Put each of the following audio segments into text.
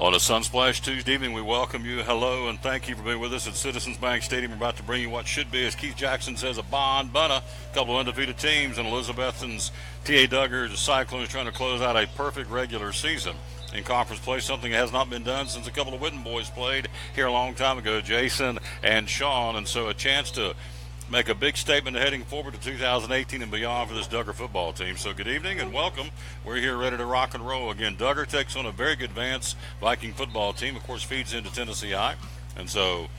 On a Sunsplash Tuesday evening, we welcome you. Hello, and thank you for being with us at Citizens Bank Stadium. We're about to bring you what should be, as Keith Jackson says, a bunna. A couple of undefeated teams, and Elizabethton's T.A. Duggar, the Cyclones, trying to close out a perfect regular season in conference play, something that has not been done since a couple of Whitten boys played here a long time ago, Jason and Sean. And so a chance to make a big statement heading forward to 2018 and beyond for this Duggar football team. So good evening and welcome. We're here ready to rock and roll again. Duggar takes on a very good Vance Viking football team, of course feeds into Tennessee High. And so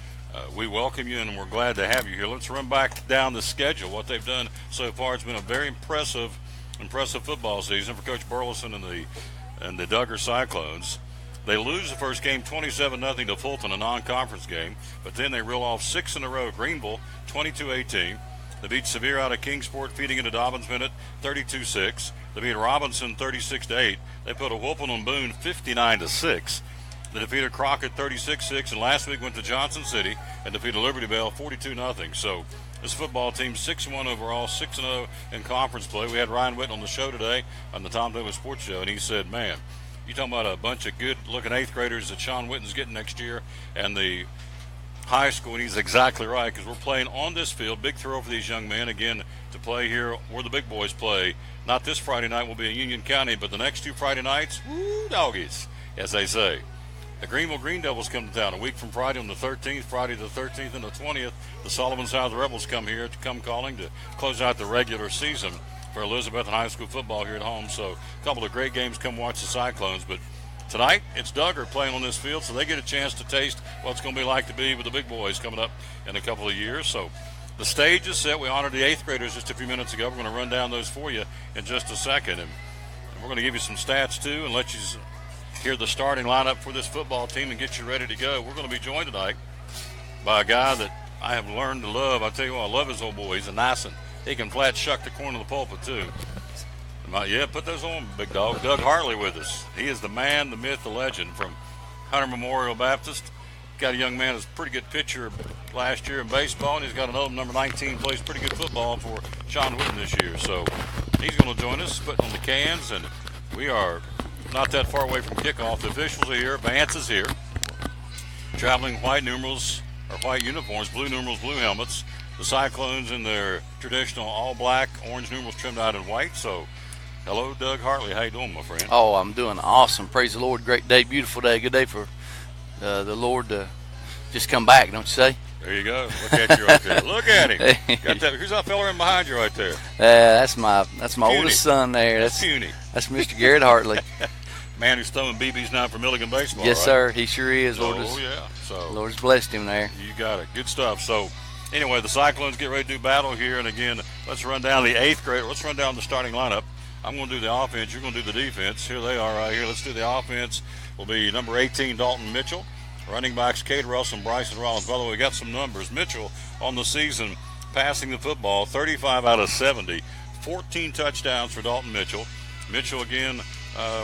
we welcome you and we're glad to have you here. Let's run back down the schedule, what they've done so far. It's been a very impressive football season for Coach Burleson and the Duggar Cyclones. They lose the first game 27-0 to Fulton, a non-conference game, but then they reel off 6 in a row. Greenville 22-18. They beat Sevier out of Kingsport, feeding into Dobbins Minute 32-6. They beat Robinson 36-8. They put a whooping on Boone 59-6. They defeated Crockett 36-6, and last week went to Johnson City and defeated Liberty Bell 42-0. So this football team 6-1 overall, 6-0 in conference play. We had Ryan Whitten on the show today on the Tom Davis Sports Show, and he said, man, you talking about a bunch of good-looking 8th graders that Sean Whitten's getting next year and the high school, and he's exactly right, because we're playing on this field. Big throw for these young men, again, to play here where the big boys play. Not this Friday night will be in Union County, but the next 2 Friday nights, woo, doggies, as they say. The Greenville Green Devils come to town a week from Friday on the 13th, Friday the 13th and the 20th. The Sullivan South Rebels come here to come calling to close out the regular season for Elizabethton High School football here at home. So a couple of great games. Come watch the Cyclones. But tonight it's Duggar playing on this field, so they get a chance to taste what it's going to be like to be with the big boys coming up in a couple of years. So the stage is set. We honored the 8th graders just a few minutes ago. We're going to run down those for you in just a second. And we're going to give you some stats, too, and let you hear the starting lineup for this football team and get you ready to go. We're going to be joined tonight by a guy that I have learned to love. I tell you what, I love his old boy. He's a nice one. He can flat shuck the corner of the pulpit, too. Yeah, put those on, big dog. Doug Hartley with us. He is the man, the myth, the legend from Hunter Memorial Baptist. Got a young man who's a pretty good pitcher last year in baseball, and he's got another number 19, plays pretty good football for Sean Whitten this year. So he's going to join us, putting on the cans, and we are not that far away from kickoff. The officials are here. Vance is here. Traveling white numerals, or white uniforms, blue numerals, blue helmets. The Cyclones in their traditional all-black, orange numerals trimmed out in white. So, hello, Doug Hartley. How you doing, my friend? Oh, I'm doing awesome. Praise the Lord. Great day, beautiful day. Good day for the Lord to just come back, don't you say? There you go. Look at you right there. Look at him. Got that. Who's that fella in behind you right there? That's my oldest son there. That's Puny. That's Mr. Garrett Hartley. Man who's throwing BBs now for Milligan baseball. Yes, right? sir. He sure is. Yeah. So Lord's blessed him there. You got it. Good stuff. So anyway, the Cyclones get ready to do battle here, and again, let's run down the 8th grade. Let's run down the starting lineup. I'm going to do the offense. You're going to do the defense. Here they are right here. Let's do the offense. Will be number 18, Dalton Mitchell. Running backs, Cade Russell and Bryson Rollins. By the way, we got some numbers. Mitchell on the season passing the football, 35 out of 70. 14 touchdowns for Dalton Mitchell. Mitchell, again,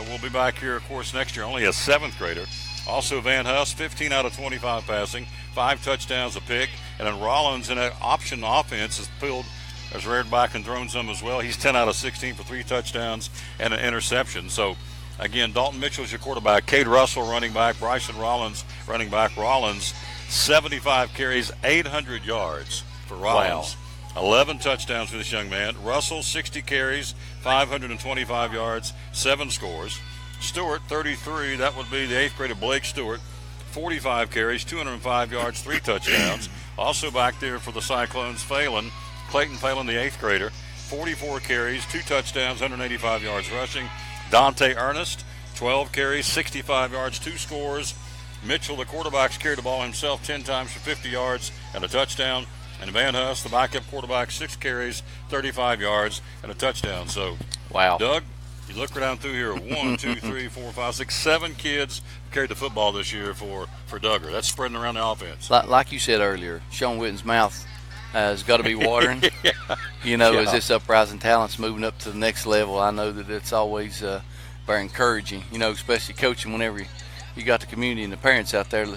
will be back here, of course, next year. Only a 7th grader. Also, Van Huss, 15 out of 25 passing. 5 touchdowns a pick. And then Rollins in an option offense has pulled, has reared back and thrown some as well. He's 10 out of 16 for 3 touchdowns and an interception. So, again, Dalton Mitchell is your quarterback. Cade Russell, running back. Bryson Rollins, running back. Rollins, 75 carries, 800 yards for Rollins. Wow. 11 touchdowns for this young man. Russell, 60 carries, 525 yards, 7 scores. Stewart, 33. That would be the 8th grader Blake Stewart. 45 carries, 205 yards, 3 touchdowns. Also back there for the Cyclones, Clayton Phelan, the 8th grader. 44 carries, 2 touchdowns, 185 yards rushing. Dante Ernest, 12 carries, 65 yards, 2 scores. Mitchell, the quarterback's carried the ball himself 10 times for 50 yards and a touchdown. And Van Huss, the backup quarterback, 6 carries, 35 yards, and a touchdown. So, wow. Doug, you look down through here, 1, 2, 3, 4, 5, 6, 7 kids carried the football this year for Duggar. That's spreading around the offense. Like you said earlier, Sean Whitten's mouth has got to be watering. Yeah. You know, as this uprising talent's moving up to the next level, I know that it's always very encouraging, you know, especially coaching whenever you got the community and the parents out there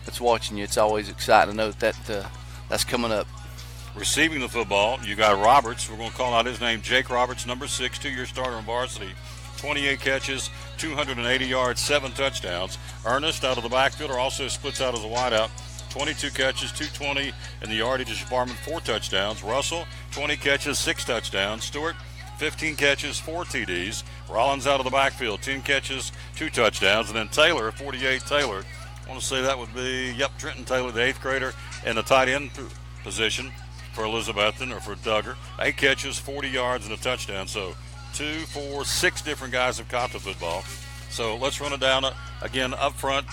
that's watching you. It's always exciting to know that's coming up. Receiving the football, you got Roberts. We're going to call out his name, Jake Roberts, number 6, 2-year starter in varsity. 28 catches, 280 yards, 7 touchdowns. Ernest out of the backfielder also splits out as a wideout. 22 catches, 220 in the yardage department, 4 touchdowns. Russell, 20 catches, 6 touchdowns. Stewart, 15 catches, 4 TDs. Rollins out of the backfield, 10 catches, 2 touchdowns. And then Taylor, 48 Taylor. I want to say that would be, Trenton Taylor, the 8th grader, in the tight end position for Elizabethton or for Duggar. 8 catches, 40 yards, and a touchdown. So 2, 4, 6 different guys have caught the football. So let's run it down again up front.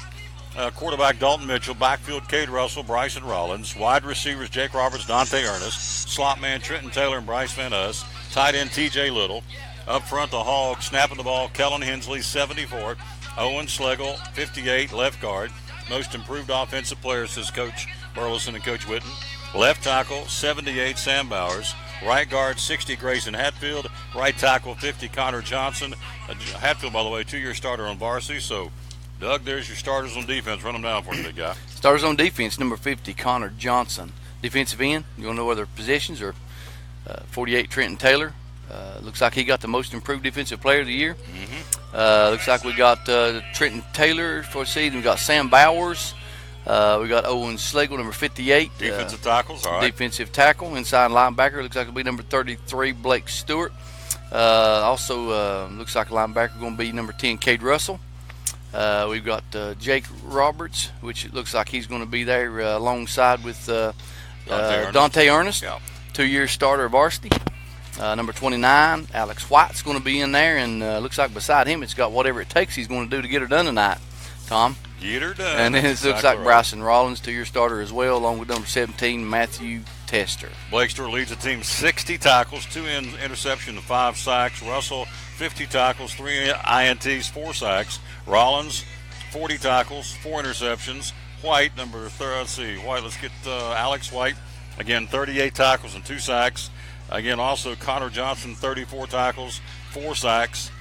Quarterback Dalton Mitchell, backfield Cade Russell, Bryson Rollins, wide receivers Jake Roberts, Dante Ernest, slot man Trenton Taylor and Bryce Van Us, tight end TJ Little. Up front, the Hogs snapping the ball, Kellen Hensley, 74, Owen Schlegel, 58, left guard. Most improved offensive players, says Coach Burleson and Coach Witten. Left tackle, 78, Sam Bowers. Right guard, 60, Grayson Hatfield. Right tackle, 50, Connor Johnson. Hatfield, by the way, 2-year starter on varsity. So, Doug, there's your starters on defense. Run them down for me, big guy. Starters on defense, number 50, Connor Johnson. Defensive end, you want to know whether positions or 48, Trenton Taylor. Looks like he got the most improved defensive player of the year. Looks like we got Trenton Taylor for the season. We got Sam Bowers. We got Owen Schlegel, number 58. Defensive tackles, all right. Defensive tackle, inside linebacker. Looks like it'll be number 33, Blake Stewart. Also, looks like linebacker going to be number 10, Cade Russell. We've got Jake Roberts, which looks like he's going to be there alongside with Dante Ernest, 2-year starter of varsity. Number 29, Alex White's going to be in there, and looks like beside him it's got whatever it takes he's going to do to get her done tonight, Tom. Get her done. And then it looks like Bryson Rollins, 2-year starter as well, along with number 17, Matthew Tester. Blake Stewart leads the team, 60 tackles, 2 interceptions, and 5 sacks. Russell, 50 tackles, 3 INTs, 4 sacks. Rollins, 40 tackles, 4 interceptions. White, let's get Alex White. Again, 38 tackles and 2 sacks. Again, also Connor Johnson, 34 tackles, 4 sacks.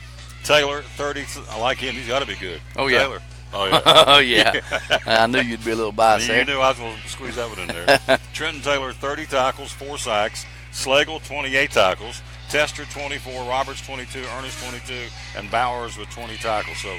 Taylor, 30. I like him. He's got to be good. Oh, yeah. Taylor. Oh, yeah. Oh, yeah. I knew you'd be a little biased there. You knew I was going to squeeze that one in there. Trenton Taylor, 30 tackles, 4 sacks. Schlegel, 28 tackles. Tester, 24. Roberts, 22. Ernest, 22. And Bowers with 20 tackles. So,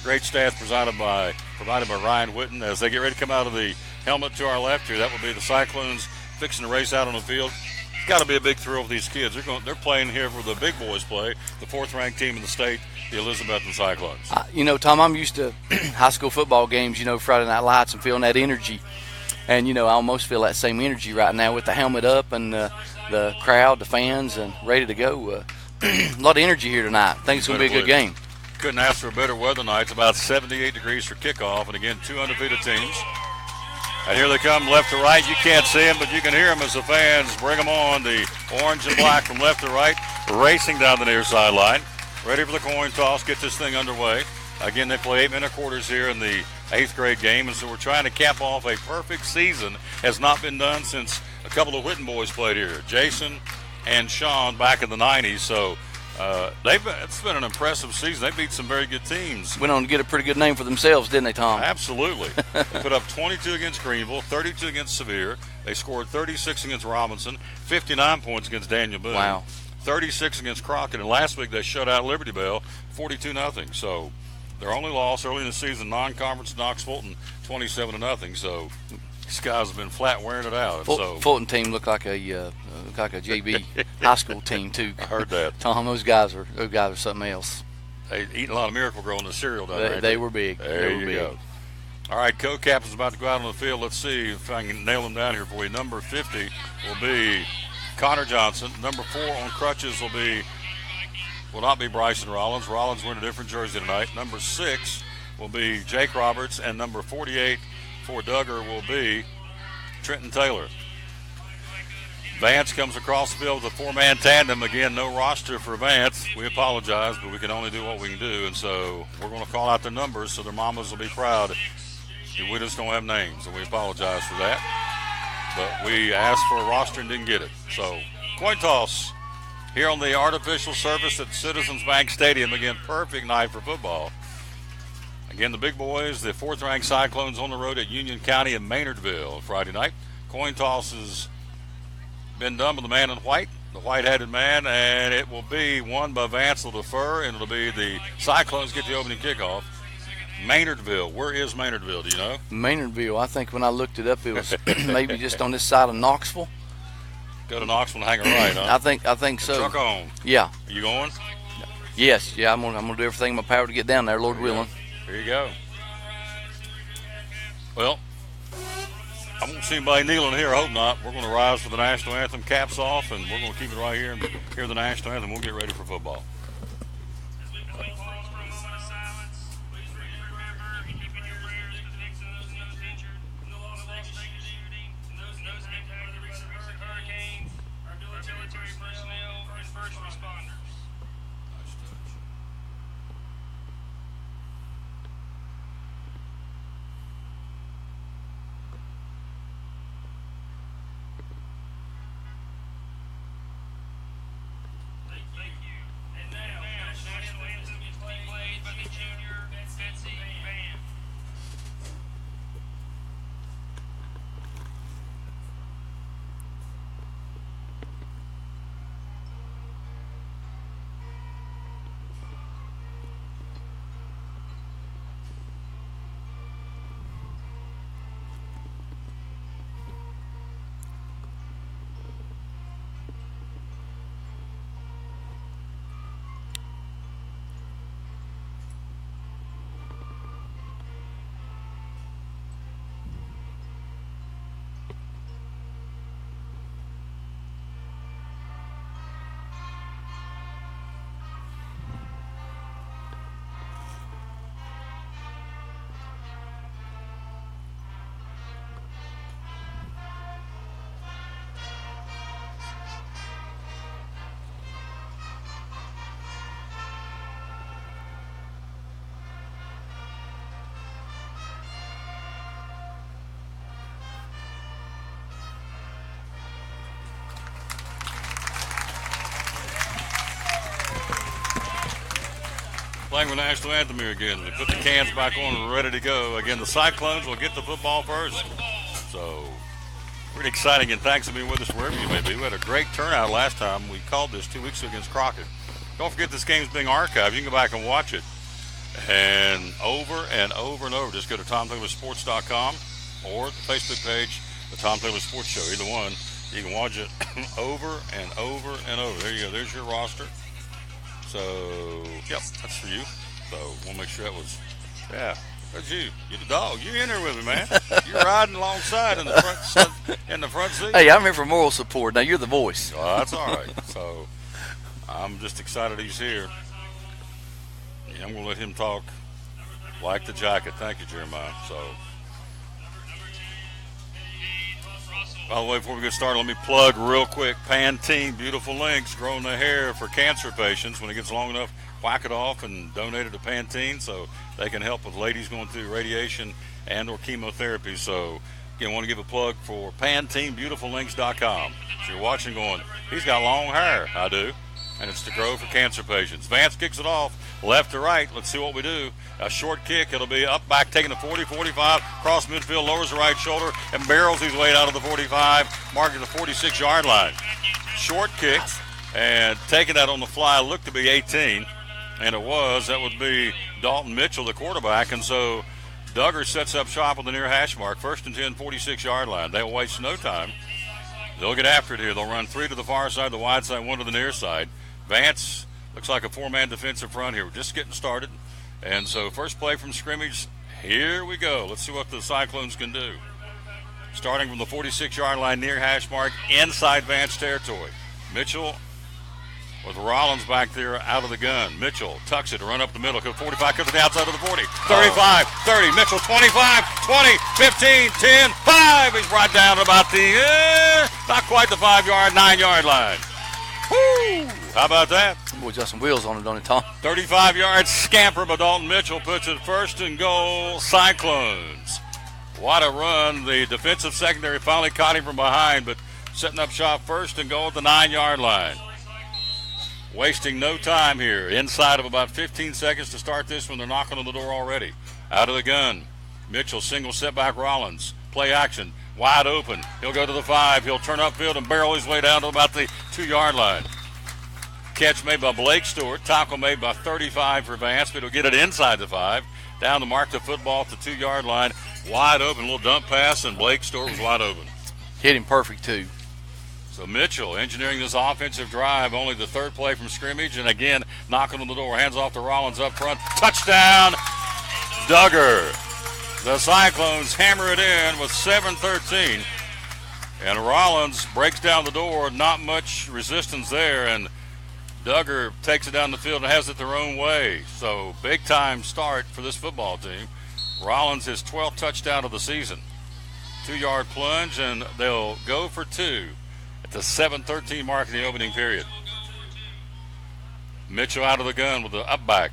great stats provided by Ryan Witten. As they get ready to come out of the helmet to our left here, that will be the Cyclones fixing to race out on the field. It's got to be a big thrill for these kids. They're playing here where the big boys play, the 4th-ranked team in the state, the Elizabethton Cyclones. Tom, I'm used to high school football games, Friday Night Lights, and feeling that energy. And, I almost feel that same energy right now with the helmet up and the crowd, the fans, and ready to go. A lot of energy here tonight. I think it's going to be a good game. Couldn't ask for a better weather night. It's about 78 degrees for kickoff. And, again, 2 undefeated teams. And here they come left to right. You can't see them, but you can hear them as the fans bring them on. The orange and black from left to right, racing down the near sideline. Ready for the coin toss, get this thing underway. Again, they play 8-minute quarters here in the 8th grade game, and so we're trying to cap off a perfect season. Has not been done since a couple of Whitten boys played here, Jason and Sean, back in the 90s. So it's been an impressive season. They beat some very good teams. Went on to get a pretty good name for themselves, didn't they, Tom? Absolutely. They put up 22 against Greenville, 32 against Sevier. They scored 36 against Robinson, 59 points against Daniel Boone. Wow. 36 against Crockett, and last week they shut out Liberty Bell 42-0. So their only loss early in the season, non-conference, Knox Fulton 27-0. So these guys have been flat wearing it out. Fulton team looked like a JV high school team too. I heard that. Tom, those guys are something else. They eating a lot of Miracle Grow in the cereal down there. They were big. There you go. All right, co-captain's about to go out on the field. Let's see if I can nail them down here for you. Number 50 will be Connor Johnson. Number 4 on crutches will not be Bryson Rollins. Rollins wearing a different jersey tonight. Number 6 will be Jake Roberts, and number 48 for Duggar will be Trenton Taylor. Vance comes across the field with a 4-man tandem. Again, no roster for Vance. We apologize, but we can only do what we can do, and so we're going to call out their numbers so their mamas will be proud. We just don't have names, and we apologize for that. But we asked for a roster and didn't get it. So, coin toss here on the artificial surface at Citizens Bank Stadium. Again, perfect night for football. Again, the big boys, the 4th-ranked Cyclones on the road at Union County and Maynardville Friday night. Coin toss has been done with the man in white. the white-headed man, and it will be won by Vance will defer, and it'll be the Cyclones get the opening kickoff. Maynardville. Where is Maynardville? Do you know? Maynardville. I think when I looked it up, it was maybe just on this side of Knoxville. Go to Knoxville and hang a right, huh? I think so. Truck on. Yeah. Are you going? Yes. Yeah. I'm gonna do everything in my power to get down there, Lord willing. Here you go. Well, I won't see anybody kneeling here. I hope not. We're going to rise for the national anthem, caps off, and we're going to keep it right here and hear the national anthem. We'll get ready for football. Playing the national anthem here again. We put the cans back on and we're ready to go. Again, the Cyclones will get the football first. So, pretty exciting, and thanks for being with us wherever you may be. We had a great turnout last time. We called this 2 weeks ago against Crockett. Don't forget this game's being archived. You can go back and watch it. And over and over and over. Just go to TomTaylorSports.com or the Facebook page, the Tom Taylor Sports Show. Either one. You can watch it over and over and over. There you go. There's your roster. So, yep, that's for you. So, we'll make sure that was, yeah, that's you. You're the dog. You're in there with me, man. You're riding alongside in the front seat. Hey, I'm here for moral support. Now, you're the voice. Oh, that's all right. So, I'm just excited he's here. Yeah, I'm going to let him talk. Like the jacket. Thank you, Jeremiah. So, by the way, before we get started, let me plug real quick. Pantene Beautiful Links, growing the hair for cancer patients. When it gets long enough, whack it off and donate it to Pantene so they can help with ladies going through radiation and or chemotherapy. So, again, I want to give a plug for PanteneBeautifulLinks.com. So you're watching going, he's got long hair. I do. And it's to grow for cancer patients. Vance kicks it off, left to right. Let's see what we do. A short kick. It'll be up, back, taking the 40, 45, cross midfield, lowers the right shoulder, and barrels his way out of the 45, marking the 46-yard line. Short kick, and taking that on the fly looked to be 18, and it was. That would be Dalton Mitchell, the quarterback, and so Duggar sets up shop on the near hash mark. First and 10, 46-yard line. They'll waste no time. They'll get after it here. They'll run 3 to the far side, the wide side, 1 to the near side. Vance looks like a 4-man defensive front here. We're just getting started. And so first play from scrimmage, here we go. Let's see what the Cyclones can do. Starting from the 46-yard line near hash mark, inside Vance territory. Mitchell with Rollins back there out of the gun. Mitchell tucks it to run up the middle. 45, comes to the outside of the 40. 35, 30. Mitchell 25, 20, 15, 10, 5. He's brought down to about the, not quite the 5-yard, 9-yard line. Woo! How about that? Boy, got some wheels on it, don't it, Tom? 35-yard scamper by Dalton Mitchell puts it first and goal, Cyclones. What a run. The defensive secondary finally caught him from behind, but setting up shop first and goal at the 9-yard line. Wasting no time here. Inside of about 15 seconds to start this one. They're knocking on the door already. Out of the gun. Mitchell single setback Rollins. Play action. wide open. He'll go to the 5. He'll turn upfield and barrel his way down to about the 2-yard line. Catch made by Blake Stewart. Tackle made by 35 for Vance, but he'll get it inside the 5. Down to mark the football at the 2-yard line. Wide open, little dump pass, and Blake Stewart was wide open. Hit him perfect, too. So Mitchell engineering this offensive drive, only the 3rd play from scrimmage, and again, knocking on the door. Hands off to Rollins up front. Touchdown, Duggar. The Cyclones hammer it in with 7:13. And Rollins breaks down the door. Not much resistance there, and Duggar takes it down the field and has it their own way. So big-time start for this football team. Rollins his 12th touchdown of the season. 2-yard plunge, and they'll go for 2 at the 7:13 mark in the opening period. Mitchell out of the gun with the up back.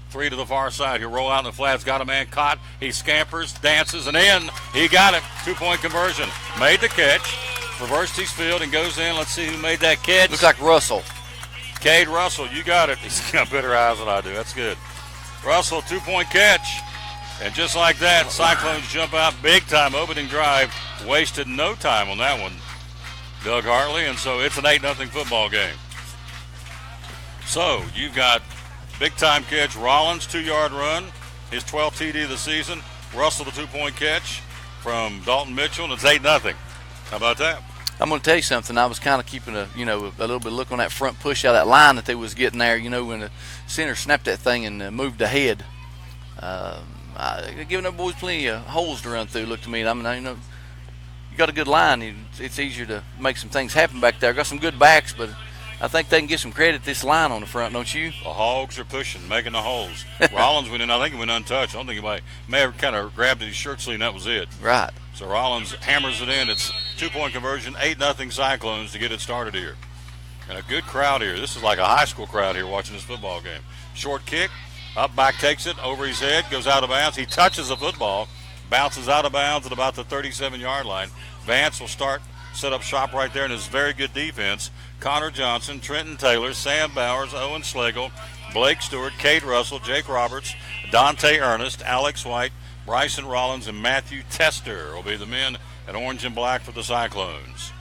3 to the far side. He'll roll out in the flats. Got a man caught. He scampers, dances, and in. He got it. 2-point conversion. Made the catch. Reversed his field and goes in. Let's see who made that catch. Looks like Russell. Cade Russell, you got it. He's got better eyes than I do. That's good. Russell, 2-point catch. And just like that, Cyclones jump out big time. Opening drive. Wasted no time on that one, Doug Hartley. And so it's an 8-0 football game. So you've got big time catch. Rollins, 2-yard run. His 12th TD of the season. Russell, the 2-point catch from Dalton Mitchell. And it's 8-0. How about that? I'm going to tell you something. I was kind of keeping a little bit of look on that front push out of that line that they was getting there. When the center snapped that thing and moved ahead. Giving them boys plenty of holes to run through. Look to me. I mean, you got a good line. It's easier to make some things happen back there. Got some good backs, but I think they can get some credit this line on the front, don't you? The Hogs are pushing, making the holes. Rollins went in. I think he went untouched. I don't think anybody may have kind of grabbed his shirt sleeve, and that was it. Right. So Rollins hammers it in. It's 2-point conversion, 8-0 Cyclones to get it started here. And a good crowd here. This is like a high school crowd here watching this football game. Short kick, up back takes it, over his head, goes out of bounds. He touches the football, bounces out of bounds at about the 37-yard line. Vance will set up shop right there in his very good defense. Connor Johnson, Trenton Taylor, Sam Bowers, Owen Schlegel, Blake Stewart, Cade Russell, Jake Roberts, Dante Ernest, Alex White, Bryson Rollins, and Matthew Tester will be the men in orange and black for the Cyclones.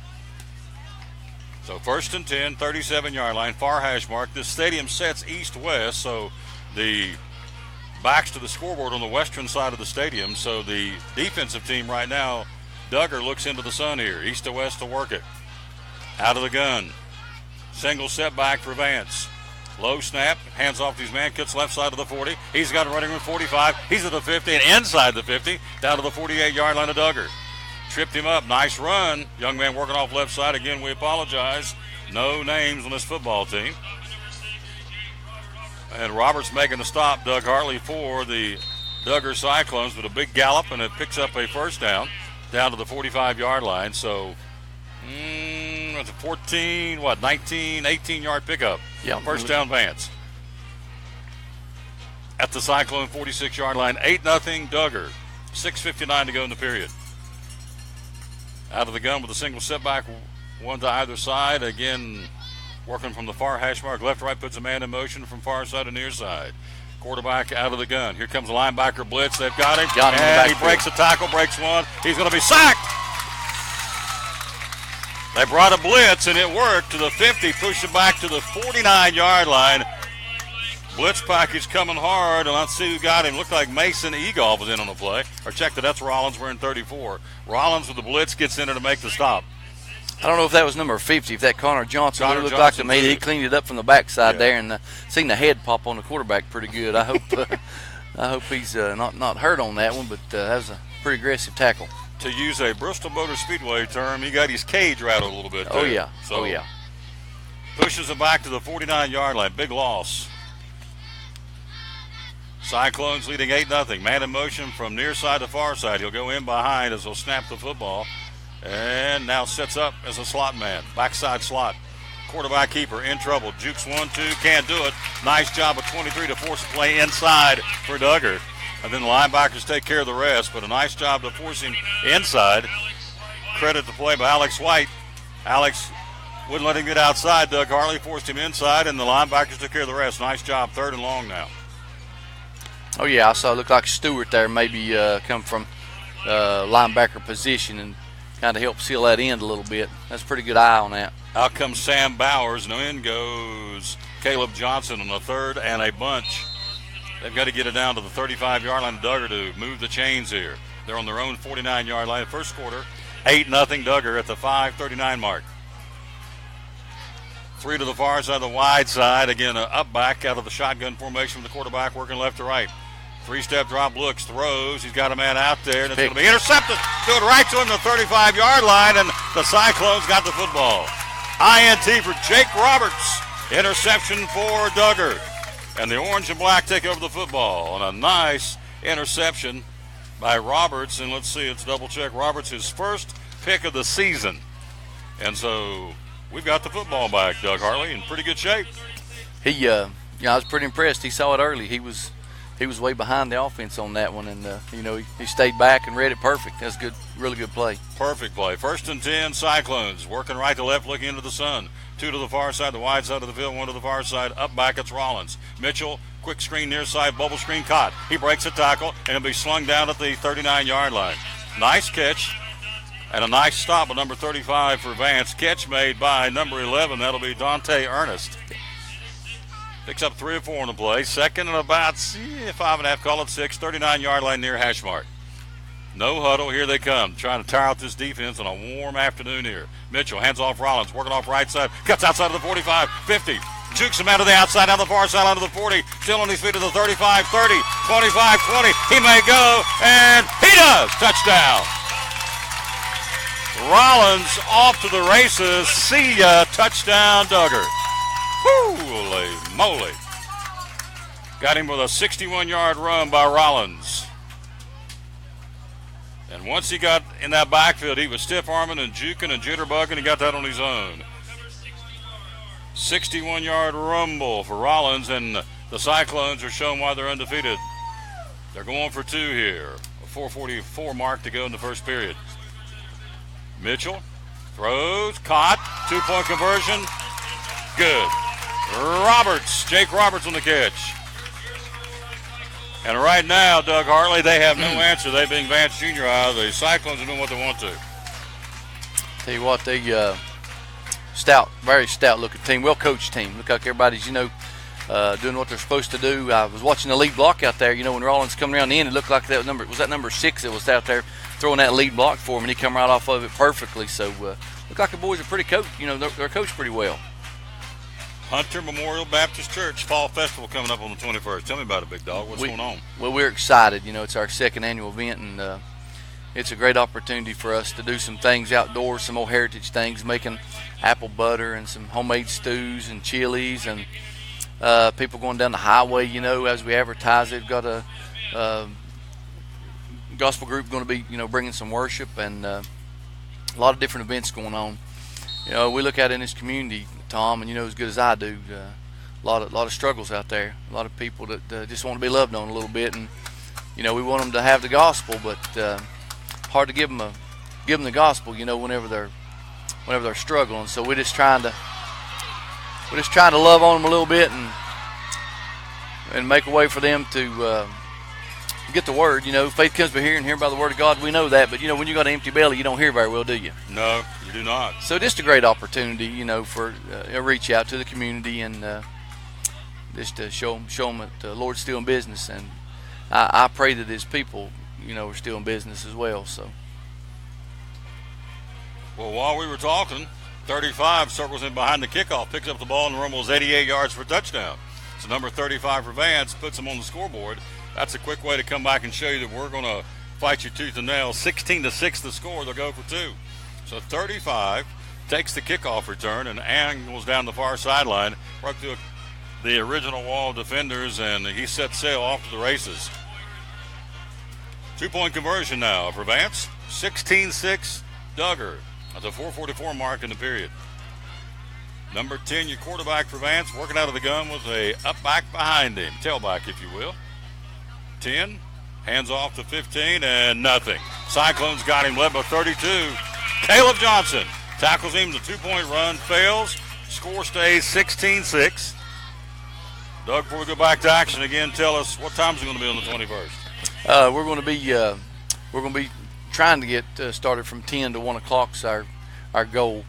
So 1st and 10, 37-yard line, far hash mark. This stadium sets east-west, so the backs to the scoreboard on the western side of the stadium. So the defensive team right now, Duggar looks into the sun here, east to west to work it. Out of the gun. Single setback for Vance. Low snap, hands off to his man, cuts left side of the 40. He's got a running room 45. He's at the 50 and inside the 50, down to the 48-yard line of Duggar. Tripped him up. Nice run. Young man working off left side. Again, we apologize. No names on this football team. And Roberts making the stop, Doug Hartley, for the Duggar Cyclones with a big gallop, and it picks up a first down to the 45-yard line. So it's a 18-yard pickup. Yeah, first down Vance. At the Cyclone 46-yard line, 8-0 Duggar. 6:59 to go in the period. Out of the gun with a single setback, one to either side. Again, working from the far hash mark, left, right, puts a man in motion from far side to near side. Quarterback out of the gun. Here comes the linebacker blitz. They've got him. And he breaks a tackle, breaks one. He's going to be sacked. They brought a blitz, and it worked to the 50, pushed it back to the 49-yard line. Blitz package coming hard, and let's see who got him. Looked like Mason Egolf was in on the play. Or check that, that's Rollins wearing 34. Rollins with the blitz gets in there to make the stop. I don't know if that was number 50, if that Connor Johnson looked like to me. He cleaned it up from the backside there, and seen the head pop on the quarterback pretty good. I hope he's not hurt on that one, but that was a pretty aggressive tackle. To use a Bristol Motor Speedway term, he got his cage rattled a little bit there. Oh, yeah. So pushes him back to the 49-yard line. Big loss. Cyclones leading 8-0. Man in motion from near side to far side. He'll go in behind as he'll snap the football. And now sets up as a slot man. Backside slot. Quarterback keeper in trouble. Jukes 1-2. Can't do it. Nice job of 23 to force a play inside for Duggar. And then the linebackers take care of the rest. But a nice job to force him inside. Credit the play by Alex White. Alex wouldn't let him get outside. Doug Hartley forced him inside, and the linebackers took care of the rest. Nice job. 3rd and long now. Oh, yeah, I saw it looked like Stewart there maybe come from linebacker position and kind of help seal that end a little bit. That's a pretty good eye on that. Out comes Sam Bowers, and in goes Caleb Johnson on the third and a bunch. They've got to get it down to the 35-yard line of Duggar to move the chains here. They're on their own 49-yard line. First quarter, 8-0 Duggar at the 5:39 mark. 3 to the far side, the wide side. Again, up back out of the shotgun formation with the quarterback working left to right. 3-step drop, looks, throws. He's got a man out there, and it's going to be intercepted. Threw it right to him, the 35-yard line, and the Cyclones got the football. INT for Jake Roberts. Interception for Duggar. And the orange and black take over the football. And a nice interception by Roberts. And let's see, it's double check. Roberts, his first pick of the season. And so we've got the football back, Doug Hartley, in pretty good shape. I was pretty impressed. He saw it early. He was way behind the offense on that one, and he stayed back and read it perfect. That's good, really good play. Perfect play. 1st and 10, Cyclones working right to left, looking into the sun. 2 to the far side, the wide side of the field. 1 to the far side, up back. It's Rollins. Mitchell, quick screen near side, bubble screen caught. He breaks a tackle, and it'll be slung down at the 39-yard line. Nice catch. And a nice stop with number 35 for Vance. Catch made by number 11. That'll be Dante Ernest. Picks up 3 or 4 on the play. 2nd and about 5.5, call it 6. 39-yard line near hash mark. No huddle. Here they come. Trying to tire out this defense on a warm afternoon here. Mitchell hands off Rollins. Working off right side. Cuts outside of the 45. 50. Jukes him out to the outside, down the far side, onto the 40. Still on his feet to the 35, 30, 25, 20. He may go, and he does. Touchdown. Rollins off to the races. See ya. Touchdown, Duggar. Holy moly. Got him with a 61-yard run by Rollins. And once he got in that backfield, he was stiff-arming and juking and jitterbugging. He got that on his own. 61-yard rumble for Rollins, and the Cyclones are showing why they're undefeated. They're going for 2 here. A 4:44 mark to go in the first period. Mitchell throws, caught, 2-point conversion. Good. Roberts, Jake Roberts on the catch. And right now, Doug Hartley, they have no answer. They being Vance Jr. The Cyclones are doing what they want to. Tell you what, they stout, very stout-looking team, well-coached team. Look like everybody's, doing what they're supposed to do. I was watching the lead block out there. When Rollins coming around the end, it looked like that number 6 that was out there throwing that lead block for him, and he come right off of it perfectly. So, look like the boys are pretty coached. They're coached pretty well. Hunter Memorial Baptist Church Fall Festival coming up on the 21st. Tell me about it, Big Dog. What's going on? Well, we're excited. It's our 2nd annual event, and it's a great opportunity for us to do some things outdoors, some old heritage things, making apple butter and some homemade stews and chilies, and people going down the highway, as we advertise it. Got a gospel group going to be, bringing some worship, and a lot of different events going on. We look at it in this community, Tom, and as good as I do, a lot of struggles out there. A lot of people that just want to be loved on a little bit, and we want them to have the gospel, but hard to give them the gospel, whenever they're struggling. So we're just trying to love on them a little bit and make a way for them to get the word. Faith comes by hearing, and hearing by the word of God. We know that, but when you got an empty belly, you don't hear very well, do you? No, you do not. So just a great opportunity, for a reach out to the community and just to show them that the Lord's still in business, and I pray that His people, are still in business as well. So. Well, while we were talking, 35 circles in behind the kickoff, picks up the ball and rumbles 88 yards for a touchdown. So number 35 for Vance puts him on the scoreboard. That's a quick way to come back and show you that we're going to fight you tooth and nail. 16-6 the score. They'll go for 2. So 35 takes the kickoff return and angles down the far sideline right through the original wall of defenders, and he sets sail off to the races. 2-point conversion now for Vance. 16-6 Duggar at the 4:44 mark in the period. Number 10, your quarterback for Vance, working out of the gun with a up back behind him, tailback if you will. 10, hands off to 15, and nothing. Cyclones got him, led by 32. Caleb Johnson tackles him. The 2-point run fails. Score stays 16-6. Doug, before we go back to action again, tell us what time is it going to be on the 21st? We're going to be trying to get started from 10 to 1 o'clock is our goal.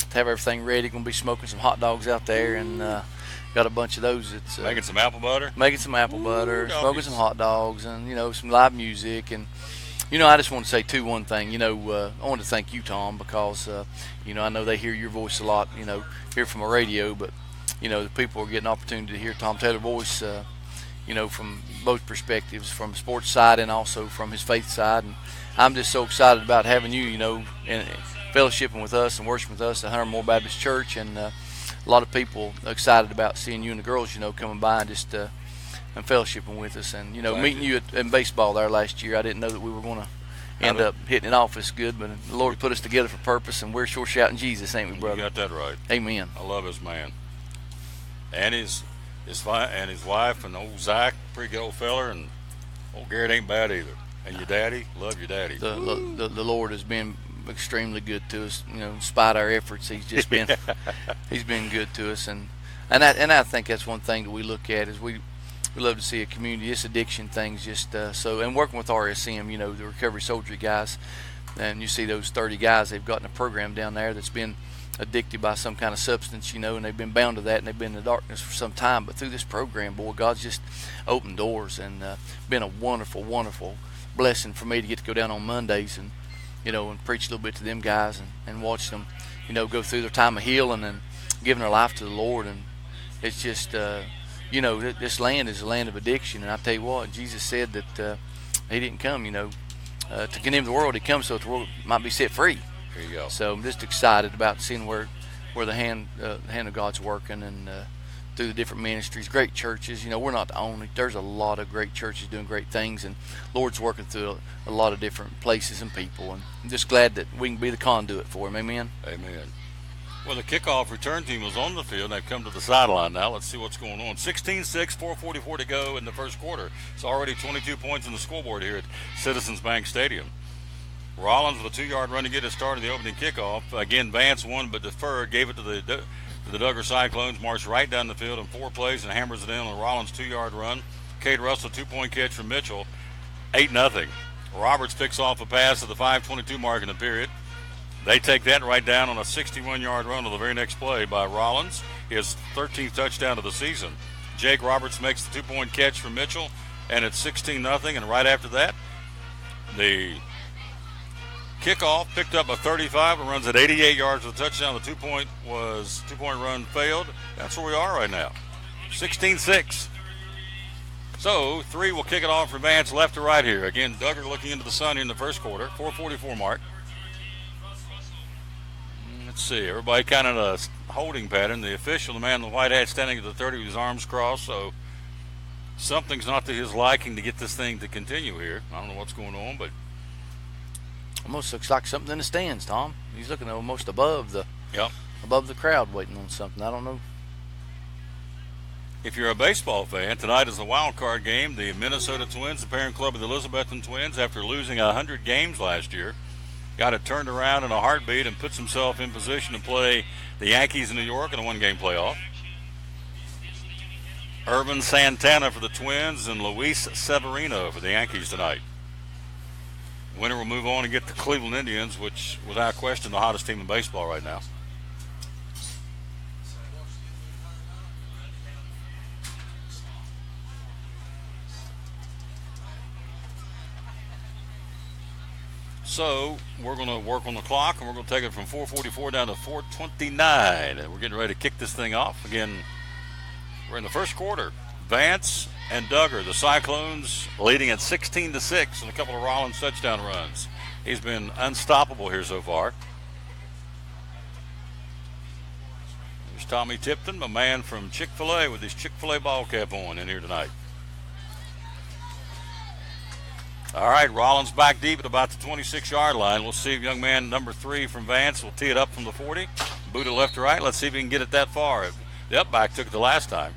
To have everything ready. Going to be smoking some hot dogs out there, and got a bunch of those. It's making some apple butter. Smoking some hot dogs, and some live music. And I just want to say too one thing. I want to thank you, Tom, because I know they hear your voice a lot. Hear from a radio, but the people are getting an opportunity to hear Tom Taylor's voice. From both perspectives, from the sports side and also from his faith side. And I'm just so excited about having you, and fellowshipping with us and worshiping with us at Hunter Moore Baptist Church. And a lot of people excited about seeing you and the girls, coming by and just and fellowshipping with us. And, meeting you in baseball there last year, I didn't know that we were going to end up hitting it off as good, but the Lord put us together for purpose, and we're sure shouting Jesus, ain't we, brother? You got that right. Amen. I love his man. And his wife and old Zach, pretty good old feller, and old Garrett ain't bad either. And your daddy, love your daddy. The Lord has been extremely good to us. Despite our efforts, he's just been he's been good to us, and I think that's one thing that we look at is we love to see a community. This addiction thing's just and working with RSM, the recovery soldier guys, and you see those 30 guys they've got in a program down there that's been addicted by some kind of substance, and they've been bound to that, and they've been in the darkness for some time. But through this program, boy, God's just opened doors, and been a wonderful, wonderful blessing for me to get to go down on Mondays and and preach a little bit to them guys and watch them, go through their time of healing and giving their life to the Lord. And it's just, this land is a land of addiction. And I tell you what, Jesus said that he didn't come, to condemn the world. He comes so that the world might be set free. There you go. So I'm just excited about seeing where the hand of God's working, and through the different ministries, great churches. We're not the only. There's a lot of great churches doing great things, and Lord's working through a lot of different places and people. And I'm just glad that we can be the conduit for Him. Amen. Amen. Well, the kickoff return team was on the field. They've come to the sideline now. Let's see what's going on. 16-6, 4:44 to go in the first quarter. It's already 22 points on the scoreboard here at Citizens Bank Stadium. Rollins with a 2-yard run to get it started in the opening kickoff. Again, Vance won but deferred, gave it to the Duggar Cyclones, marched right down the field in 4 plays and hammers it in on Rollins' 2-yard run. Cade Russell, 2-point catch from Mitchell, 8-0. Roberts picks off a pass at the 5:22 mark in the period. They take that right down on a 61-yard run to the very next play by Rollins, his 13th touchdown of the season. Jake Roberts makes the 2-point catch from Mitchell, and it's 16-0. And right after that, the kickoff picked up a 35 and runs at 88 yards for the touchdown. The 2-point run failed. That's where we are right now. 16-6. So 3 will kick it off for Vance left to right here. Again, Duggar looking into the sun here in the first quarter. 4:44 mark. Let's see. Everybody kind of in a holding pattern. The official, the man in the white hat, standing at the 30 with his arms crossed. So something's not to his liking to get this thing to continue here. I don't know what's going on, but almost looks like something in the stands, Tom. He's looking almost above the crowd, waiting on something. I don't know. If you're a baseball fan, tonight is the wild card game. The Minnesota Twins, the parent club of the Elizabethton Twins, after losing 100 games last year, got it turned around in a heartbeat and puts himself in position to play the Yankees in New York in a 1-game playoff. Irvin Santana for the Twins and Luis Severino for the Yankees tonight. Winner will move on and get the Cleveland Indians, which, without question, the hottest team in baseball right now. So we're going to work on the clock, and we're going to take it from 4:44 down to 4:29, and we're getting ready to kick this thing off. Again, we're in the first quarter. Vance and Duggar, the Cyclones, leading at 16-6 and a couple of Rollins touchdown runs. He's been unstoppable here so far. There's Tommy Tipton, a man from Chick-fil-A with his Chick-fil-A ball cap on in here tonight. All right, Rollins back deep at about the 26-yard line. We'll see if young man number 3 from Vance will tee it up from the 40. Boot it left to right. Let's see if he can get it that far. The up back took it the last time.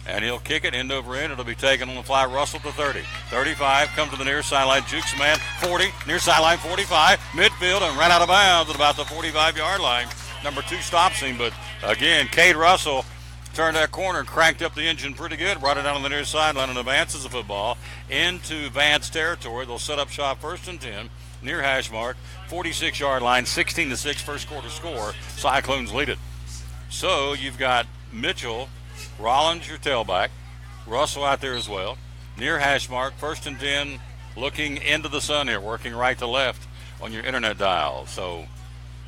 And he'll kick it end over end. It'll be taken on the fly. Russell to 30. 35, comes to the near sideline. Jukes a man. 40, near sideline 45. Midfield and ran out of bounds at about the 45-yard line. Number 2 stops him. But, again, Cade Russell turned that corner and cranked up the engine pretty good. Brought it down on the near sideline and advances the football into Vance territory. They'll set up shop 1st and 10 near hash mark, 46-yard line, 16-6 first quarter score. Cyclones lead it. So you've got Mitchell, Rollins, your tailback, Russell out there as well. Near hash mark, 1st and 10, looking into the sun here, working right to left on your internet dial. So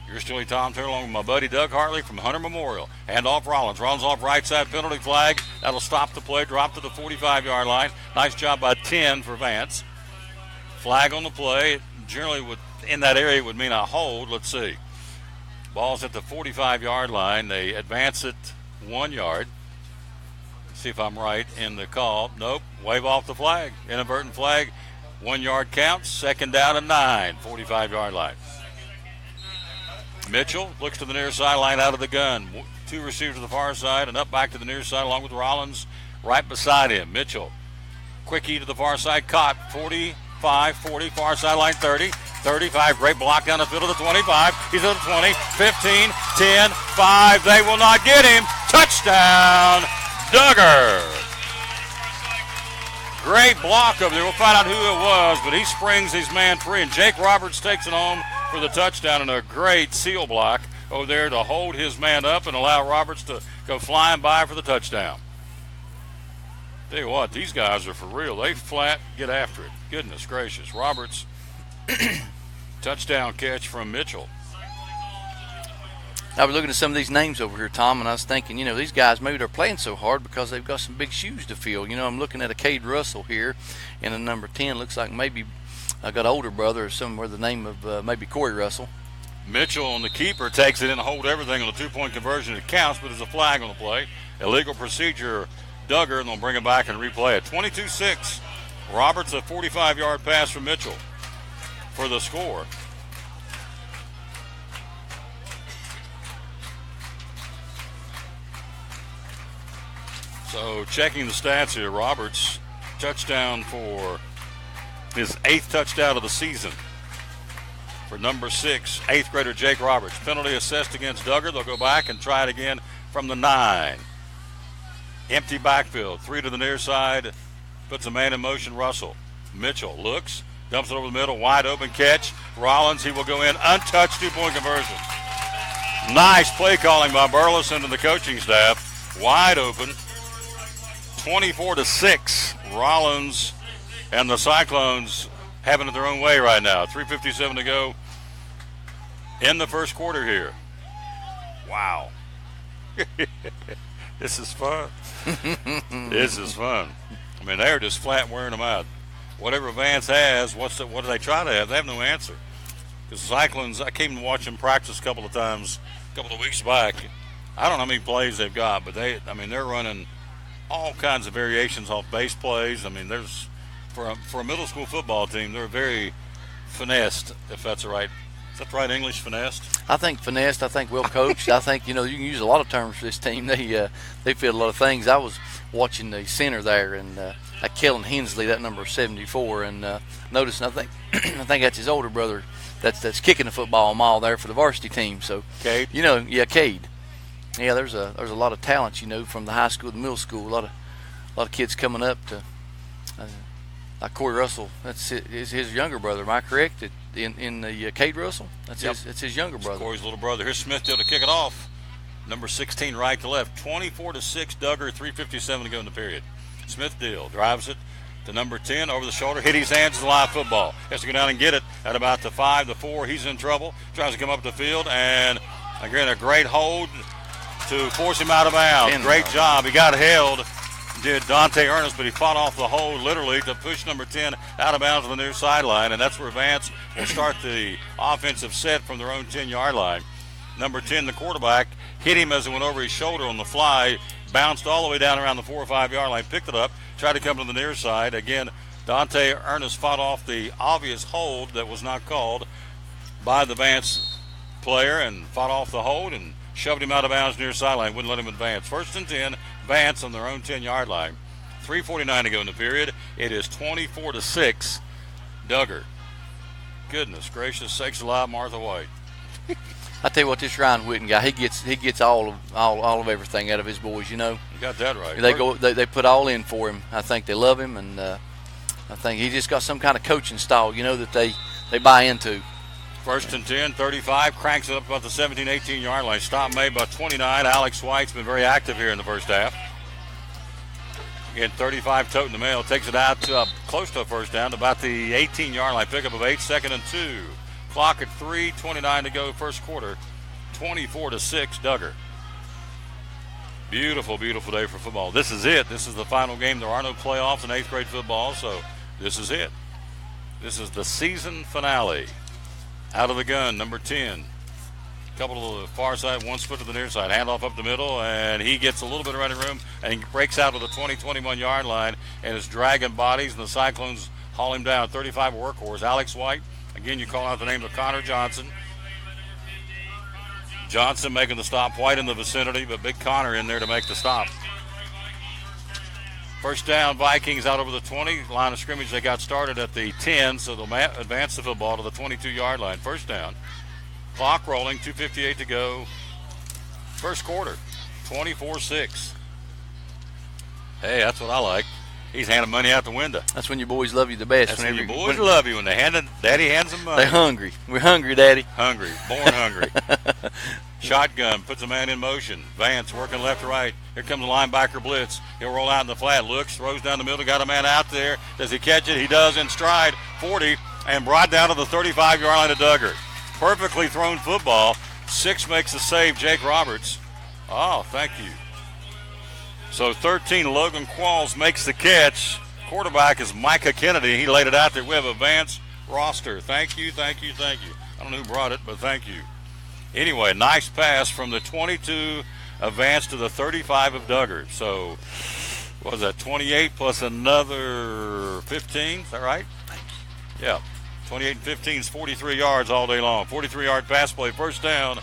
you're still Tom Turner along with my buddy Doug Hartley from Hunter Memorial. Hand off Rollins. Rollins off right side, penalty flag. That'll stop the play, drop to the 45-yard line. Nice job by 10 for Vance. Flag on the play. Generally, in that area, would mean a hold. Let's see. Ball's at the 45-yard line. They advance it 1 yard. See if I'm right in the call. Nope. Wave off the flag. Inadvertent flag. 1 yard counts. 2nd down and 9. 45-yard line. Mitchell looks to the near sideline out of the gun. 2 receivers to the far side and up back to the near side along with Rollins right beside him. Mitchell, quickie to the far side, caught 45, 40, far sideline 30, 35. Great block down the field to the 25. He's at the 20, 15, 10, 5. They will not get him. Touchdown, Duggar. Great block over there. We'll find out who it was, but he springs his man free, and Jake Roberts takes it home for the touchdown, and a great seal block over there to hold his man up and allow Roberts to go flying by for the touchdown. Tell you what, these guys are for real. They flat get after it. Goodness gracious. Roberts, touchdown catch from Mitchell. I was looking at some of these names over here, Tom, and I was thinking, these guys, maybe they're playing so hard because they've got some big shoes to fill. I'm looking at a Cade Russell here, and a number 10 looks like maybe I got an older brother or somewhere the name of maybe Corey Russell. Mitchell on the keeper takes it in and hold everything on the 2-point conversion. It counts, but there's a flag on the play. Illegal procedure, Duggar, and they'll bring it back and replay it. 22-6. Roberts, a 45-yard pass from Mitchell for the score. So checking the stats here, Roberts, touchdown for his 8th touchdown of the season for number 6, 8th grader Jake Roberts. Penalty assessed against Duggar. They'll go back and try it again from the 9. Empty backfield, 3 to the near side, puts a man in motion, Russell. Mitchell looks, dumps it over the middle, wide open catch. Rollins, he will go in, untouched, 2-point conversion. Nice play calling by Burleson and the coaching staff. Wide open, 24-6. Rollins and the Cyclones having it their own way right now. 3:57 to go in the first quarter here. Wow. This is fun. This is fun. I mean, they're just flat wearing them out. Whatever Vance has, what do they try to have? They have no answer. Because the Cyclones, I came to watch them practice a couple of times, a couple of weeks back. I don't know how many plays they've got, but they're running all kinds of variations off base plays. I mean, there's for a middle school football team, they're very finessed, if that's right. Is that right English, finessed? I think finessed. I think well coached. I think you can use a lot of terms for this team. They fit a lot of things. I was watching the center there, and Kellen Hensley, that number 74, and noticing I think that's his older brother that's kicking the football mile there for the varsity team. So Cade? Cade. Yeah, there's a lot of talent, from the high school to the middle school. A lot of kids coming up to like Corey Russell. That's his younger brother. Am I correct? In the Cade Russell? That's his younger brother. Corey's little brother. Here's Smithdale to kick it off. Number 16, right to left. 24-6. Duggar. 3:57 to go in the period. Smithdale drives it to number 10 over the shoulder. Hit his hands in live football. Has to go down and get it at about the 5, the 4. He's in trouble. Tries to come up the field, and again a great hold to force him out of bounds. Great job. He got held, did Dante Ernest, but he fought off the hold literally to push number 10 out of bounds on the near sideline, and that's where Vance will start the offensive set from their own 10-yard line. Number 10, the quarterback, hit him as it went over his shoulder on the fly, bounced all the way down around the 4 or 5 yard line, picked it up, tried to come to the near side. Again, Dante Ernest fought off the obvious hold that was not called by the Vance player and fought off the hold and shoved him out of bounds near sideline, wouldn't let him advance. 1st and 10, Vance on their own 10-yard line. 3:49 to go in the period. It is 24-6, Duggar. Goodness gracious, sakes alive, Martha White. I tell you what, this Ryan Witten guy, he gets all of everything out of his boys. You got that right. They put all in for him. I think they love him, and I think he just got some kind of coaching style. That they buy into. First and 10, 35, cranks it up about the 17, 18-yard line. Stop made by 29. Alex White's been very active here in the first half. Again, 35 toting the mail, takes it out to close to a first down, to about the 18-yard line. Pickup of 8, 2nd and 2. Clock at 3:29 to go, first quarter. 24-6, Duggar. Beautiful, beautiful day for football. This is it. This is the final game. There are no playoffs in 8th grade football, so this is it. This is the season finale. Out of the gun, number 10. Couple to the far side, one split to the near side. Handoff up the middle, and he gets a little bit of running room, and he breaks out to the 20, 21-yard line, and is dragging bodies, and the Cyclones haul him down. 35 workhorse. Alex White. Again, you call out the names of Connor Johnson. Johnson making the stop. White in the vicinity, but Big Connor in there to make the stop. First down, Vikings out over the 20. Line of scrimmage, they got started at the 10, so they'll advance the football to the 22-yard line. First down. Clock rolling, 2:58 to go. First quarter, 24-6. Hey, that's what I like. He's handing money out the window. That's when your boys love you the best. That's when your boys love you, when Daddy hands them money. They're hungry. We're hungry, Daddy. Hungry, born hungry. Shotgun, puts a man in motion. Vance working left to right. Here comes the linebacker blitz. He'll roll out in the flat, looks, throws down the middle, got a man out there. Does he catch it? He does in stride, 40, and brought down to the 35-yard line of Duggar. Perfectly thrown football. 6 makes the save, Jake Roberts. Oh, thank you. So 13, Logan Qualls makes the catch. Quarterback is Micah Kennedy. He laid it out there. We have a Vance roster. Thank you, thank you, thank you. I don't know who brought it, but thank you. Anyway, nice pass from the 22 of Vance to the 35 of Duggar. So, what was that, 28 plus another 15? Is that right? Yeah. 28 and 15 is 43 yards all day long. 43-yard pass play, first down.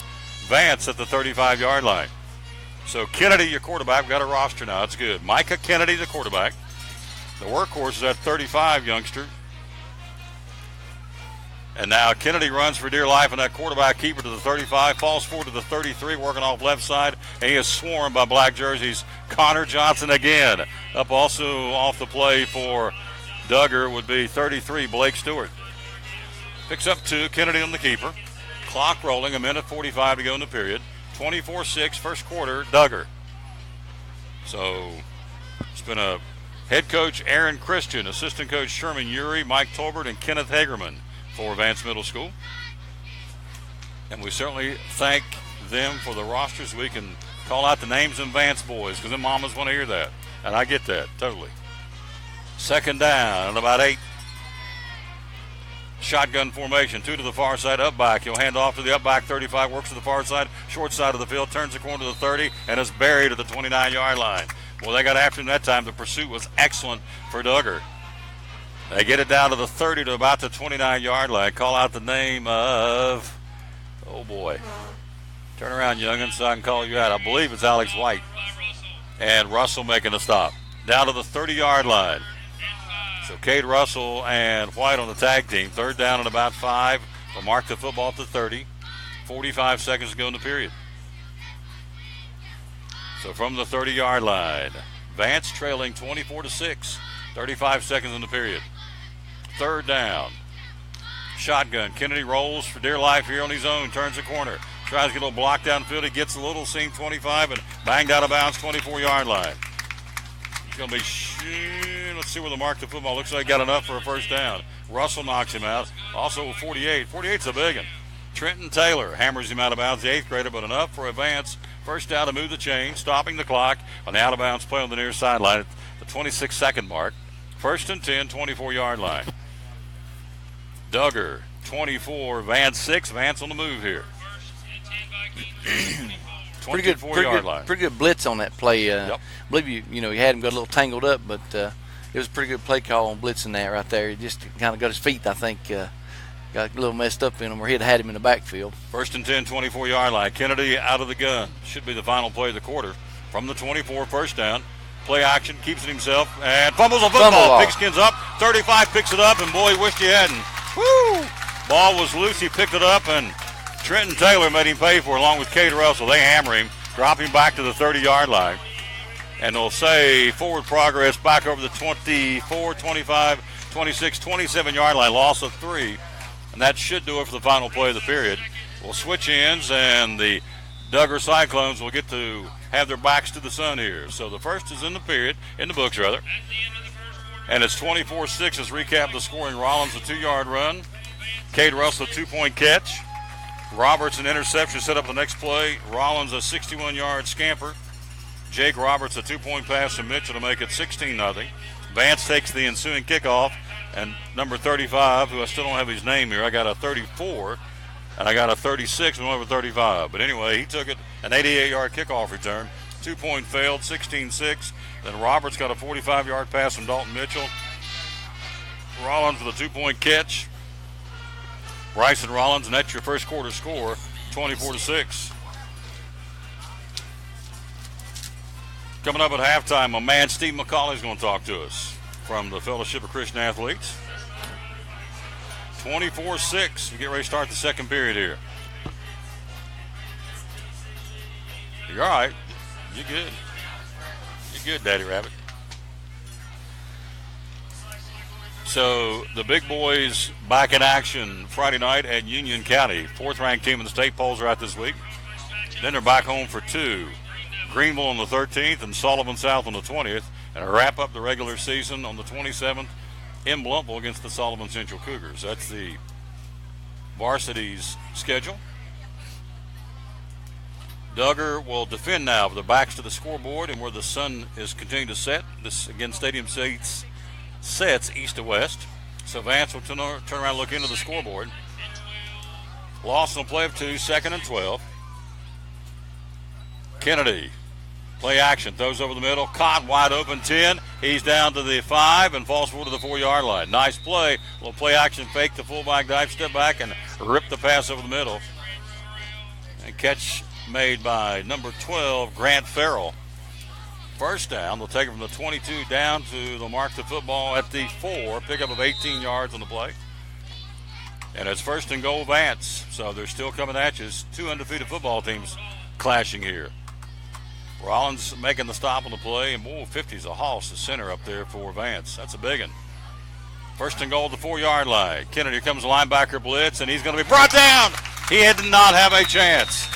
Vance at the 35-yard line. So Kennedy, your quarterback, got a roster now. That's good. Micah Kennedy, the quarterback. The workhorse is at 35, youngster. And now Kennedy runs for dear life, and that quarterback keeper to the 35, falls forward to the 33, working off left side, and he is swarmed by black jerseys. Connor Johnson again. Up also off the play for Duggar would be 33, Blake Stewart. Picks up 2, Kennedy on the keeper. Clock rolling, 1:45 to go in the period. 24-6, first quarter, Duggar. So it's been a head coach, Aaron Christian, assistant coach, Sherman Urey, Mike Tolbert, and Kenneth Hagerman for Vance Middle School. And we certainly thank them for the rosters. We can call out the names of Vance boys because the mamas want to hear that. And I get that, totally. Second down, and about 8. Shotgun formation, 2 to the far side, up back. He'll hand off to the up back, 35, works to the far side, short side of the field, turns the corner to the 30, and is buried at the 29-yard line. Well, they got after him that time. The pursuit was excellent for Duggar. They get it down to the 30 to about the 29-yard line. Call out the name of, oh boy. Turn around, youngin, so I can call you out. I believe it's Alex White. And Russell making a stop. Down to the 30-yard line. So Cade Russell and White on the tag team. Third down and about 5. They'll mark the football at the 30. 45 seconds to go in the period. So from the 30-yard line, Vance trailing 24-6. 35 seconds in the period. Third down. Shotgun. Kennedy rolls for dear life here on his own. Turns the corner. Tries to get a little block downfield. He gets a little seam 25 and banged out of bounds 24-yard line. He's going to be, let's see where the mark the football. Looks like he got enough for a first down. Russell knocks him out. Also 48. 48's a big one. Trenton Taylor hammers him out of bounds, the 8th grader, but enough for Vance. First down to move the chain, stopping the clock on the out of bounds play on the near sideline at the 26-second mark. First and 10, 24-yard line. Duggar, 24, Vance 6. Vance on the move here. 24-yard line. Pretty good blitz on that play. Yep. I believe you had him got a little tangled up, but it was a pretty good play call on blitzing that right there. He just kind of got his feet, I think, got a little messed up in him where he'd had him in the backfield. First and 10, 24-yard line. Kennedy out of the gun. Should be the final play of the quarter. From the 24, first down. Play action, keeps it himself, and fumbles a football. Pigskins up, 35 picks it up, and boy, wished he hadn't. Woo! Ball was loose, he picked it up, and Trenton Taylor made him pay for it, along with Cade Russell. They hammer him, drop him back to the 30-yard line. And they'll say forward progress back over the 24, 25, 26, 27-yard line. Loss of 3. And that should do it for the final play of the period. We'll switch ends, and the Duggar Cyclones will get to have their backs to the sun here. So the first is in the period, in the books rather. And it's 24-6 as recap the scoring. Rollins a 2-yard run. Cade Russell a 2-point catch. Roberts an interception set up the next play. Rollins a 61-yard scamper. Jake Roberts a 2-point pass to Mitchell to make it 16-0. Vance takes the ensuing kickoff, and number 35, who I still don't have his name here, I got a 34, and I got a 36, and over 35. But anyway, he took it, an 88-yard kickoff return. 2-point failed, 16-6. Then Roberts got a 45-yard pass from Dalton Mitchell. Rollins with a 2-point catch. Bryson Rollins, and that's your first quarter score, 24-6. Coming up at halftime, my man Steve McCauley is going to talk to us from the Fellowship of Christian Athletes. 24-6. We get ready to start the second period here. You're all right. You're good. You're good, Daddy Rabbit. So the big boys back in action Friday night at Union County. 4th-ranked team in the state polls are out this week. Then they're back home for 2. Greenville on the 13th and Sullivan South on the 20th. And wrap up the regular season on the 27th in Blountville against the Sullivan Central Cougars. That's the varsity's schedule. Duggar will defend now with their backs to the scoreboard and where the sun is continuing to set. This, again, stadium seats sets east to west. So Vance will turn around and look into the scoreboard. Loss on a play of 2, 2nd and 12. Kennedy, play action, throws over the middle, caught wide open 10. He's down to the 5 and falls forward to the 4-yard line. Nice play, little play action fake, the fullback dive, step back, and rip the pass over the middle. And catch made by number 12, Grant Farrell. First down, they'll take it from the 22 down to they'll mark the football at the 4, pickup of 18 yards on the play. And it's 1st and goal Vance, so they're still coming at you. 2 undefeated football teams clashing here. Rollins making the stop on the play, and 50's a hoss, the center up there for Vance. That's a big one. 1st and goal at the 4-yard line. Kennedy comes linebacker blitz, and he's going to be brought down. He did not have a chance.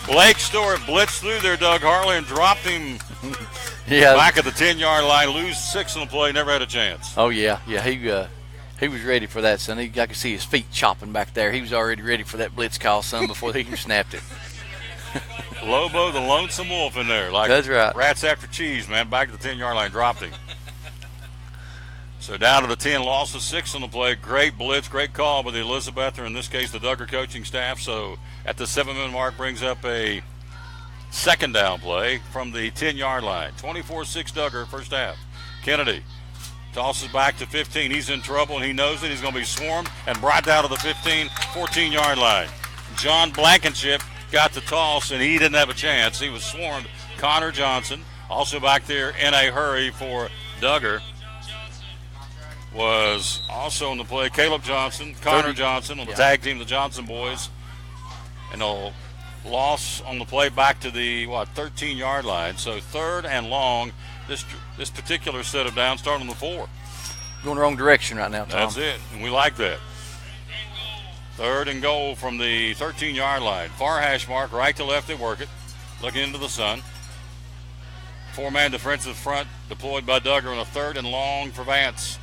Blake Stewart blitzed through there, Doug Harley, and dropped him back at the 10-yard line. Lose 6 on the play, never had a chance. Oh, yeah. He was ready for that, son. I could see his feet chopping back there. He was already ready for that blitz call, son, before he even snapped it. Lobo, the lonesome wolf in there. Like that's right. Rats after cheese, man. Back to the 10-yard line, dropped him. So down to the 10, loss of 6 on the play. Great blitz, great call by the Elizabeth, or in this case, the Duggar coaching staff. So at the 7-minute mark, brings up a 2nd down play from the 10-yard line. 24-6 Duggar, first half. Kennedy tosses back to 15. He's in trouble, and he knows it. He's going to be swarmed and brought down to the 15, 14-yard line. John Blankenship got the toss, and he didn't have a chance. He was swarmed. Connor Johnson, also back there in a hurry for Duggar, was also on the play. Caleb Johnson, Connor Johnson on the tag team, the Johnson boys. And a loss on the play back to the, 13-yard line. So 3rd and long, this particular set of downs starting on the 4. Going the wrong direction right now, Tom. That's it, and we like that. 3rd and goal from the 13-yard line. Far hash mark, right to left, they work it. Looking into the sun. 4-man defensive front deployed by Duggar on a 3rd and long for Vance.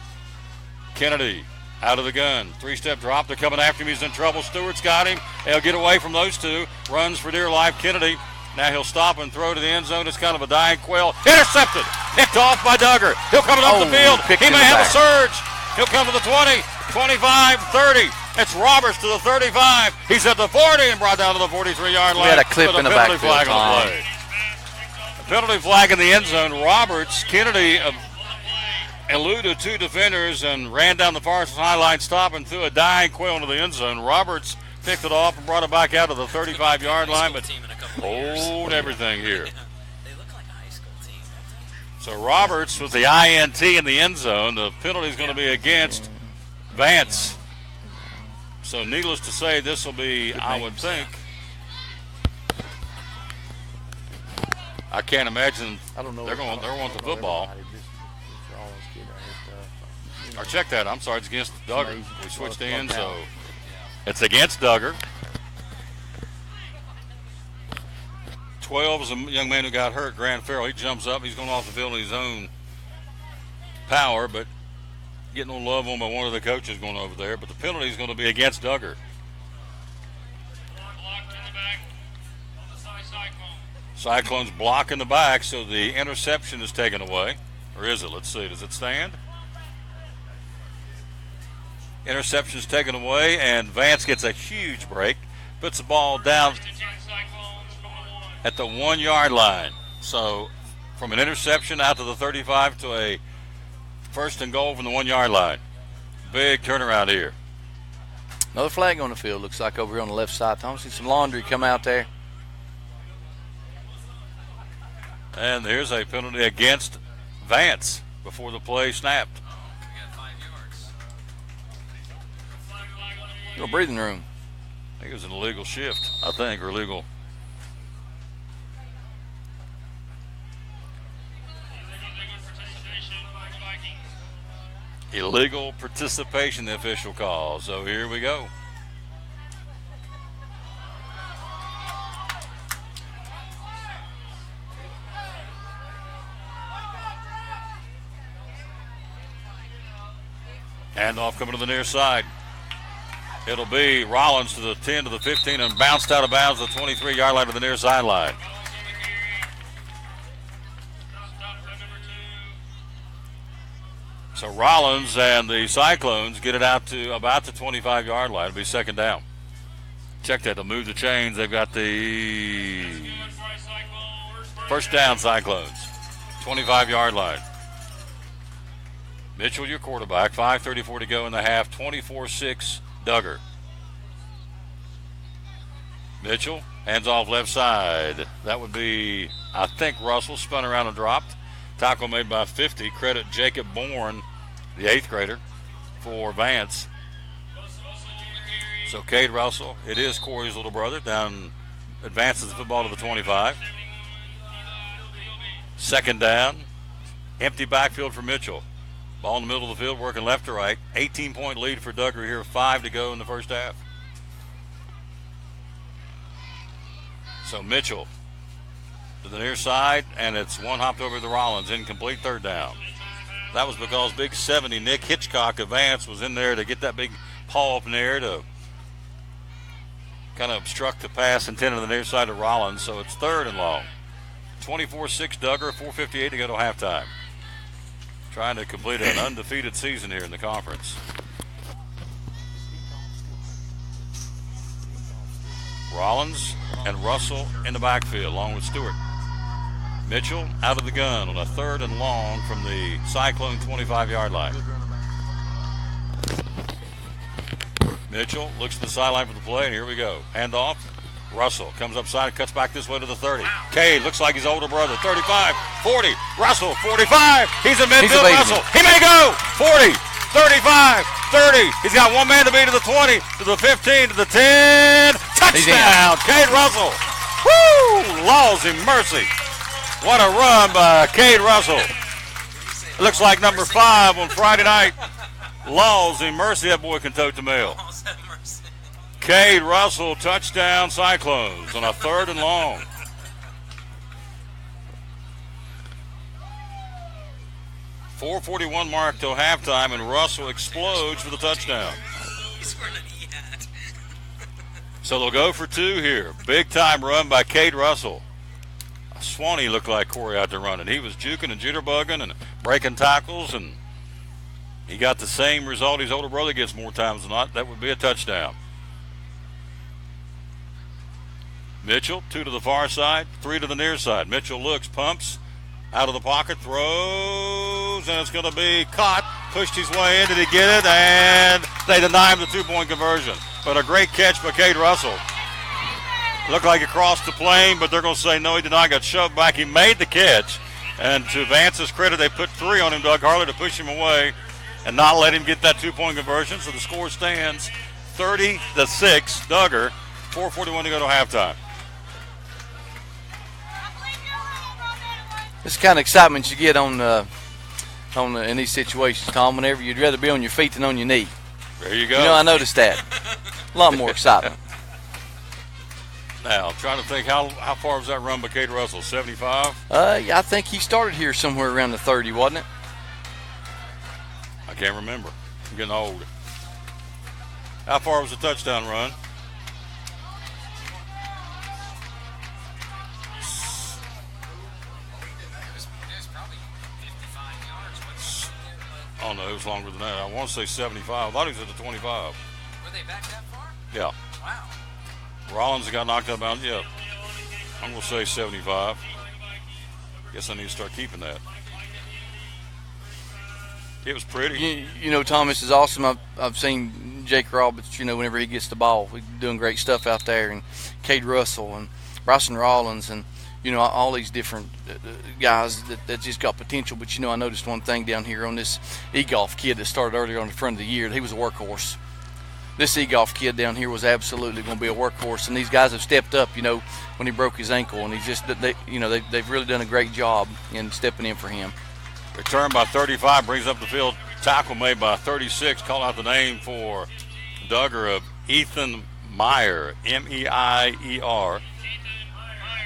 Kennedy out of the gun. 3-step drop. They're coming after him. He's in trouble. Stewart's got him. He'll get away from those two. Runs for dear life. Kennedy. Now he'll stop and throw to the end zone. It's kind of a dying quail. Intercepted. Picked off by Duggar. He'll come up the field. He may have a surge. He'll come to the 20, 25, 30. It's Roberts to the 35. He's at the 40 and brought down to the 43-yard line. We had a clip in the backfield. Flag on the play. A penalty flag in the end zone. Roberts, Kennedy eluded 2 defenders and ran down the far sideline, stopping through a dying quail into the end zone. Roberts picked it off and brought it back out to the 35-yard line, but hold everything here. So Roberts with the INT in the end zone. The penalty is going to be against Vance. So needless to say, this will be, I would think, I can't imagine they're going to want the football. Or check that. I'm sorry, it's against Duggar. We switched ends, so It's against Duggar. 12 is a young man who got hurt, Grant Farrell. He jumps up. He's going off the field in his own power, but getting a little love on by one of the coaches going over there. But the penalty is going to be against Duggar. Cyclones block in the back, so the interception is taken away. Or is it? Let's see. Does it stand? Interception is taken away, and Vance gets a huge break. Puts the ball down at the 1 yard line. So from an interception out to the 35 to a first and goal from the 1 yard line. Big turnaround here. Another flag on the field, looks like over here on the left side. Tom, see some laundry come out there. And here's a penalty against Vance before the play snapped. No breathing room. I think it was an illegal shift, or illegal. Illegal participation, the official call. So here we go. Handoff coming to the near side. It'll be Rollins to the 10 to the 15 and bounced out of bounds to the 23-yard line to the near sideline. So Rollins and the Cyclones get it out to about the 25-yard line. It'll be second down. Check that. They'll move the chains. They've got the first down, Cyclones. 25-yard line. Mitchell, your quarterback. 5:34 to go in the half. 24-6, Duggar. Mitchell, hands off left side. That would be, I think, Russell. Spun around and dropped. Tackle made by 50. Credit Jacob Bourne, the 8th grader, for Vance. So Cade Russell, it is Corey's little brother, advances the football to the 25. Second down. Empty backfield for Mitchell. Ball in the middle of the field, working left to right. 18-point lead for Duggar here, 5 to go in the first half. So Mitchell to the near side, and it's one hopped over the Rollins. Incomplete, third down. That was because big 70 Nick Hitchcock of Vance was in there to get that big paw up in the air to kind of obstruct the pass intended to the near side of Rollins. So it's third and long. 24-6 Duggar, 4:58 to go to halftime. Trying to complete an undefeated season here in the conference. Rollins and Russell in the backfield along with Stewart. Mitchell out of the gun on a third and long from the Cyclone 25-yard line. Mitchell looks to the sideline for the play, and here we go. Handoff. Russell comes upside, cuts back this way to the 30. Cade looks like his older brother. 35, 40. Russell, 45. He's in midfield. Russell, he may go. 40, 35, 30. He's got one man to beat to the 20, to the 15, to the 10. Touchdown, Cade Russell. Woo! Lawsy mercy. What a run by Cade Russell. Looks like number 5 on Friday night. Lawsy mercy, that boy can tote the mail. Cade Russell, touchdown Cyclones on a third and long. .441 mark till halftime, and Russell explodes for the touchdown. So they'll go for 2 here. Big time run by Cade Russell. Swanee looked like Corey out there running. He was juking and jitterbugging and breaking tackles, and he got the same result his older brother gets more times than not. That would be a touchdown. Mitchell, 2 to the far side, 3 to the near side. Mitchell looks, pumps, out of the pocket, throws, and it's going to be caught. Pushed his way in. Did he get it? And they deny him the 2-point conversion. But a great catch by Cade Russell. Looked like he crossed the plane, but they're going to say no, he did not. Got shoved back. He made the catch. And to Vance's credit, they put 3 on him, Doug Harley, to push him away and not let him get that 2-point conversion. So the score stands 30-6, Duggar, 4:41 to go to halftime. This is the kind of excitement you get in these situations, Tom, whenever you'd rather be on your feet than on your knee. There you go. You know, I noticed that. A lot more excitement. Now, trying to think, how far was that run by Cade Russell? 75? Yeah, I think he started here somewhere around the 30, wasn't it? I can't remember. I'm getting old. How far was the touchdown run? Oh, no, it was longer than that. I want to say 75. I thought he was at the 25. Were they back that far? Yeah. Wow. Rollins got knocked out of bounds. Yeah. I'm going to say 75. Guess I need to start keeping that. It was pretty. You know, Thomas is awesome. I've seen Jake Roberts, you know, whenever he gets the ball. He's doing great stuff out there. And Cade Russell and Bryson Rollins and, you know, all these different guys that just got potential. But, you know, I noticed one thing down here on this e-golf kid that started earlier on the front of the year. He was a workhorse. This e-golf kid down here was absolutely going to be a workhorse. And these guys have stepped up, you know, when he broke his ankle. And he's just, they've really done a great job in stepping in for him. Return by 35, brings up the field. Tackle made by 36. Call out the name for Duggar of Ethan Meyer, M-E-I-E-R.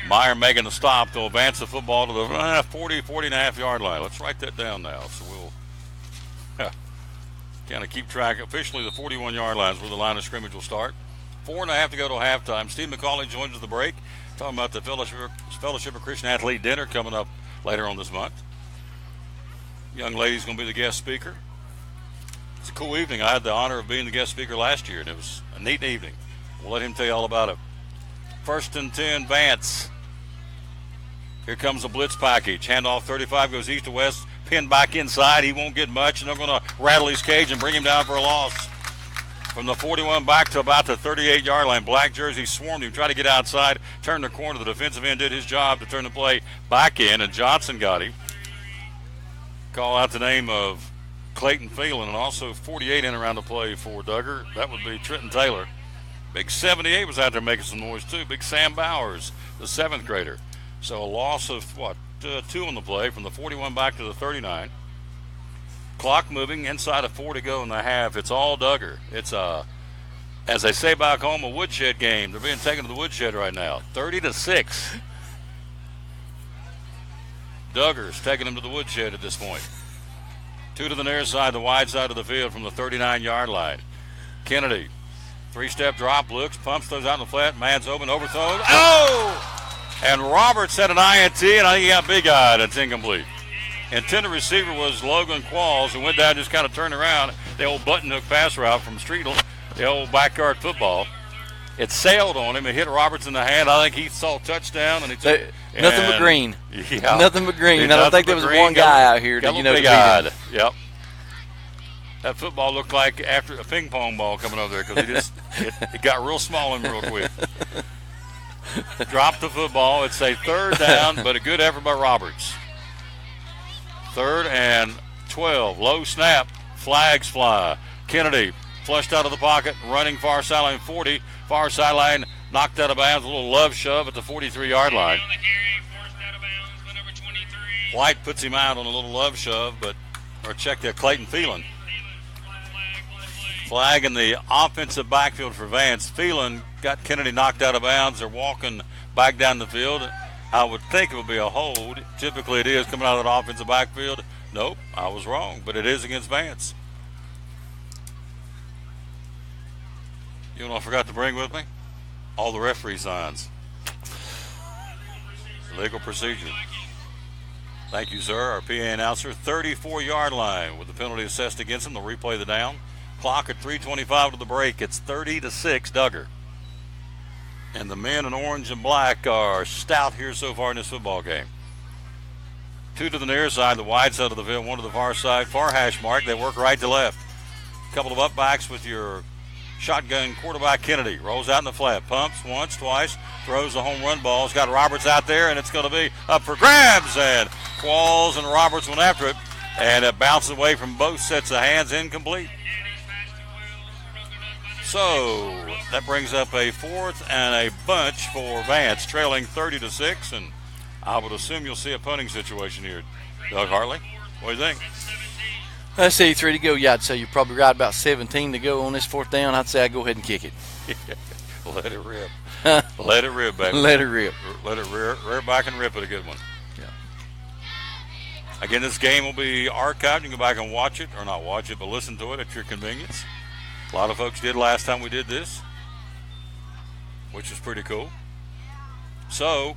Meyer making the stop to advance the football to the 40.5 yard line. Let's write that down now. So we'll kind of keep track. Officially, the 41 yard line is where the line of scrimmage will start. 4.5 to go to halftime. Steve McCauley joins us the break. Talking about the Fellowship of Christian Athlete Dinner coming up later on this month. Young lady's going to be the guest speaker. It's a cool evening. I had the honor of being the guest speaker last year, and it was a neat evening. We'll let him tell you all about it. 1st and 10, Vance. Here comes the blitz package. Handoff 35 goes east to west. Pinned back inside. He won't get much, and they're going to rattle his cage and bring him down for a loss. From the 41 back to about the 38 yard line. Black jersey swarmed him. Tried to get outside. Turned the corner. The defensive end did his job to turn the play back in, and Johnson got him. Call out the name of Clayton Phelan, and also 48 in around the play for Duggar. That would be Trenton Taylor. Big 78 was out there making some noise too. Big Sam Bowers, the 7th grader. So a loss of, 2 on the play from the 41 back to the 39. Clock moving, inside of 4 to go in the half. It's all Duggar. It's, as they say back home, a woodshed game. They're being taken to the woodshed right now. 30-6. Duggar's taking him to the woodshed at this point. 2 to the near side, the wide side of the field from the 39 yard line. Kennedy, 3-step drop, looks, pumps, throws out in the flat, man's open, overthrows. Oh! And Roberts had an INT, and I think he got big-eyed. It's incomplete. Intended receiver was Logan Qualls, who went down and just kind of turned around. The old button hook pass route from Streetle, the old backyard football. It sailed on him. It hit Roberts in the hand. I think he saw touchdown, and he took nothing but green. Yeah. Nothing but green. I don't think there was one guy out here to, to beat him. Yep. That football looked like after a ping pong ball coming over there because it got real small and real quick. Dropped the football. It's a 3rd down, but a good effort by Roberts. 3rd and 12. Low snap. Flags fly. Kennedy flushed out of the pocket, running far sideline 40. Far sideline, knocked out of bounds. A little love shove at the 43 yard line. White puts him out on a little love shove, or check that, Clayton Phelan. Flag in the offensive backfield for Vance. Phelan got Kennedy knocked out of bounds. They're walking back down the field. I would think it would be a hold. Typically it is coming out of the offensive backfield. Nope, I was wrong, but it is against Vance. You know what I forgot to bring with me? All the referee signs. Legal procedure. Thank you, sir. Our PA announcer, 34 yard line with the penalty assessed against him. They'll replay the down. Clock at 3:25 to the break. It's 30-6 Duggar. And the men in orange and black are stout here so far in this football game. 2 to the near side, the wide side of the field, 1 to the far side, far hash mark. They work right to left. A couple of upbacks with your shotgun quarterback Kennedy. Rolls out in the flat, pumps once, twice, throws the home run ball. It's got Roberts out there, and it's going to be up for grabs. And Qualls and Roberts went after it, and it bounces away from both sets of hands, incomplete. So that brings up a 4th and a bunch for Vance, trailing 30-6, and I would assume you'll see a punting situation here. Doug Hartley, what do you think? I say 3 to go. Yeah, I'd say you're probably right about 17 to go on this 4th down. I'd say I'd go ahead and kick it. Let it rip. Let it rip, baby. Let it rip. Let it rear back and rip it a good one. Yeah. Again, this game will be archived. You can go back and watch it, or not watch it, but listen to it at your convenience. A lot of folks did last time we did this, which is pretty cool. So,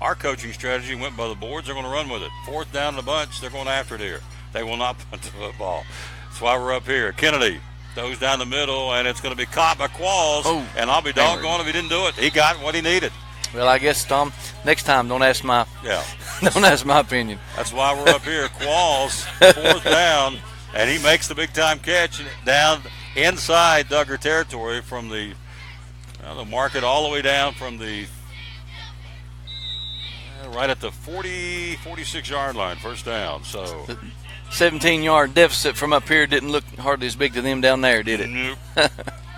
our coaching strategy went by the boards. They're going to run with it. 4th down in a bunch. They're going after it here. They will not punt the football. That's why we're up here. Kennedy throws down the middle, and it's going to be caught by Qualls. Oh, and I'll be doggone if he didn't do it. He got what he needed. Well, I guess, Tom, next time don't ask my opinion. That's why we're up here. Qualls, 4th down, and he makes the big-time catch down inside Duggar territory from the market all the way down from the right at the 46-yard line, 1st down. So 17-yard deficit from up here didn't look hardly as big to them down there, did it? Nope.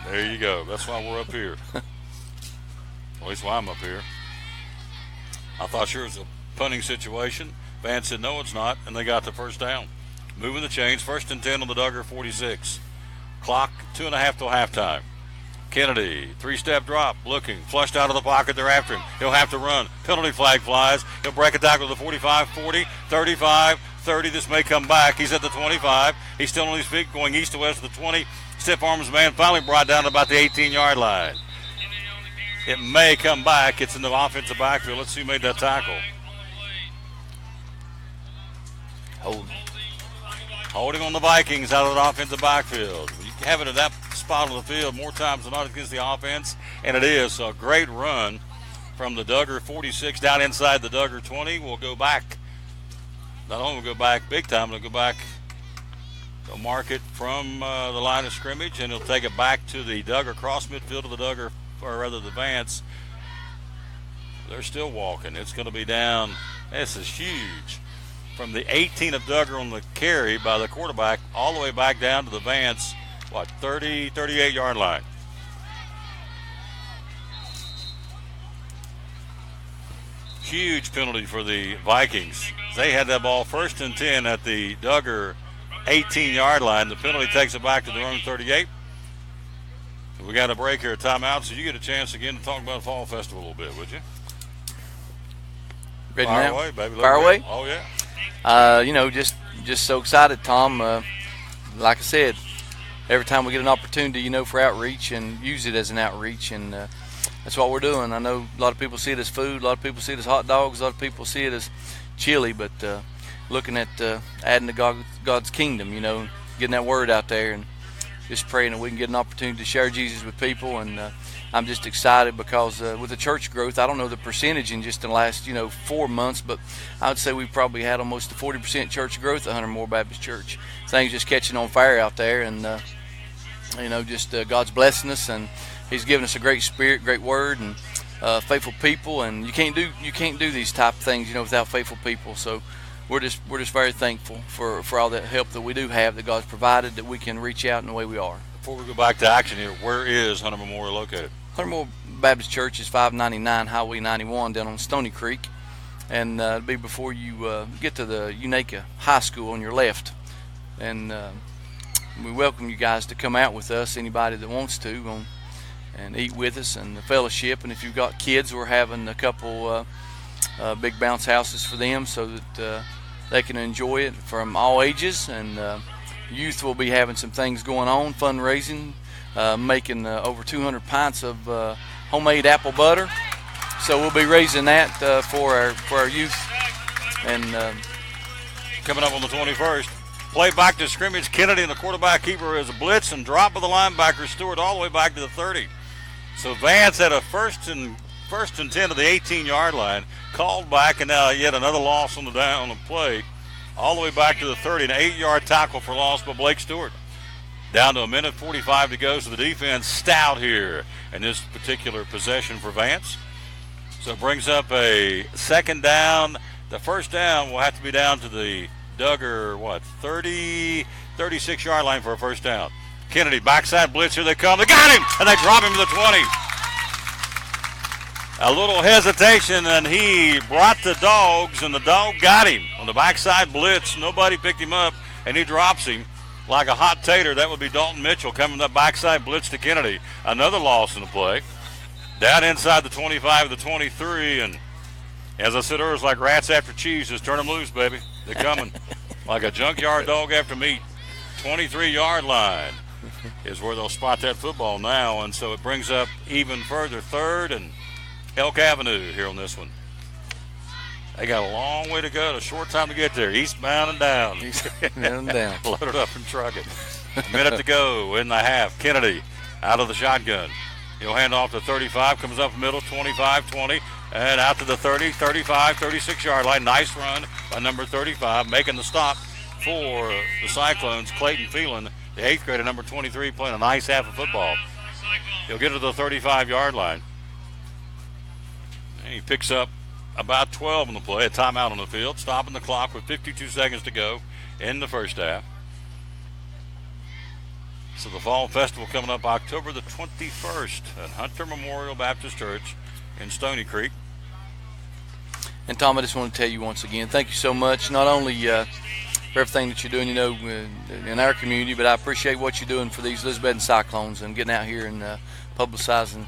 There you go. That's why we're up here. At least why I'm up here. I thought sure it was a punting situation. Vance said, no, it's not, and they got the 1st down. Moving the chains, 1st and 10 on the Duggar 46. Clock 2.5 till halftime. Kennedy, 3-step drop, looking, flushed out of the pocket, they're after him. He'll have to run. Penalty flag flies. He'll break a tackle to the 45, 40, 35, 30. This may come back. He's at the 25. He's still on his feet, going east to west to the 20. Stiff arms man finally brought down to about the 18-yard line. It may come back. It's in the offensive backfield. Let's see who made that tackle. Holding on the Vikings out of the offensive backfield. You have it at that spot on the field more times than not against the offense, and it is. So a great run from the Duggar 46 down inside the Duggar 20. We'll go back. Not only will go back big time, they'll go back. They'll mark it from the line of scrimmage, and he'll take it back to the Duggar cross midfield of the Duggar, or rather the Vance. They're still walking. It's going to be down. This is huge. From the 18 of Duggar on the carry by the quarterback all the way back down to the Vance, 38-yard line. Huge penalty for the Vikings. They had that ball 1st and 10 at the Duggar 18-yard line. The penalty takes it back to their own 38. We got a break here, a timeout, so you get a chance again to talk about Fall Festival a little bit, would you? Ready Fire now? away, baby. Fire away? Oh, yeah. Just so excited, Tom. Like I said, every time we get an opportunity, for outreach and use it as an outreach, and that's what we're doing. I know a lot of people see it as food, a lot of people see it as hot dogs, a lot of people see it as chili, but looking at adding to God's kingdom, getting that word out there, and just praying that we can get an opportunity to share Jesus with people. And I'm just excited because with the church growth, I don't know the percentage in just the last 4 months, but I would say we probably had almost a 40% church growth at Hunter Moore Baptist Church. Things just catching on fire out there, and God's blessing us, and He's given us a great spirit, great word, and faithful people. And you can't do these type of things without faithful people. So we're just very thankful for all that help that we do have, that God's provided, that we can reach out in the way we are. Before we go back to action here, where is Hunter Memorial located? Hunter Moore Baptist Church is 599 Highway 91 down on Stony Creek, and it'll be before you get to the Unaka High School on your left. And we welcome you guys to come out with us, anybody that wants to, and eat with us and the fellowship. And if you've got kids, we're having a couple big bounce houses for them so that they can enjoy it from all ages. And youth will be having some things going on, fundraising, making over 200 pints of homemade apple butter. So we'll be raising that for our youth. And coming up on the 21st, play back to scrimmage. Kennedy and the quarterback keeper is a blitz and drop of the linebacker Stewart all the way back to the 30. So Vance had a first and 10 to the 18-yard line, called back, and now yet another loss on the play, all the way back to the 30. An 8-yard tackle for loss by Blake Stewart. Down to a minute 45 to go, so the defense stout here in this particular possession for Vance. So it brings up a 2nd down. The 1st down will have to be down to the Duggar, 36-yard line for a 1st down. Kennedy, backside blitz, here they come. They got him, and they drop him to the 20. A little hesitation, and he brought the dogs, and the dog got him on the backside blitz. Nobody picked him up, and he drops him like a hot tater. That would be Dalton Mitchell coming up backside blitz to Kennedy. Another loss in the play. Down inside the 25, the 23, and as I said earlier, it's like rats after cheese. Just turn them loose, baby. They're coming like a junkyard dog after meat. 23-yard line is where they'll spot that football now, and so it brings up even further 3rd and Elk Avenue here on this one. They got a long way to go, a short time to get there. Eastbound and down. Eastbound and down. Load it up and truck it. A minute to go in the half. Kennedy out of the shotgun. He'll hand off to 35, comes up middle, 25, 20, and out to the 30, 35, 36-yard line. Nice run by number 35, making the stop for the Cyclones. Clayton Phelan, the 8th grader, number 23, playing a nice half of football. He'll get to the 35-yard line. And he picks up about 12 on the play, a timeout on the field, stopping the clock with 52 seconds to go in the first half. So the Fall Festival coming up October the 21st at Hunter Memorial Baptist Church in Stony Creek. And Tom, I just want to tell you once again, thank you so much, not only for everything that you're doing, in our community, but I appreciate what you're doing for these Elizabethton Cyclones and getting out here and publicizing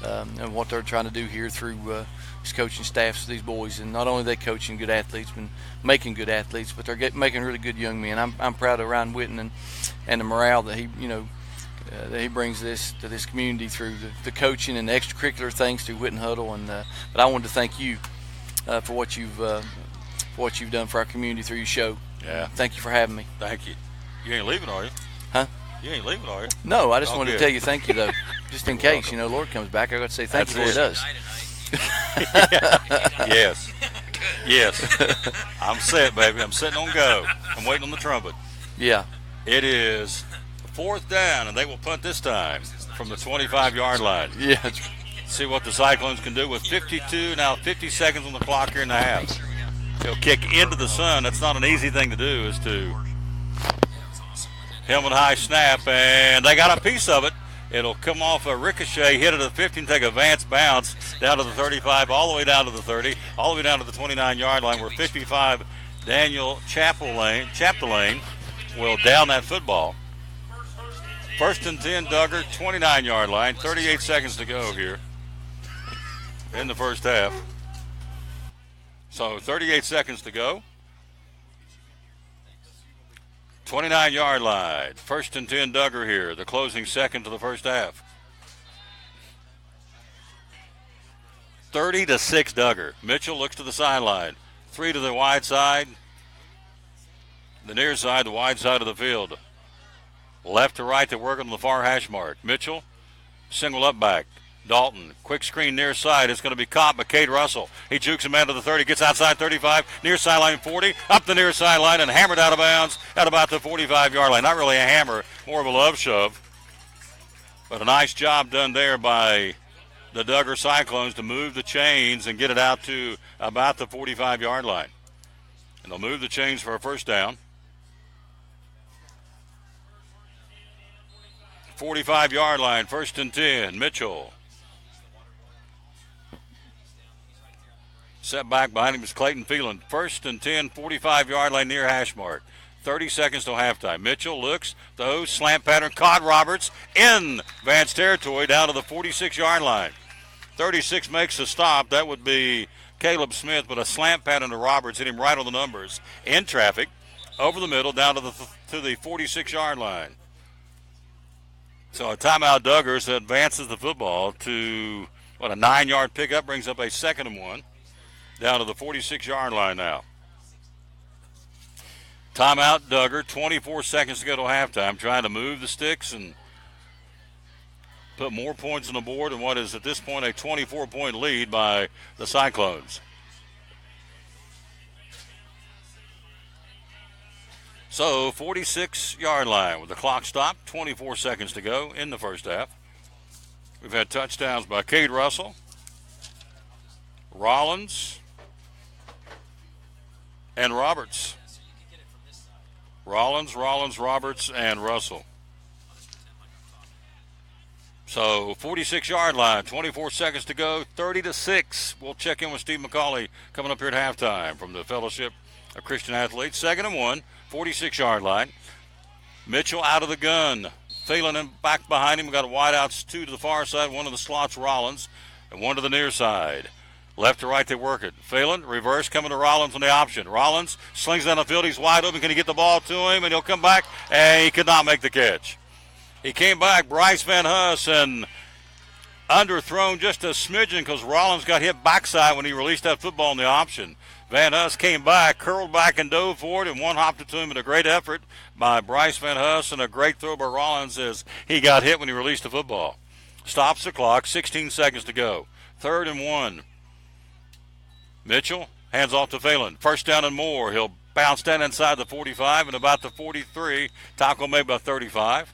and what they're trying to do here through these coaching staffs, these boys. And not only are they coaching good athletes, but making good athletes, but they're making really good young men. I'm proud of Ryan Whitten and the morale that he brings to this community through the coaching and the extracurricular things through Whitten Huddle. And but I wanted to thank you for what you've done for our community through your show. Yeah. Thank you for having me. Thank you. You ain't leaving, are you? Huh? You ain't leaving, are you? No, I just wanted to tell you thank you, though. Just in case, Lord comes back, I got to say thank you for what he does. Yes. Yes. I'm set, baby. I'm sitting on go. I'm waiting on the trumpet. Yeah. It is 4th down, and they will punt this time from the 25-yard line. Yeah. See what the Cyclones can do with 50 seconds on the clock here in the half. He'll kick into the sun. That's not an easy thing to do, is to helmet high snap, and they got a piece of it. It'll come off a ricochet, hit it at the 50, and take a advance bounce down to the 35, all the way down to the 30, all the way down to the 29-yard line, where 55 Daniel Chapdelaine will down that football. 1st and 10, Duggar, 29-yard line, 38 seconds to go here in the first half. So 38 seconds to go. 29-yard line. 1st and 10, Duggar here. The closing second to the first half. 30-6, Duggar. Mitchell looks to the sideline. 3 to the wide side. The near side, the wide side of the field. Left to right, they're working on the far hash mark. Mitchell, single up back. Dalton, quick screen near side. It's going to be caught by Cade Russell. He jukes him out to the 30, gets outside 35, near sideline 40, up the near sideline and hammered out of bounds at about the 45-yard line. Not really a hammer, more of a love shove. But a nice job done there by the Duggar Cyclones to move the chains and get it out to about the 45-yard line. And they'll move the chains for a first down. 45-yard line, 1st and 10, Mitchell. Set back behind him is Clayton Phelan. 1st and 10, 45-yard line near hash mark. 30 seconds till halftime. Mitchell looks, throws, slant pattern, caught Roberts in Vance territory down to the 46-yard line. 36 makes the stop. That would be Caleb Smith, but a slant pattern to Roberts hit him right on the numbers. In traffic, over the middle, down to the 46-yard line. So a timeout, Duggars advances the football to, a 9-yard pickup, brings up a 2nd and 1. Down to the 46-yard line now. Timeout, Duggar. 24 seconds to go to halftime. Trying to move the sticks and put more points on the board in what is at this point a 24-point lead by the Cyclones. So 46-yard line with the clock stopped. 24 seconds to go in the first half. We've had touchdowns by Cade Russell, Rollins, and Roberts. Rollins, Roberts, and Russell. So 46-yard line, 24 seconds to go, 30-6. We'll check in with Steve McCauley coming up here at halftime from the Fellowship of Christian Athletes. 2nd and 1, 46-yard line. Mitchell out of the gun. Phelan in back behind him. We've got wideouts, 2 to the far side, 1 to the slots, Rollins, and 1 to the near side. Left to right, they work it. Phelan, reverse, coming to Rollins on the option. Rollins slings down the field. He's wide open. Can he get the ball to him? And he'll come back, and he could not make the catch. He came back, Bryce Van Huss, and underthrown just a smidgen because Rollins got hit backside when he released that football in the option. Van Huss came back, curled back and dove for it, and one hopped it to him in a great effort by Bryce Van Huss and a great throw by Rollins as he got hit when he released the football. Stops the clock, 16 seconds to go. 3rd and 1. Mitchell hands off to Phelan. 1st down and more. He'll bounce down inside the 45 and about the 43. Tackle made by 35.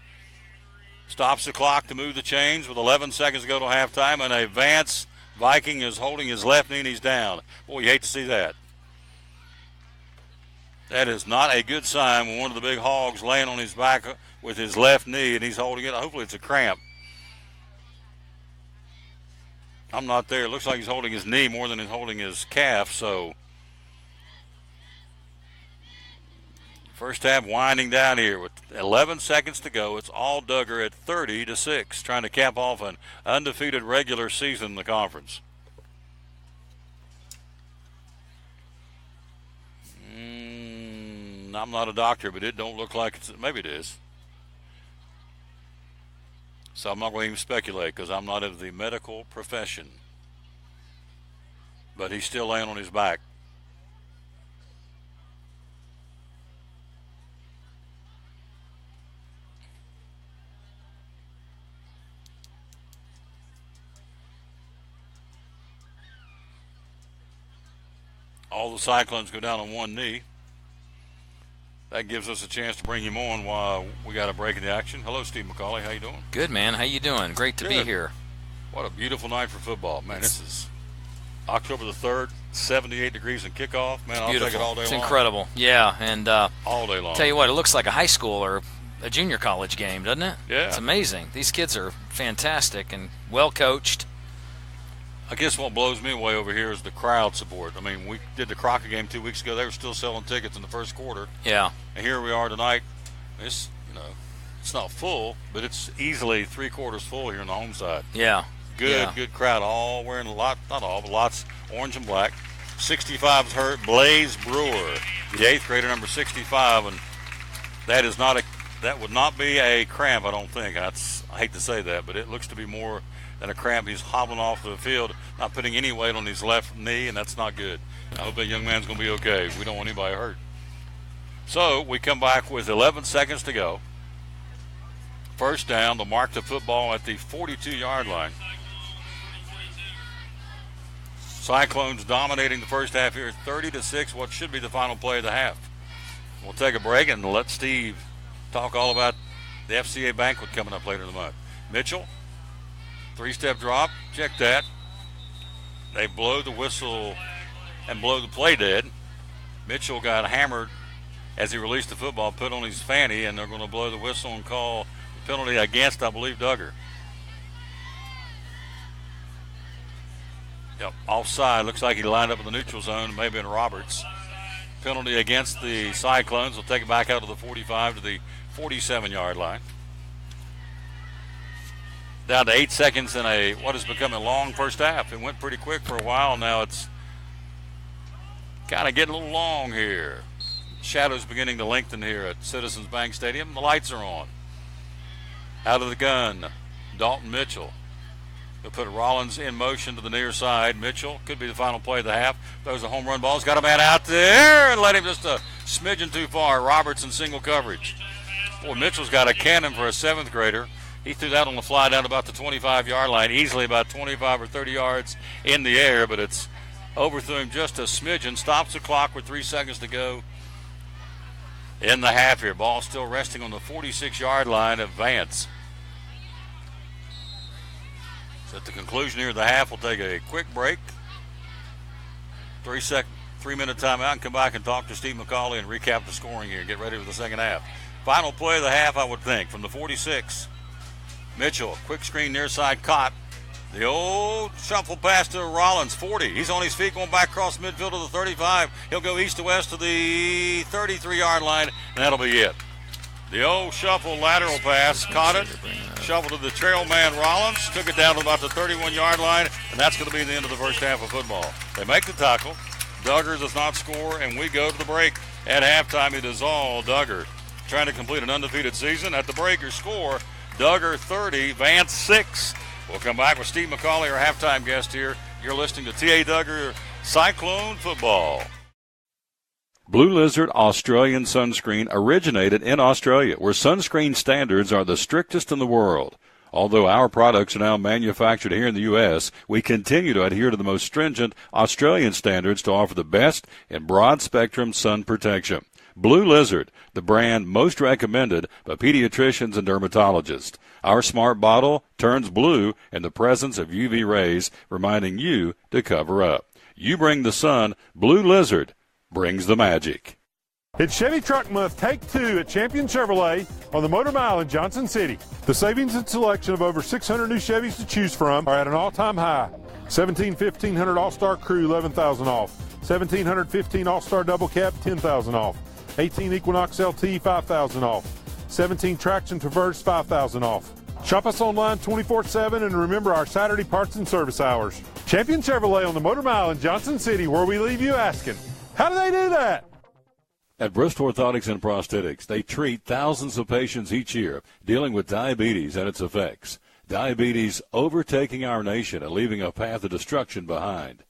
Stops the clock to move the chains with 11 seconds to go to halftime, and a Vance Viking is holding his left knee and he's down. Boy, you hate to see that. That is not a good sign when one of the big hogs laying on his back with his left knee and he's holding it. Hopefully it's a cramp. I'm not there. It looks like he's holding his knee more than he's holding his calf, so first half winding down here with 11 seconds to go. It's all Duggar at 30-6, trying to cap off an undefeated regular season in the conference. I'm not a doctor, but it don't look like it's. Maybe it is. So I'm not going to even speculate because I'm not of the medical profession. But he's still laying on his back. All the Cyclones go down on one knee. That gives us a chance to bring him on while we got a break in the action. Hello, Steve McCauley. How you doing? Good, man. How you doing? Great to be here. What a beautiful night for football. Man, this is October the 3rd, 78 degrees and kickoff. Man, I'll take it all day long. It's incredible. Yeah, and all day long. Tell you what, it looks like a high school or a junior college game, doesn't it? Yeah. It's amazing. These kids are fantastic and well coached. I guess what blows me away over here is the crowd support. I mean, we did the Crockett game 2 weeks ago. They were still selling tickets in the first quarter. Yeah. And here we are tonight. It's, it's not full, but it's easily 3/4 full here on the home side. Yeah. Good crowd. All wearing not all, but lots orange and black. 65's hurt. Blaze Brewer, the 8th grader, number 65, and that would not be a cramp, I don't think. I hate to say that, but it looks to be more than a cramp. He's hobbling off the field, not putting any weight on his left knee, and that's not good. I hope that young man's going to be okay. We don't want anybody hurt. So we come back with 11 seconds to go. 1st down to mark the football at the 42-yard line. Cyclones dominating the first half here, 30-6, what should be the final play of the half. We'll take a break and let Steve talk all about the FCA banquet coming up later in the month. Mitchell, 3-step drop, check that. They blow the whistle and blow the play dead. Mitchell got hammered as he released the football, put on his fanny, and they're going to blow the whistle and call the penalty against, I believe, Duggar. Yep, offside. Looks like he lined up in the neutral zone, maybe in Roberts. Penalty against the Cyclones. They'll take it back out to the 45 to the 47-yard line. Down to 8 seconds in what has become a long first half. It went pretty quick for a while. Now it's kind of getting a little long here. Shadows beginning to lengthen here at Citizens Bank Stadium. The lights are on. Out of the gun, Dalton Mitchell. He'll put Rollins in motion to the near side. Mitchell could be the final play of the half. Throws a home run ball. He's got a man out there and let him just a smidgen too far. Roberts in single coverage. Boy, Mitchell's got a cannon for a 7th grader. He threw that on the fly down about the 25-yard line, easily about 25 or 30 yards in the air, but it's overthrew him just a smidgen. Stops the clock with 3 seconds to go in the half here. Ball still resting on the 46-yard line of Vance. So at the conclusion here of the half, we'll take a quick break. 3-minute timeout and come back and talk to Steve McCauley and recap the scoring here and get ready for the second half. Final play of the half, I would think, from the 46. Mitchell, quick screen near side, caught. The old shuffle pass to Rollins, 40. He's on his feet going back across midfield to the 35. He'll go east to west to the 33-yard line, and that'll be it. The old shuffle lateral pass, caught it, shuffled to the trail man Rollins, took it down to about the 31-yard line, and that's going to be the end of the first half of football. They make the tackle. Duggar does not score, and we go to the break. At halftime, it is all Duggar. Trying to complete an undefeated season. At the break, your score, Duggar 30, Vance 6. We'll come back with Steve McCauley, our halftime guest here. You're listening to T.A. Duggar Cyclone Football. Blue Lizard Australian sunscreen originated in Australia, where sunscreen standards are the strictest in the world. Although our products are now manufactured here in the U.S., we continue to adhere to the most stringent Australian standards to offer the best in broad-spectrum sun protection. Blue Lizard, the brand most recommended by pediatricians and dermatologists. Our smart bottle turns blue in the presence of UV rays, reminding you to cover up. You bring the sun, Blue Lizard brings the magic. It's Chevy Truck Month, Take 2 at Champion Chevrolet on the Motor Mile in Johnson City. The savings and selection of over 600 new Chevys to choose from are at an all-time high. 1500 All-Star Crew, $11,000 off. 1715 All-Star Double Cab, $10,000 off. 18 Equinox LT, $5,000 off. 17 Traction Traverse, $5,000 off. Shop us online 24/7 and remember our Saturday parts and service hours. Champion Chevrolet on the Motor Mile in Johnson City, where we leave you asking, how do they do that? At Bristol Orthotics and Prosthetics, they treat thousands of patients each year dealing with diabetes and its effects. Diabetes overtaking our nation and leaving a path of destruction behind.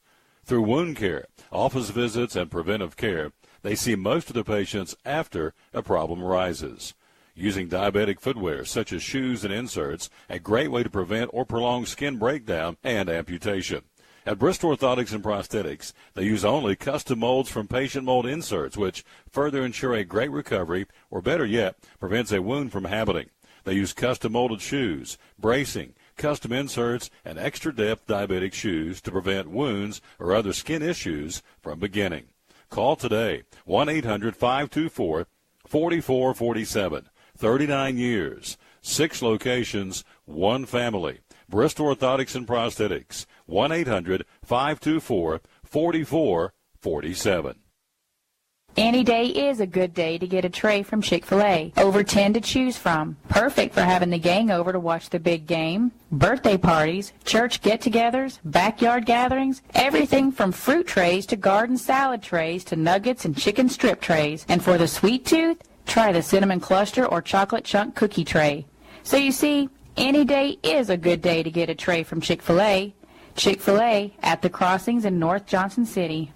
Through wound care, office visits, and preventive care, they see most of the patients after a problem arises. Using diabetic footwear such as shoes and inserts, a great way to prevent or prolong skin breakdown and amputation. At Bristol Orthotics and Prosthetics, they use only custom molds from patient mold inserts, which further ensure a great recovery, or better yet, prevents a wound from happening. They use custom molded shoes, bracing, custom inserts, and extra depth diabetic shoes to prevent wounds or other skin issues from beginning. Call today, 1-800-524-4447. 39 years, 6 locations, 1 family. Bristol Orthotics and Prosthetics, 1-800-524-4447. Any day is a good day to get a tray from Chick-fil-A. Over 10 to choose from. Perfect for having the gang over to watch the big game, birthday parties, church get-togethers, backyard gatherings, everything from fruit trays to garden salad trays to nuggets and chicken strip trays. And for the sweet tooth, try the cinnamon cluster or chocolate chunk cookie tray. So you see, any day is a good day to get a tray from Chick-fil-A. Chick-fil-A at the crossings in North Johnson City.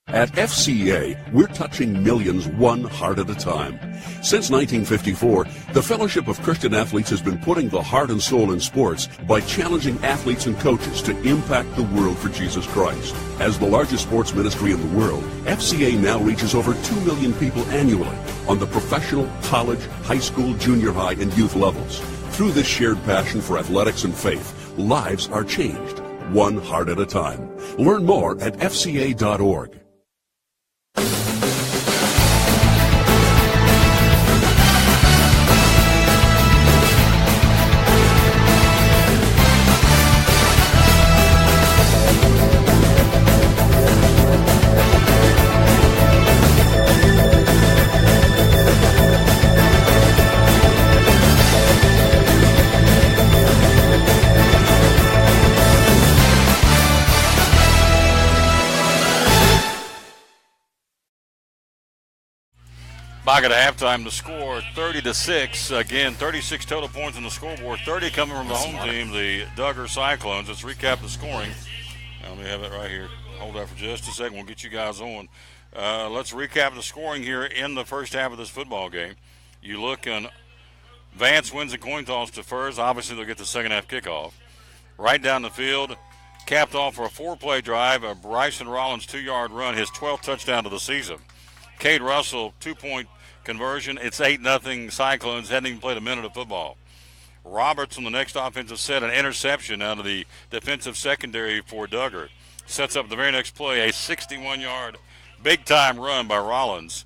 At FCA, we're touching millions one heart at a time. Since 1954, the Fellowship of Christian Athletes has been putting the heart and soul in sports by challenging athletes and coaches to impact the world for Jesus Christ. As the largest sports ministry in the world, FCA now reaches over 2 million people annually on the professional, college, high school, junior high, and youth levels. Through this shared passion for athletics and faith, lives are changed, one heart at a time. Learn more at fca.org. Back at halftime, the score 30-6. Again, 36 total points on the scoreboard. 30 coming from the home team, the Duggar Cyclones. Let's recap the scoring. Let me have it right here. Hold that for just a second. We'll get you guys on. Let's recap the scoring here in the first half of this football game. You look, and Vance wins the coin toss to Furs. Obviously, they'll get the second half kickoff. Right down the field, capped off for a 4-play drive, a Bryson Rollins 2-yard run, his 12th touchdown of the season. Cade Russell, 2-point conversion. It's 8-0 Cyclones. Hadn't even played a minute of football. Roberts on the next offensive set, an interception out of the defensive secondary for Duggar. Sets up the very next play, a 61-yard big-time run by Rollins.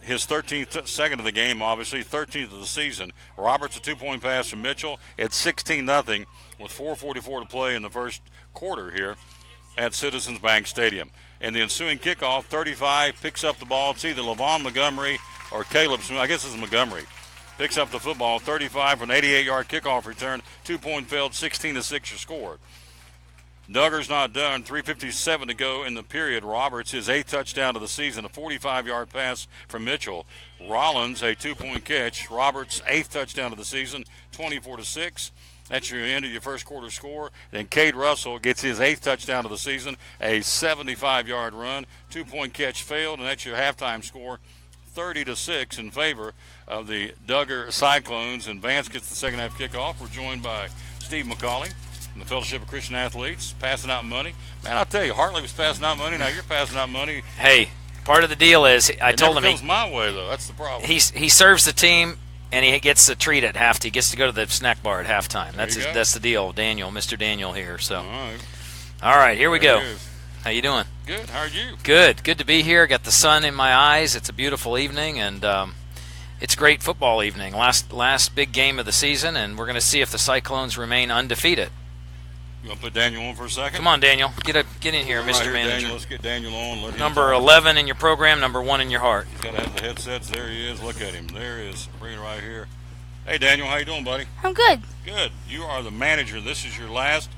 his 13th second of the game, obviously 13th of the season. Roberts, a 2-point pass from Mitchell. It's 16-0 with 4:44 to play in the first quarter here at Citizens Bank Stadium. And the ensuing kickoff, 35 picks up the ball. It's either LaVon Montgomery or Caleb Smith. I guess it's Montgomery. Picks up the football, 35 for an 88-yard kickoff return. 2-point failed, 16-6 your score. Duggar's not done. 3:57 to go in the period. Roberts, his 8th touchdown of the season, a 45-yard pass from Mitchell. Rollins, a 2-point catch. Roberts, 8th touchdown of the season, 24-6. That's your end of your first quarter score. Then Cade Russell gets his 8th touchdown of the season, a 75-yard run. 2-point catch failed, and that's your halftime score, 30-6 in favor of the Duggar Cyclones. And Vance gets the second half kickoff. We're joined by Steve McCauley from the Fellowship of Christian Athletes, passing out money. Man, I'll tell you, Hartley was passing out money. Now you're passing out money. Hey, part of the deal is I told him it comes my way, though. That's the problem. He serves the team, and he gets a treat at halftime. He gets to go to the snack bar at halftime. That's the deal, Daniel, Mr. Daniel here. So, all right, here we go. How you doing? Good. How are you? Good. Good to be here. Got the sun in my eyes. It's a beautiful evening, and it's a great football evening. Last big game of the season, and we're going to see if the Cyclones remain undefeated. You want to put Daniel on for a second? Come on, Daniel. Get in here, Mr. Here, Manager. Daniel, let's get Daniel on. Number 11 in your program, number 1 in your heart. He's got to have the headsets. There he is. Look at him. There he is. Bring it right here. Hey, Daniel, how you doing, buddy? I'm good. Good. You are the manager. This is your last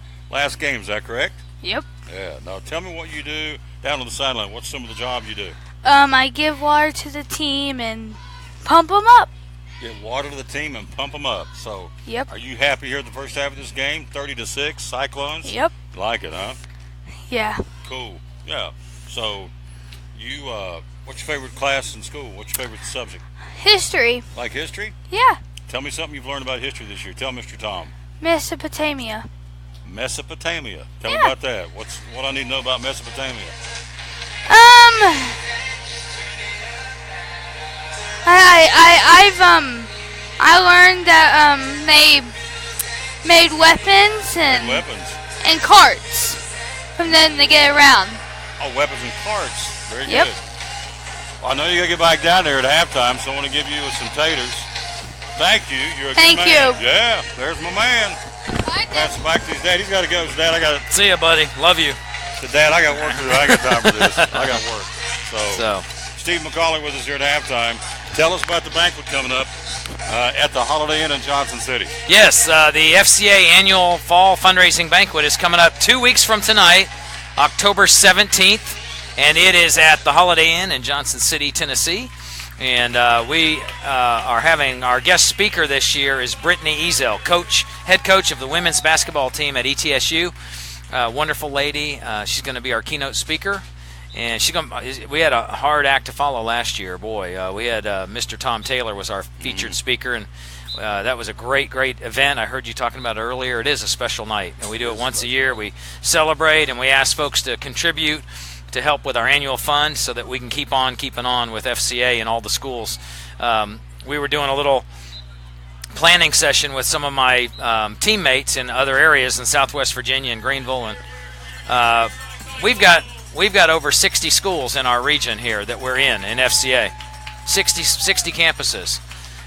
game. Is that correct? Yep. Yeah. Now, tell me what you do down on the sideline. What's some of the job you do? I give water to the team and pump them up. Get water to the team and pump them up. So, Yep. Are you happy here at the first half of this game? 30-6, Cyclones? Yep. Like it, huh? Yeah. Cool. Yeah. So, you, what's your favorite class in school? What's your favorite subject? History. Like history? Yeah. Tell me something you've learned about history this year. Tell Mr. Tom. Mesopotamia. Mesopotamia. Tell me Yeah. about that. What I need to know about Mesopotamia? I learned that they made weapons and carts from them to get around. Oh, weapons and carts. Very Yep. good. Well, I know you got to get back down there at halftime, so I want to give you some taters. Thank you. You're a Thank good man. you. Yeah, there's my man. Pass it back to his dad. He's got to go. His dad, I got to. See ya, buddy. Love you. Dad, I got work to do. I ain't got time for this. I got work. So, Steve McCauley with us here at halftime. Tell us about the banquet coming up at the Holiday Inn in Johnson City. yes, the FCA annual fall fundraising banquet is coming up 2 weeks from tonight, October 17th, and it is at the Holiday Inn in Johnson City, Tennessee. And we are having our guest speaker this year is Brittany Ezel, head coach of the women's basketball team at ETSU. Wonderful lady. She's going to be our keynote speaker. And we had a hard act to follow last year. Boy, we had Mr. Tom Taylor was our featured speaker, and that was a great event. I heard you talking about it earlier. It is a special night, and we do it once a year. We celebrate, and we ask folks to contribute to help with our annual fund so that we can keep on keeping on with FCA and all the schools. We were doing a little planning session with some of my teammates in other areas in Southwest Virginia and Greenville, and we've got over 60 schools in our region here that we're in FCA, 60 campuses,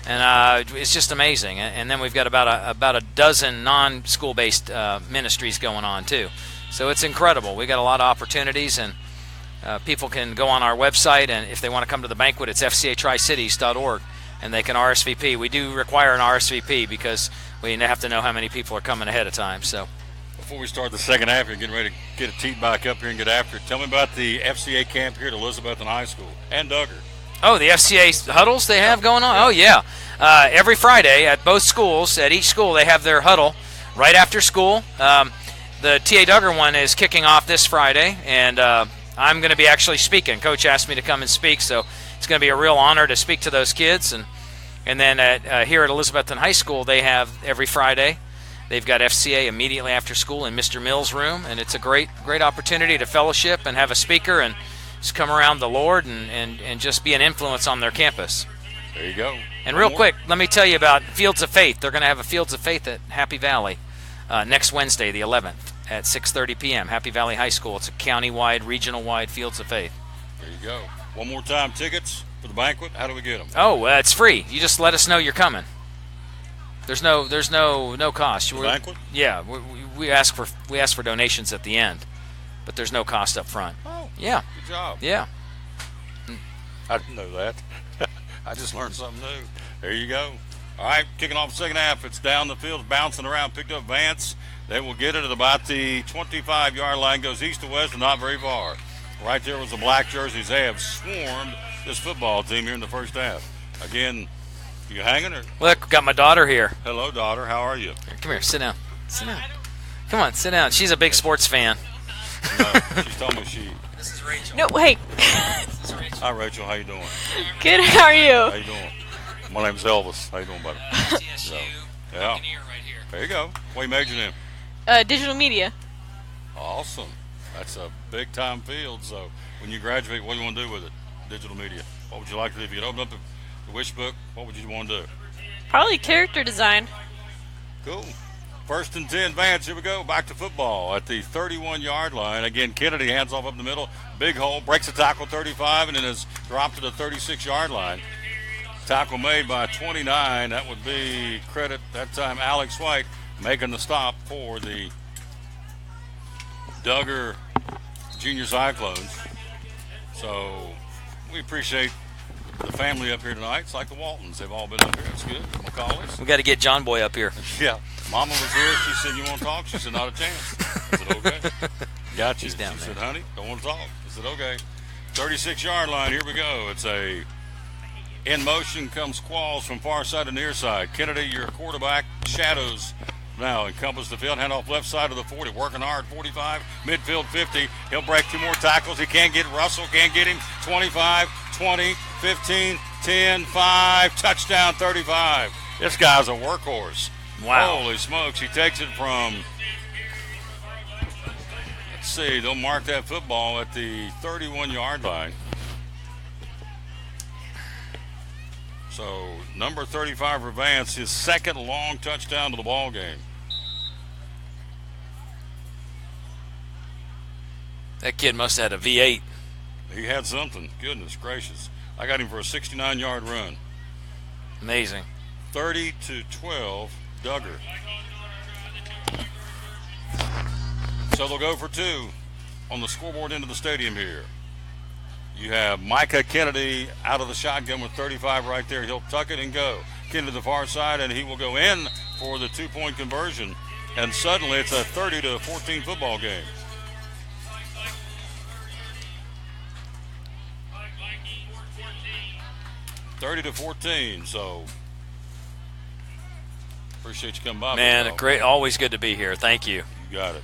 and it's just amazing. And then we've got about a dozen non-school based ministries going on too, so it's incredible. We got a lot of opportunities, and people can go on our website, and if they want to come to the banquet, it's fcatricities.org, and they can RSVP. We do require an RSVP because we have to know how many people are coming ahead of time. So, before we start the second half, you're getting ready to get a teed back up here and get after it. Tell me about the FCA camp here at Elizabethton High School and Duggar. Oh, the FCA huddles they have going on? Oh, yeah. Every Friday at both schools, at each school, they have their huddle right after school. The TA Duggar one is kicking off this Friday, and I'm going to be actually speaking. Coach asked me to come and speak, so it's going to be a real honor to speak to those kids. And then here at Elizabethton High School, they have every Friday. They've got FCA immediately after school in Mr. Mills' room, and it's a great opportunity to fellowship and have a speaker and just come around the Lord and just be an influence on their campus. There you go. And real quick, let me tell you about Fields of Faith. They're going to have a Fields of Faith at Happy Valley next Wednesday, the 11th, at 6:30 p.m. Happy Valley High School. It's a county-wide, regional-wide Fields of Faith. There you go. One more time, tickets. for the banquet? How do we get them? Oh, it's free. You just let us know you're coming. There's no cost. The banquet? Yeah, we ask for donations at the end, but there's no cost up front. Oh, yeah. Good job. Yeah. I didn't know that. I just learned something new. There you go. All right, kicking off the second half. It's down the field, bouncing around, picked up Vance. They will get it at about the 25-yard line, goes east to west and not very far. Right there was the black jerseys. They have swarmed this football team here in the first half. Again, you hanging? Or? Look, got my daughter here. Hello, daughter. How are you? Come here, sit down. Sit down. Come on, sit down. She's a big sports fan. No, she's told me she. This is Rachel. No, wait. This is Rachel. Hi, Rachel. How you doing? Good, how are you? How you doing? My name's Elvis. How you doing, buddy? TSU. Yeah. Right here. There you go. What you majoring in? Digital media. Awesome. That's a big-time field. So when you graduate, what do you want to do with it? Digital media. What would you like to do? If you could open up the wish book, what would you want to do? Probably character design. Cool. 1st and 10, Vance. Here we go. Back to football at the 31-yard line. Again, Kennedy hands off up the middle. Big hole. Breaks the tackle 35 and then is dropped to the 36-yard line. Tackle made by 29. That would be credit that time Alex White making the stop for the Duggar Junior Cyclones. So we appreciate the family up here tonight. It's like the Waltons. They've all been up here. It's good. McCauley's. We got to get John Boy up here. Yeah. Mama was here. She said, you want to talk? She said, not a chance. I said, okay. Got you. He's down she there. said, honey, don't want to talk. I said, okay. 36-yard line. Here we go. It's a in motion comes Qualls from far side to near side. Kennedy, your quarterback, shadows now encompass the field. Hand off left side of the 40. Working hard. 45. Midfield 50. He'll break 2 more tackles. He can't get Russell. Can't get him. 25, 20, 15, 10, 5. Touchdown 35. This guy's a workhorse. Wow. Holy smokes. He takes it from, let's see, they'll mark that football at the 31-yard line. So number 35 for Vance, his second long touchdown to the ball game. That kid must have had a V8. He had something. Goodness gracious. I got him for a 69-yard run. Amazing. 30-12, Duggar. So they'll go for 2 on the scoreboard into the stadium here. You have Micah Kennedy out of the shotgun with 35 right there. He'll tuck it and go. Kennedy to the far side, and he will go in for the 2-point conversion. And suddenly it's a 30-14 football game. $30-14, so appreciate you coming by. Man, great. Always good to be here. Thank you. You got it.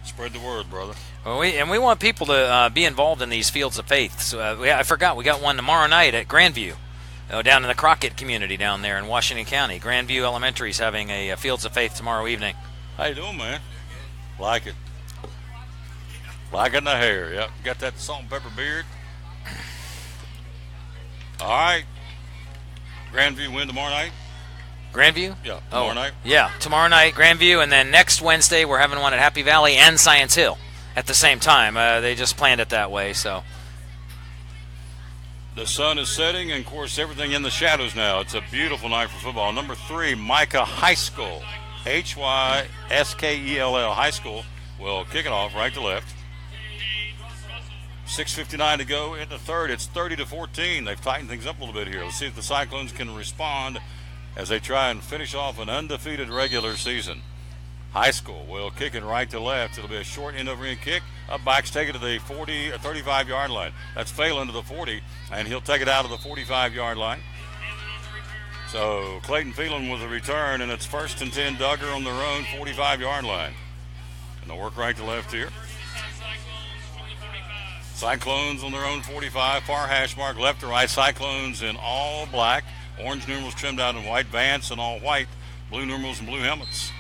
Spread the word, brother. Well, we want people to be involved in these fields of faith. So I forgot we got one tomorrow night at Grandview, down in the Crockett community down there in Washington County. Grandview Elementary is having a fields of faith tomorrow evening. How you doing, man? Like it. Liking the hair. Yep. Got that salt and pepper beard. All right. Grandview win tomorrow night? Grandview? Yeah, tomorrow night? Yeah, tomorrow night, Grandview, and then next Wednesday we're having one at Happy Valley and Science Hill at the same time. They just planned it that way, so. The sun is setting, and, of course, everything in the shadows now. It's a beautiful night for football. Number 3, Micah High School, Hyskel High School, will kick it off right to left. 6:59 to go in the third. It's 30-14. They've tightened things up a little bit here. Let's see if the Cyclones can respond as they try and finish off an undefeated regular season. High School will kick it right to left. It'll be a short end-over-end kick. Up backs take it to the 35-yard line. That's Phelan to the 40, and he'll take it out of the 45-yard line. So Clayton Phelan with a return, and it's 1st and 10, Duggar on their own 45-yard line. And they'll work right to left here. Cyclones on their own 45, far hash mark, left to right. Cyclones in all black, orange numerals trimmed out in white. Vance in all white, blue numerals and blue helmets.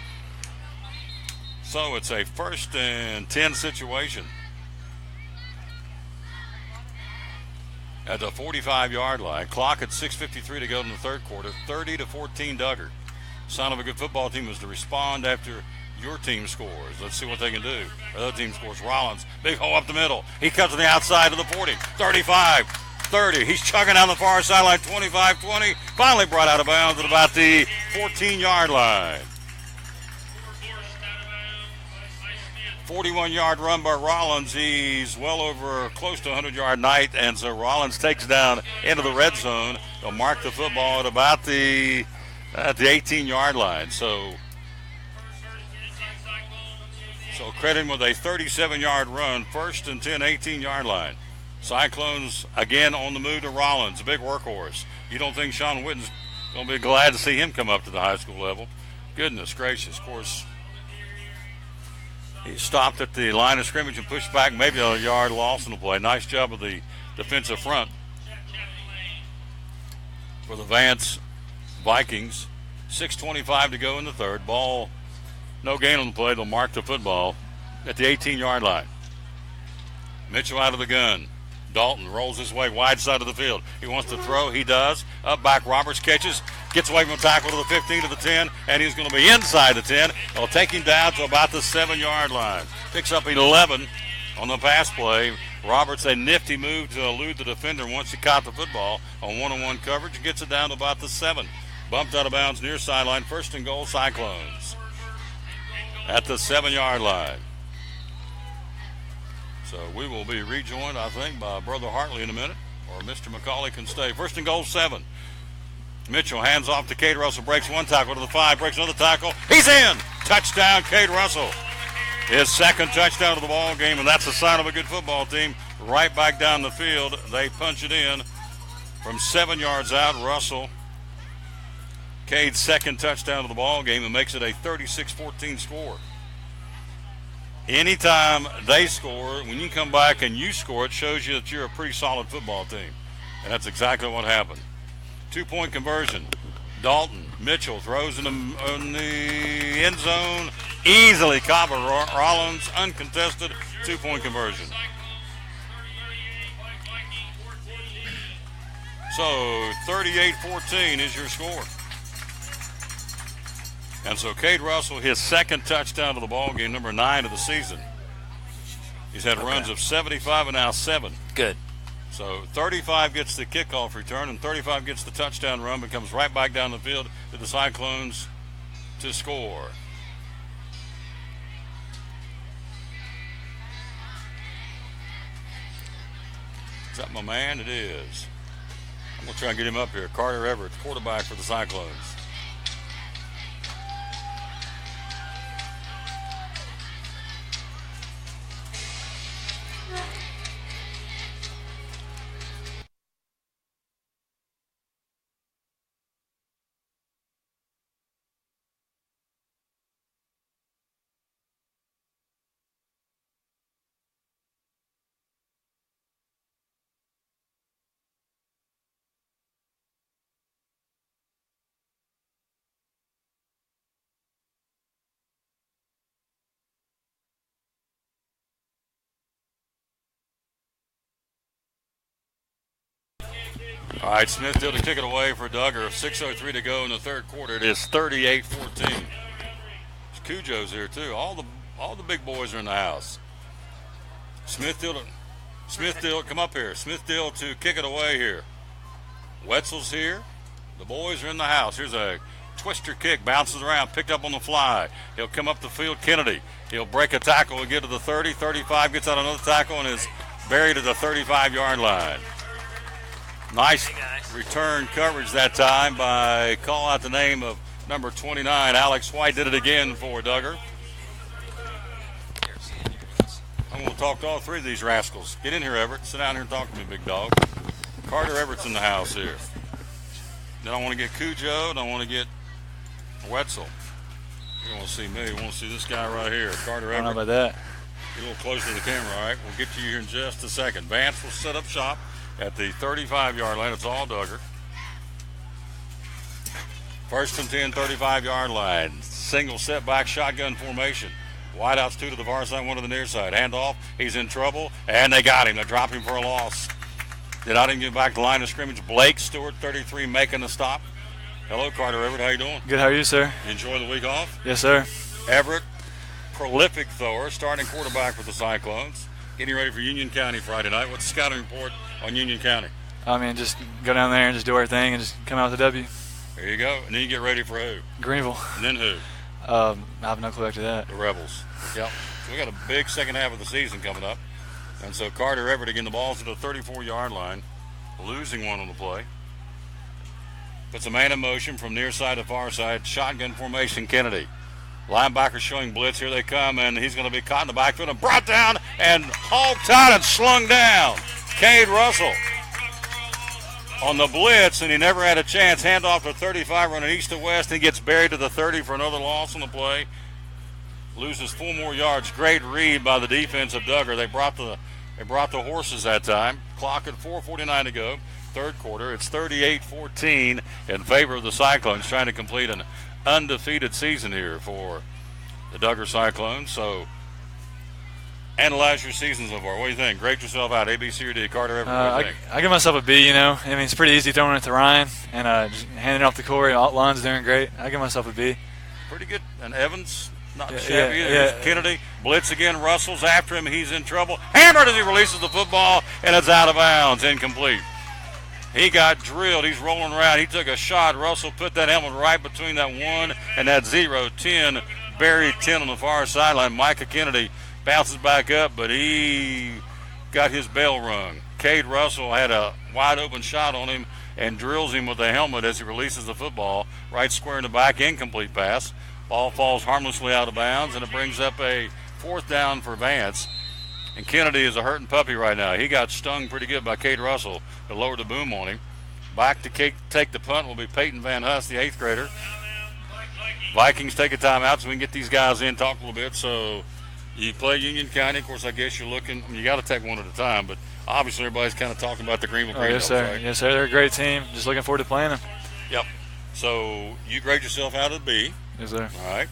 So it's a 1st and 10 situation at the 45-yard line. Clock at 6:53 to go in the third quarter. 30-14 Duggar. Sign of a good football team is to respond after your team scores. Let's see what they can do. The other team scores. Rollins, big hole up the middle. He cuts to the outside of the 40, 35, 30. He's chugging down the far sideline, 25-20. Finally brought out of bounds at about the 14-yard line. 41-yard run by Rollins. He's well over close to 100-yard night, and so Rollins takes down into the red zone. They'll mark the football at about the 18-yard line. So credit him with a 37-yard run, 1st and 10, 18-yard line. Cyclones again on the move to Rollins, a big workhorse. You don't think Sean Witten's going to be glad to see him come up to the high school level? Goodness gracious, of course. He stopped at the line of scrimmage and pushed back, maybe a yard loss in the play. Nice job of the defensive front for the Vance Vikings. 6:25 to go in the third. Ball, no gain on the play. They'll mark the football at the 18-yard line. Mitchell out of the gun. Dalton rolls his way wide side of the field. He wants to throw. He does. Up back, Roberts catches. Gets away from a tackle to the 15 to the 10, and he's going to be inside the 10. They'll take him down to about the 7-yard line. Picks up 11 on the pass play. Roberts, a nifty move to elude the defender once he caught the football on one-on-one coverage. Gets it down to about the 7. Bumped out of bounds near sideline. 1st and goal, Cyclones. At the 7-yard line. So we will be rejoined, I think, by Brother Hartley in a minute, or Mr. McCauley can stay. 1st and goal, 7. Mitchell hands off to Cade Russell, breaks one tackle to the 5, breaks another tackle. He's in! Touchdown, Cade Russell. His 2nd touchdown of the ball game, and that's a sign of a good football team. Right back down the field, they punch it in from 7 yards out. Russell, Cade's 2nd touchdown of the ball game, and makes it a 36-14 score. Anytime they score, when you come back and you score, it shows you that you're a pretty solid football team. And that's exactly what happened. 2-point conversion. Dalton, Mitchell throws in the end zone. Easily caught by Rollins. Uncontested 2-point conversion. So 38-14 is your score. And so Cade Russell, his 2nd touchdown of the ball game, number 9 of the season. He's had runs of 75 and now 7. Good. So 35 gets the kickoff return, and 35 gets the touchdown run, but comes right back down the field to the Cyclones to score. Is that my man? It is. I'm going to try and get him up here. Carter Everett, quarterback for the Cyclones. All right, Smithfield to kick it away for Duggar. 6:03 to go in the third quarter. It is 38-14. Cujo's here too. All the big boys are in the house. Smithfield, come up here. Smithfield to kick it away here. Wetzel's here. The boys are in the house. Here's a twister kick, bounces around, picked up on the fly. He'll come up the field. Kennedy. He'll break a tackle and get to the 30. 35 gets out another tackle and is buried at the 35-yard line. Nice return coverage that time by call out the name of number 29. Alex White did it again for Duggar. I'm going to talk to all 3 of these rascals. Get in here, Everett. Sit down here and talk to me, big dog. Carter Everett's in the house here. Then I want to get Cujo, and I want to get Wetzel. You want to see me. You want to see this guy right here, Carter Everett. How about that? Get a little closer to the camera, all right? We'll get to you here in just a second. Vance will set up shop at the 35-yard line. It's all Duggar. 1st and 10, 35-yard line. Single setback shotgun formation. Wideouts 2 to the far side, 1 to the near side. Handoff. He's in trouble, and they got him. They dropped him for a loss. Did not even get back to the line of scrimmage. Blake Stewart, 33, making the stop. Hello, Carter Everett. How you doing? Good. How are you, sir? You enjoy the week off? Yes, sir. Everett, prolific thrower, starting quarterback for the Cyclones. Getting ready for Union County Friday night. What's the scouting report on Union County? I mean, just go down there and just do our thing and just come out with a W. There you go. And then you get ready for who? Greenville. And then who? I have no clue after that. The Rebels. Yep. So we got a big second half of the season coming up. And so Carter Everett again, the ball's at the 34-yard line, losing one on the play. Puts a man in motion from near side to far side. Shotgun formation, Kennedy. Linebacker showing blitz. Here they come, and he's going to be caught in the backfield and brought down and hauled tight and slung down. Cade Russell on the blitz, and he never had a chance. Handoff to 35, running east to west, and gets buried to the 30 for another loss on the play. Loses 4 more yards. Great read by the defense of Duggar. They brought the horses that time. Clock at 4:49 to go. Third quarter. It's 38-14 in favor of the Cyclones, trying to complete an undefeated season here for the Duggar Cyclones. So, analyze your season so far. What do you think? Grade yourself out. A, B, C, or D. Carter Everett, what do you think? I give myself a B, you know. I mean, it's pretty easy throwing it to Ryan and just handing it off to Corey. Lon's doing great. I give myself a B. Pretty good. And Evans, not shabby either. Kennedy, blitz again. Russell's after him. He's in trouble. Hammered as he releases the football, and it's out of bounds. Incomplete. He got drilled. He's rolling around. He took a shot. Russell put that helmet right between that 1 and that 0. 10, buried 10 on the far sideline. Micah Kennedy bounces back up, but he got his bell rung. Cade Russell had a wide open shot on him and drills him with the helmet as he releases the football. Right square in the back, incomplete pass. Ball falls harmlessly out of bounds, and it brings up a 4th down for Vance. And Kennedy is a hurting puppy right now. He got stung pretty good by Cade Russell, but lowered the boom on him. Back to take the punt will be Peyton Van Huss, the 8th grader. Vikings take a timeout so we can get these guys in, talk a little bit. So you play Union County. Of course, I guess you're looking. I mean, you got to take one at a time, but obviously everybody's kind of talking about the Greenville Green Yes, sir. Right? Yes, sir. They're a great team. Just looking forward to playing them. Yep. So you grade yourself out of B. Yes, sir. All right.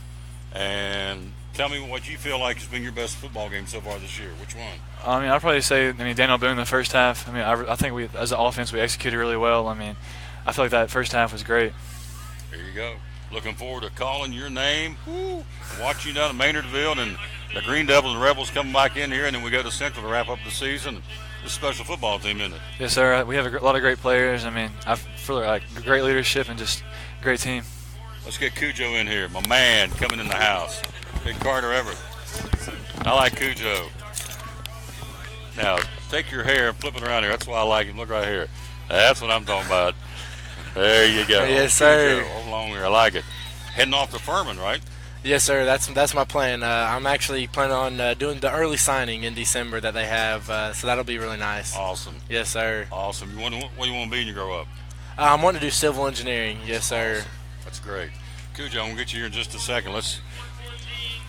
And tell me what you feel like has been your best football game so far this year. Which one? I mean, I'd probably say, Daniel Boone in the first half. I mean, I think we, as an offense, we executed really well. I mean, I feel like that first half was great. There you go. Looking forward to calling your name, watching you down in Maynardville, and the Green Devils and Rebels coming back in here, and then we go to Central to wrap up the season. This special football team, isn't it? Yes, sir. We have a lot of great players. I mean, I feel like great leadership and just a great team. Let's get Cujo in here, my man coming in the house. Big Carter Everett. I like Cujo. Now, take your hair and flip it around here. That's why I like him. Look right here. That's what I'm talking about. There you go. Yes, sir. Hold along here. I like it. Heading off to Furman, right? Yes, sir. That's my plan. I'm actually planning on doing the early signing in December that they have, so that'll be really nice. Awesome. Yes, sir. Awesome. What do you want to be when you grow up? I'm wanting to do civil engineering. Yes, sir. Awesome. That's great. Cujo, I'm going to get you here in just a second. Let's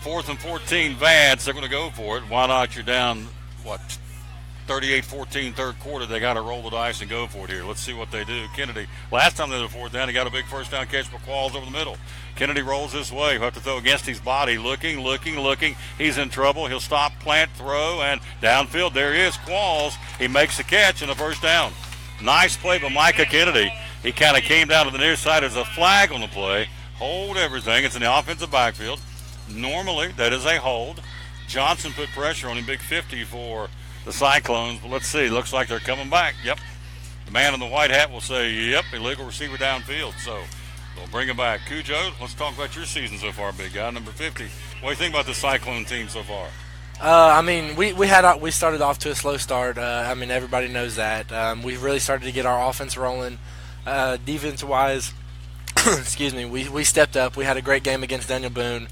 4th and 14, Vance. They're going to go for it. Why not? You're down, 38-14 third quarter. They got to roll the dice and go for it here. Let's see what they do. Kennedy, last time they were 4th down, he got a big first down catch for Qualls over the middle. Kennedy rolls this way. He'll have to throw against his body. Looking. He's in trouble. He'll stop, plant, throw, and downfield. There he is, Qualls. He makes the catch and a first down. Nice play by Micah Kennedy. He kind of came down to the near side. There's a flag on the play. Hold everything. It's in the offensive backfield. Normally, that is a hold. Johnson put pressure on him, big 50 for the Cyclones. But let's see. Looks like they're coming back. Yep. The man in the white hat will say, yep, illegal receiver downfield. So they'll bring him back. Cujo, let's talk about your season so far, big guy, number 50. What do you think about the Cyclone team so far? I mean, we started off to a slow start. I mean, everybody knows that. We really started to get our offense rolling. Defense-wise, excuse me, we stepped up. We had a great game against Daniel Boone.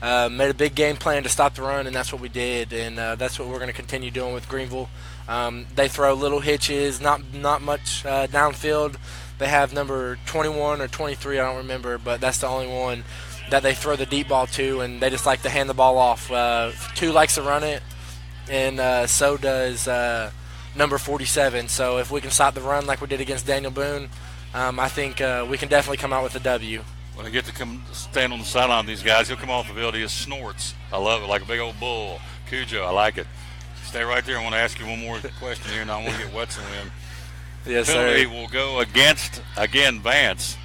Made a big game plan to stop the run, and that's what we did. And that's what we're going to continue doing with Greenville. They throw little hitches, not much downfield. They have number 21 or 23, I don't remember, but that's the only one that they throw the deep ball to, and they just like to hand the ball off. 2 likes to run it, and so does number 47. So if we can stop the run like we did against Daniel Boone, I think we can definitely come out with a W. When I get to come stand on the sideline of these guys, he'll come off the field. He just snorts. I love it, like a big old bull. Cujo, I like it. Stay right there. I want to ask you one more question here, and I want to get Wetzel in. Yes, penalty sir. will go against, again, Vance.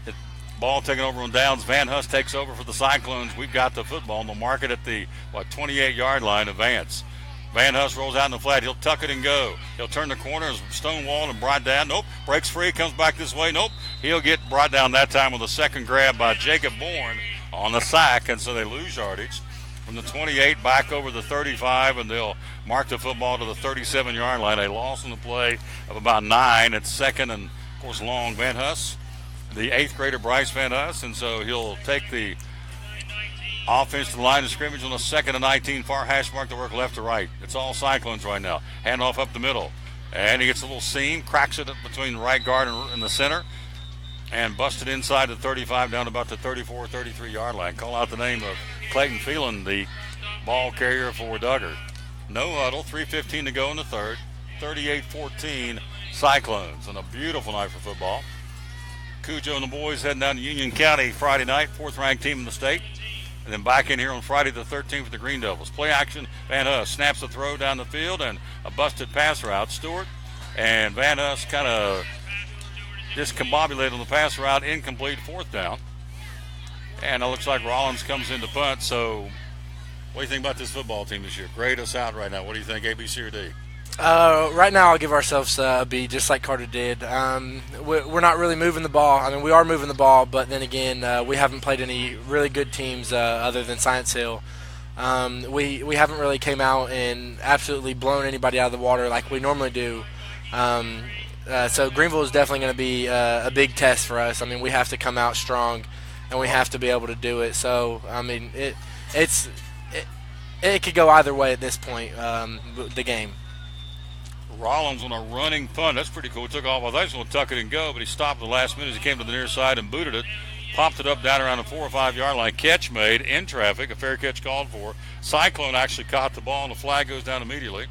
The ball taken over on downs. Van Huss takes over for the Cyclones. We've got the football. They'll mark it at the, 28-yard line of Vance. Van Huss rolls out in the flat. He'll tuck it and go. He'll turn the corner, stonewall and brought down. Nope. Breaks free, comes back this way. Nope. He'll get brought down that time with a second grab by Jacob Bourne on the sack, and so they lose yardage from the 28 back over the 35, and they'll mark the football to the 37-yard line. A loss on the play of about 9. It's second and, of course, long. Van Huss, the 8th grader Bryce Van Huss, and so he'll take the offense to the line of scrimmage on the 2nd and 19, far hash mark to work left to right. It's all Cyclones right now. Handoff up the middle. And he gets a little seam, cracks it up between the right guard and the center, and busted inside the 35 down about the 34, 33-yard line. Call out the name of Clayton Phelan, the ball carrier for Duggar. No huddle, 3:15 to go in the third. 38-14 Cyclones. And a beautiful night for football. Cujo and the boys heading down to Union County Friday night, 4th-ranked team in the state. And then back in here on Friday the 13th with the Green Devils. Play action, Van Huss snaps the throw down the field and a busted pass route. Stewart and Van Huss kind of discombobulated on the pass route, incomplete, 4th down. And it looks like Rollins comes in to punt. So what do you think about this football team this year? Grade us out right now. What do you think, A, B, C, or D? Right now, I'll give ourselves a B, just like Carter did. We're not really moving the ball. I mean, we are moving the ball, but then again, we haven't played any really good teams other than Science Hill. We haven't really came out and absolutely blown anybody out of the water like we normally do. So Greenville is definitely going to be a big test for us. I mean, we have to come out strong, and we have to be able to do it. So, I mean, it could go either way at this point, the game. Rollins on a running punt. That's pretty cool. He took off. I thought he was going to tuck it and go, but he stopped at the last minute as he came to the near side and booted it. Popped it up down around the 4 or 5 yard line. Catch made in traffic. A fair catch called for. Cyclone actually caught the ball, and the flag goes down immediately.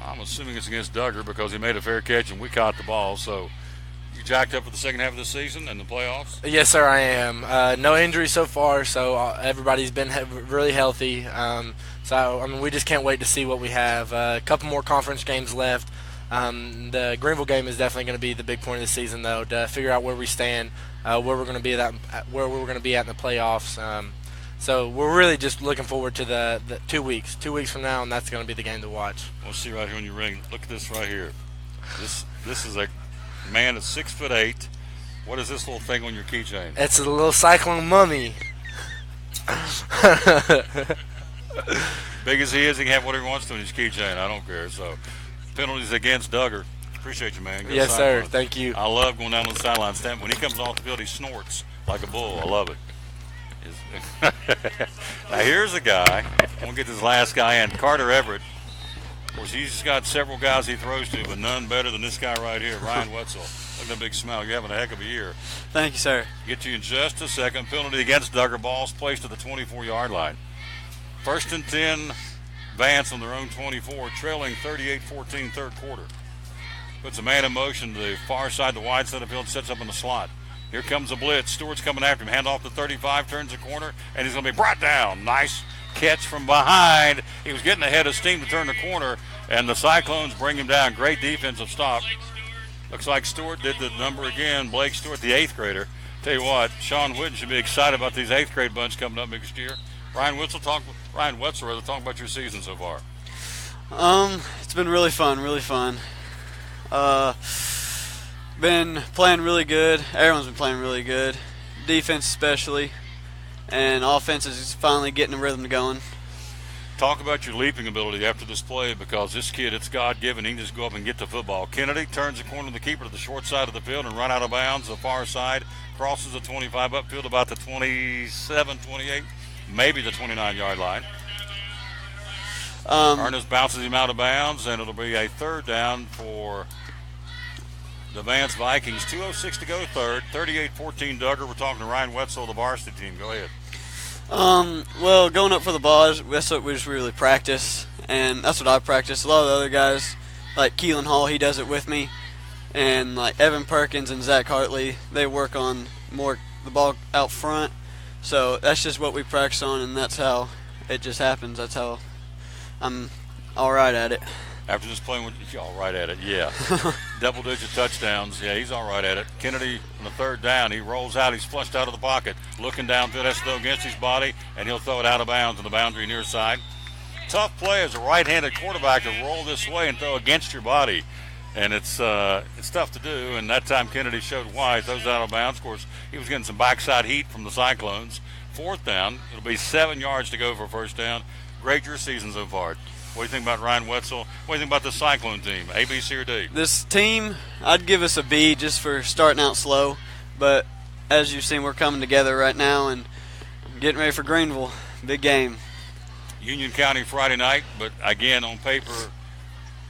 I'm assuming it's against Duggar because he made a fair catch and we caught the ball. So you jacked up for the second half of the season and the playoffs? Yes, sir, I am. No injuries so far, so everybody's been really healthy. So, I mean, we just can't wait to see what we have. A couple more conference games left. The Greenville game is definitely going to be the big point of the season, though, to figure out where we stand, where we're going to be at in the playoffs. So we're really just looking forward to the 2 weeks. 2 weeks from now, and that's going to be the game to watch. We'll see right here on your ring. Look at this right here. This is a man that's 6'8". What is this little thing on your keychain? It's a little cyclone mummy. Big as he is, he can have whatever he wants to in his keychain. I don't care. So, penalties against Duggar. Appreciate you, man. Good yes, sir. Line. Thank you. I love going down to the sideline stand. When he comes off the field, he snorts like a bull. I love it. Now, here's a guy. I'm going to get this last guy in. Carter Everett. Of course, he's got several guys he throws to, but none better than this guy right here, Ryan Wetzel. Look at that big smile. You're having a heck of a year. Thank you, sir. Get to you in just a second. Penalty against Duggar. Ball's placed to the 24-yard line. 1st and 10, Vance on their own 24, trailing 38-14 third quarter. Puts a man in motion to the far side, the wide side of the field, sets up in the slot. Here comes a blitz. Stewart's coming after him. Hand off the 35, turns the corner, and he's going to be brought down. Nice catch from behind. He was getting ahead of steam to turn the corner, and the Cyclones bring him down. Great defensive stop. Looks like Stewart did the number again. Blake Stewart, the 8th grader. Tell you what, Sean Whitten should be excited about these 8th grade bunch coming up next year. Ryan Wetzel, talk about your season so far. It's been really fun, really fun. Been playing really good. Everyone's been playing really good. Defense especially. And offense is finally getting a rhythm going. Talk about your leaping ability after this play, because this kid, it's God-given. He can just go up and get the football. Kennedy turns the corner of the keeper to the short side of the field and run out of bounds the far side. Crosses the 25 upfield about the 27, 28, maybe the 29-yard line. Ernest bounces him out of bounds, and it'll be a 3rd down for the Vance Vikings. 2:06 to go third. 38-14 Duggar. We're talking to Ryan Wetzel, the varsity team. Go ahead. Well, going up for the ball, that's what we just really practice, and that's what I practice. A lot of the other guys, like Keelan Hall, he does it with me, and like Evan Perkins and Zach Hartley, they work on more the ball out front. So that's just what we practice on, and that's how it just happens. That's how I'm all right at it. After just playing with you, all right at it, yeah. Double-digit touchdowns, yeah, he's all right at it. Kennedy on the 3rd down, he rolls out, he's flushed out of the pocket, looking downfield, has to throw against his body, and he'll throw it out of bounds on the boundary near side. tough play as a right-handed quarterback to roll this way and throw against your body. And it's tough to do, and that time Kennedy showed why. He throws out of bounds. Of course, he was getting some backside heat from the Cyclones. 4th down. It'll be 7 yards to go for a first down. Great your season so far. What do you think about Ryan Wetzel? What do you think about the Cyclone team? A, B, C, or D? This team, I'd give us a B just for starting out slow. But as you've seen, we're coming together right now and getting ready for Greenville. Big game. Union County Friday night, but again, on paper,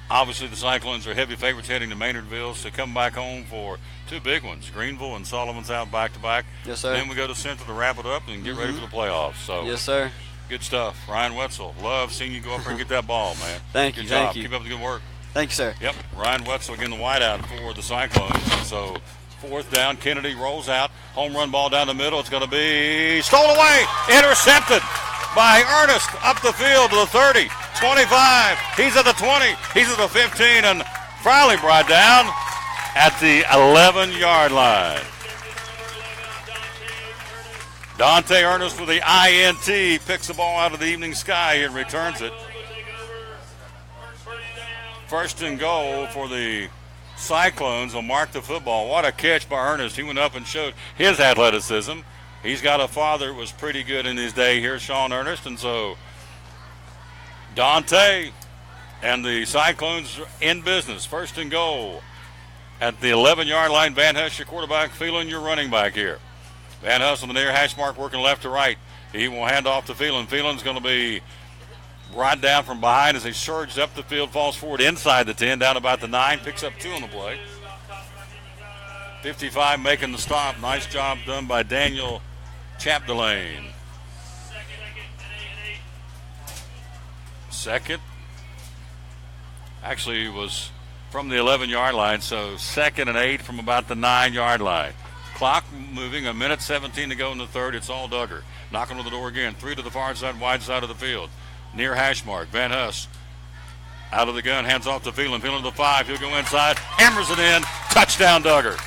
obviously the Cyclones are heavy favorites heading to Maynardville, so come back home for 2 big ones, Greenville and Sullivan's out back-to-back. Yes, sir. Then we go to Central to wrap it up and get ready for the playoffs. So yes, sir. Good stuff. Ryan Wetzel, love seeing you go up there and get that ball, man. Thank good you, job. thank you. Keep up the good work. Thank you, sir. Yep, Ryan Wetzel again the wideout for the Cyclones. So 4th down, Kennedy rolls out, home run ball down the middle. It's going to be stolen away, intercepted by Ernest up the field to the 30, 25. He's at the 20, he's at the 15, and finally brought down at the 11-yard line. Dante Ernest with the INT picks the ball out of the evening sky and returns it. 1st and goal for the Cyclones will mark the football. What a catch by Ernest. He went up and showed his athleticism. He's got a father who was pretty good in his day here, Sean Ernest, and so Dante and the Cyclones in business. 1st and goal at the 11-yard line. Van Huss, your quarterback, Phelan, your running back here. Van Huss on the near hash mark working left to right. He will hand off to Phelan. Phelan's going to be brought down from behind as he surged up the field, falls forward inside the 10, down about the 9, picks up 2 on the play. 55 making the stop. Nice job done by Daniel Chapdelaine. 2nd. Actually, it was from the 11-yard line, so 2nd and 8 from about the 9-yard line. Clock moving, 1:17 to go in the 3rd. It's all Duggar. Knocking on the door again. 3 to the far side, wide side of the field. Near hash mark. Van Huss out of the gun, hands off to Phelan. Phelan to the 5. He'll go inside, hammers it in. Touchdown, Duggar.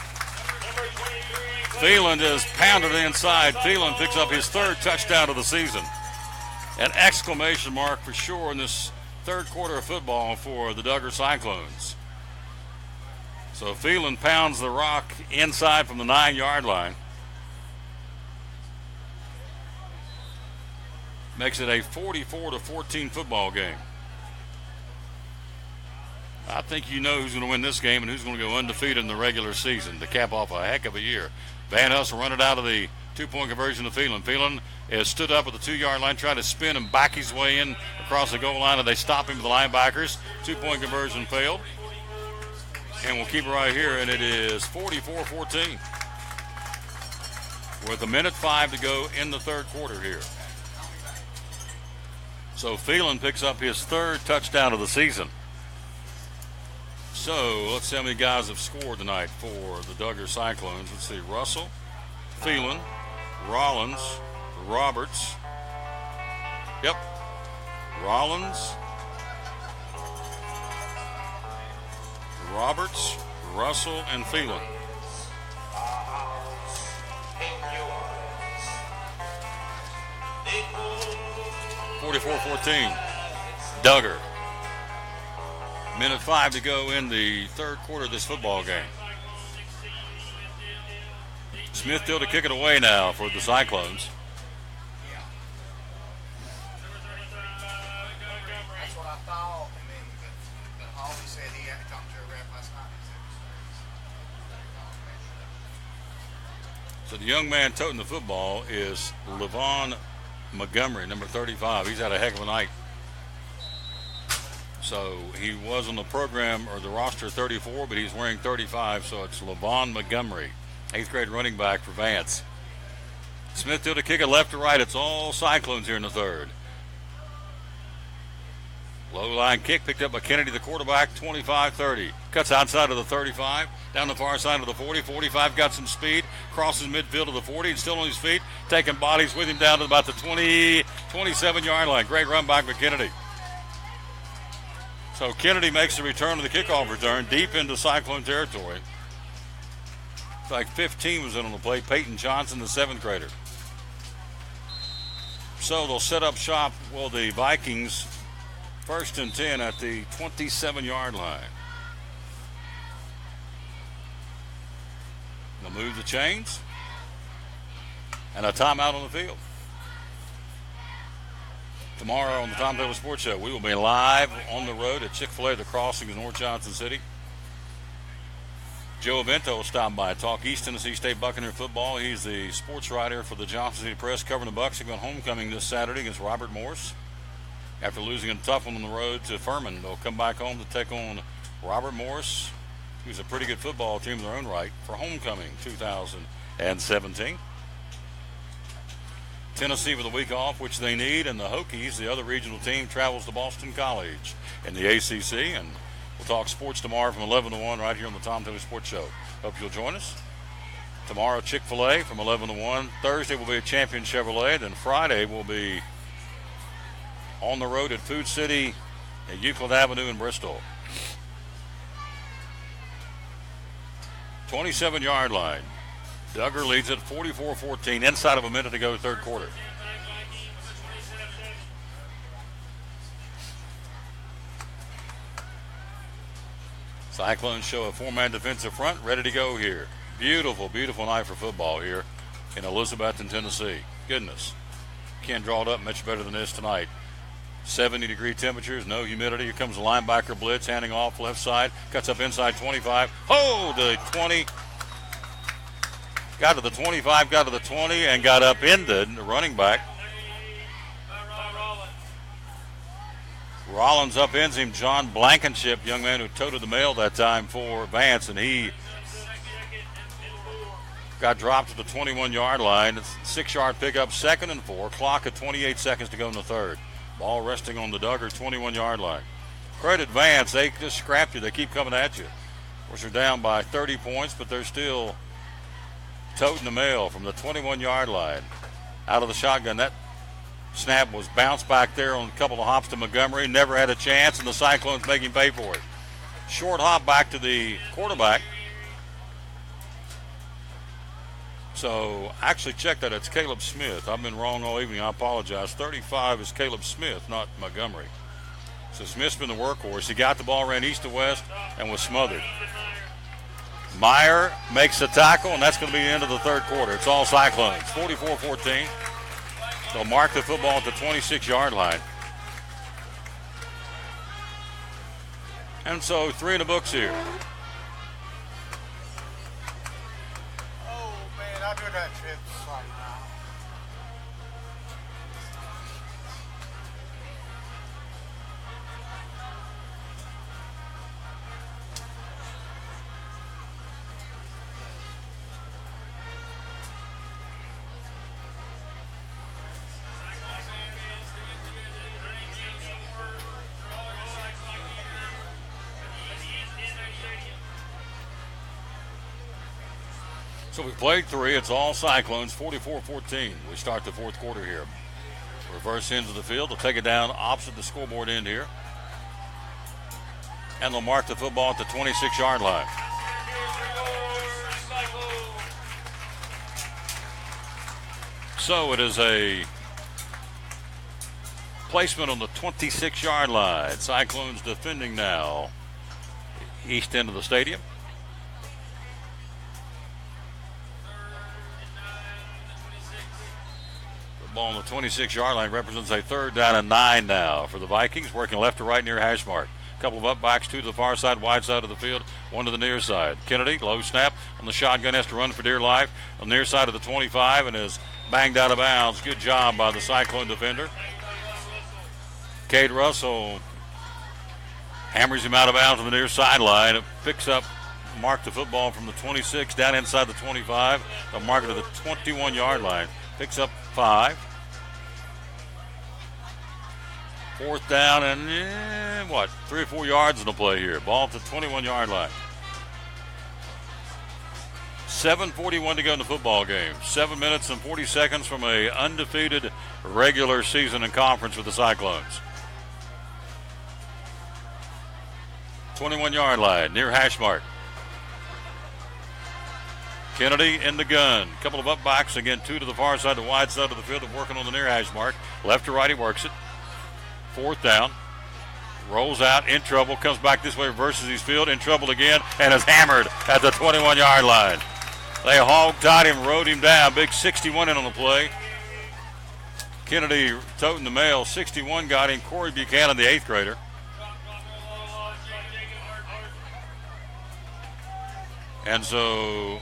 Phelan just pounded inside. Phelan picks up his 3rd touchdown of the season. An exclamation mark for sure in this 3rd quarter of football for the Duggar Cyclones. So Phelan pounds the rock inside from the 9-yard line. Makes it a 44-14 football game. I think you know who's going to win this game and who's going to go undefeated in the regular season to cap off a heck of a year. Van Huss will run it out of the 2-point conversion to Phelan. Phelan has stood up at the 2-yard line, tried to spin and back his way in across the goal line, and they stop him with the linebackers. 2-point conversion failed. And we'll keep it right here, and it is 44-14 with 1:05 to go in the 3rd quarter here. So Phelan picks up his 3rd touchdown of the season. So let's see how many guys have scored tonight for the Duggar Cyclones. Let's see, Russell, Phelan, Rollins, Roberts. Yep, Rollins, Roberts, Russell, and Phelan. (44-14). Duggar. 1:05 to go in the 3rd quarter of this football game. Smithfield to kick it away now for the Cyclones. That's what I thought, and then but Holly said he had to talk to a ref last night. So the young man toting the football is Levon Montgomery, number 35. He's had a heck of a night. So he was on the program or the roster 34, but he's wearing 35, so it's Levon Montgomery, 8th grade running back for Vance. Smithfield to kick it left to right. It's all Cyclones here in the 3rd. Low line kick picked up by Kennedy, the quarterback, 25-30. Cuts outside of the 35, down the far side of the 40. 45 got some speed, crosses midfield to the 40, and still on his feet, taking bodies with him down to about the 27-yard line. Great run back by Kennedy. So Kennedy makes the return to the kickoff return deep into Cyclone territory. In fact, 15 was in on the play. Peyton Johnson, the 7th grader. So they'll set up shop. Well, the Vikings First and 10 at the 27-yard line. They'll move the chains. And a timeout on the field. Tomorrow on the Tom Taylor Sports Show, we will be live on the road at Chick-fil-A, the Crossings, North Johnson City. Joe Avento will stop by, talk East Tennessee State Buccaneer football. He's the sports writer for the Johnson City Press, covering the Bucs. They're going homecoming this Saturday against Robert Morris. After losing a tough one on the road to Furman, they'll come back home to take on Robert Morris, who's a pretty good football team in their own right, for homecoming 2017. Tennessee with a week off, which they need, and the Hokies, the other regional team, travels to Boston College in the ACC. And we'll talk sports tomorrow from 11 to 1 right here on the Tom Taylor Sports Show. Hope you'll join us. Tomorrow, Chick-fil-A from 11 to 1. Thursday will be at Champion Chevrolet. Then Friday will be on the road at Food City at Euclid Avenue in Bristol. 27-yard line. Duggar leads it 44-14, inside of a minute to go, third quarter. Cyclones show a four-man defensive front, ready to go here. Beautiful, beautiful night for football here in Elizabethton, Tennessee. Goodness, can't draw it up much better than this tonight. 70-degree temperatures, no humidity. Here comes the linebacker blitz, handing off left side, cuts up inside 25. Oh, the 20. Got to the 25, got to the 20, and got upended. The running back. Rollins upends him. John Blankenship, young man who toted the mail that time for Vance, and he got dropped to the 21-yard line. It's 6-yard pickup, 2nd and 4. Clock at 28 seconds to go in the third. Ball resting on the Duggar 21-yard line. Credit Vance, they just scrapped you. They keep coming at you. Of course, they're down by 30 points, but they're still toting the mail from the 21-yard line out of the shotgun. That snap was bounced back there on a couple of hops to Montgomery. Never had a chance, and the Cyclones make him pay for it. Short hop back to the quarterback. So actually check that. It's Caleb Smith. I've been wrong all evening. I apologize. 35 is Caleb Smith, not Montgomery. So Smith's been the workhorse. He got the ball, ran east to west, and was smothered. Meyer makes the tackle, and that's going to be the end of the third quarter. It's all Cyclones, 44-14. They'll mark the football at the 26-yard line. And so 3 in the books here. Oh, man, I do that trip right now. So we played 3. It's all Cyclones, 44-14. We start the fourth quarter here. Reverse ends of the field. They'll take it down opposite the scoreboard end here. And they'll mark the football at the 26-yard line. So it is a placement on the 26-yard line. Cyclones defending now. East end of the stadium. Ball on the 26-yard line represents a 3rd down and 9 now for the Vikings, working left to right near hash mark. A couple of up backs, 2 to the far side, wide side of the field, 1 to the near side. Kennedy, low snap on the shotgun, has to run for dear life on the near side of the 25 and is banged out of bounds. Good job by the Cyclone defender. Cade Russell hammers him out of bounds on the near sideline. It picks up, mark the football from the 26 down inside the 25. They'll mark it to the 21-yard line. Picks up 5. 4th down and 3 or 4 yards in the play here. Ball at the 21-yard line. 7:41 to go in the football game. 7 minutes and 40 seconds from a undefeated regular season in conference with the Cyclones. 21-yard line near hash mark. Kennedy in the gun. A couple of up backs. Again, 2 to the far side, the wide side of the field. Working on the near hash mark. Left to right, he works it. 4th down. rolls out, in trouble, comes back this way, reverses his field, in trouble again, and is hammered at the 21-yard line. They hog-tied him, rode him down. Big 61 in on the play. Kennedy toting the mail. 61 got him. Corey Buchanan, the 8th grader. And so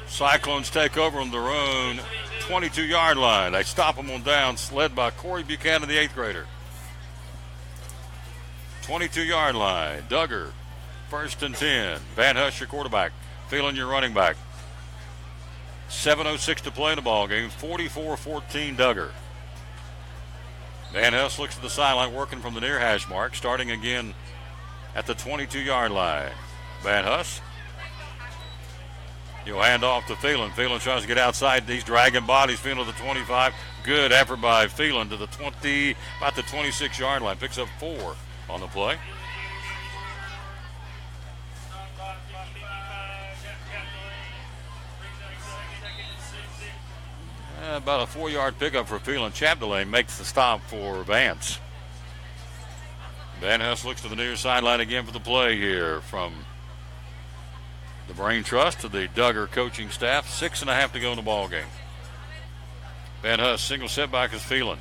Cyclones take over on their own 22-yard line. They stop them on downs, led by Corey Buchanan, the 8th grader. 22-yard line. Duggar, 1st and 10. Van Huss, your quarterback. Phelan, your running back. 7:06 to play in the ball game. 44-14 Duggar. Van Huss looks at the sideline, working from the near hash mark, starting again at the 22-yard line. Van Huss. He'll hand off to Phelan. Phelan tries to get outside. He's dragging bodies. Phelan to the 25. Good effort by Phelan to the 20, about the 26-yard line. Picks up 4 on the play. About a 4-yard pickup for Phelan. Chapdelaine makes the stop for Vance. Van Huss looks to the near sideline again for the play here from the Brain Trust to the Duggar coaching staff. 6.5 to go in the ball game. Van Huss, single setback is Phelan.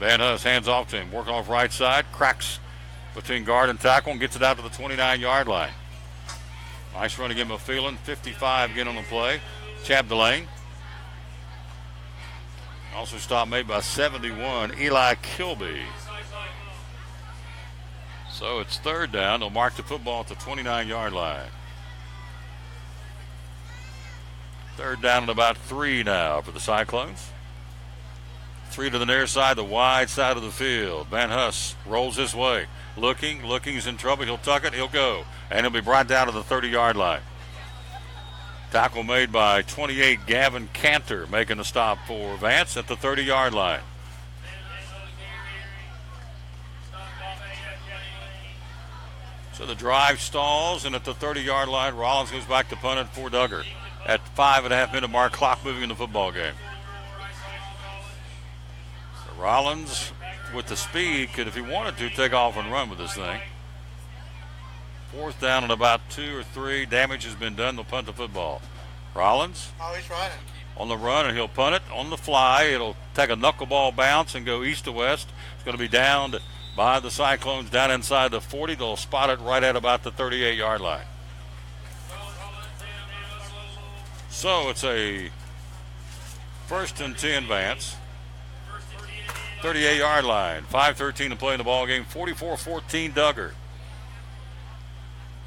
Van Huss hands off to him, working off right side, cracks between guard and tackle and gets it out to the 29-yard line. Nice run again by Phelan. 55 again on the play. Chapdelaine. Also stop made by 71, Eli Kilby. So it's 3rd down. They'll mark the football at the 29-yard line. 3rd down and about 3 now for the Cyclones. 3 to the near side, the wide side of the field. Van Huss rolls this way. Looking, he's in trouble. He'll tuck it, he'll go. And he'll be brought down to the 30-yard line. Tackle made by 28, Gavin Cantor, making the stop for Vance at the 30-yard line. So the drive stalls, and at the 30-yard line, Rollins goes back to punt it for Duggar. At 5.5 minute mark, clock moving in the football game. So Rollins, with the speed, could, if he wanted to, take off and run with this thing. 4th down and about 2 or 3. Damage has been done. They'll punt the football. Rollins. Oh, he's running. On the run, and he'll punt it on the fly. It'll take a knuckleball bounce and go east to west. It's going to be down by the Cyclones down inside the 40. They'll spot it right at about the 38-yard line. So it's a 1st and 10 Vance. 38-yard line. 5:13 to play in the ball game. 44-14 Duggar.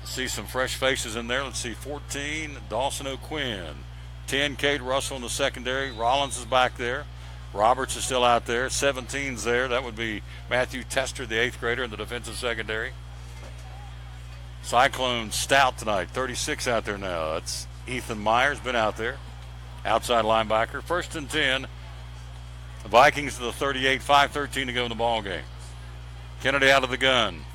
See some fresh faces in there. Let's see, 14, Dawson O'Quinn. 10, Cade Russell in the secondary. Rollins is back there. Roberts is still out there. 17's there. That would be Matthew Tester, the 8th grader in the defensive secondary. Cyclones stout tonight. 36 out there now. That's Ethan Myers, been out there. Outside linebacker. 1st and 10. The Vikings to the 38. 5:13 to go in the ball game. Kennedy out of the gun.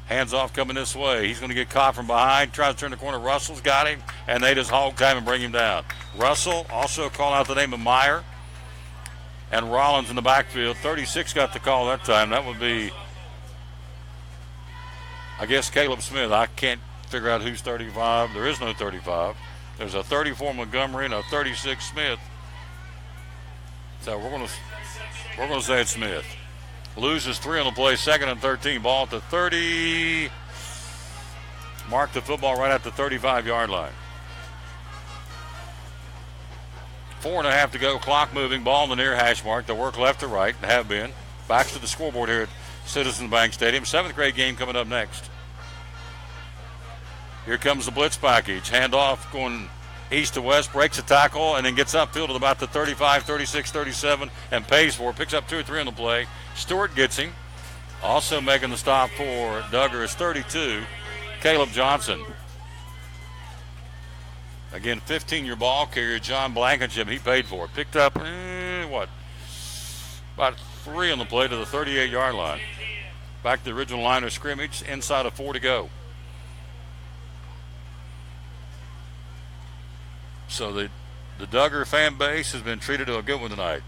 Hands off coming this way. He's going to get caught from behind. Tries to turn the corner. Russell's got him, and they just hog time and bring him down. Russell also call out the name of Meyer. And Rollins in the backfield. 36 got the call that time. That would be, I guess, Caleb Smith. I can't figure out who's 35. There is no 35. There's a 34 Montgomery and a 36 Smith. So we're going to say it's Smith. Loses 3 on the play, 2nd and 13. Ball at the 30. Mark the football right at the 35-yard line. 4.5 to go. Clock moving. Ball in the near hash mark. They work left to right and have been. Back to the scoreboard here at Citizens Bank Stadium. 7th grade game coming up next. Here comes the blitz package. Handoff going east to west, breaks a tackle, and then gets upfield at about the 35, 36, 37, and pays for it. Picks up 2 or 3 on the play. Stewart gets him. Also making the stop for Duggar is 32, Caleb Johnson. Again, 15-year ball carrier, John Blankenship. He paid for it. Picked up, about 3 on the play to the 38-yard line. Back to the original line of scrimmage, inside of 4 to go. So the Duggar fan base has been treated to a good one tonight.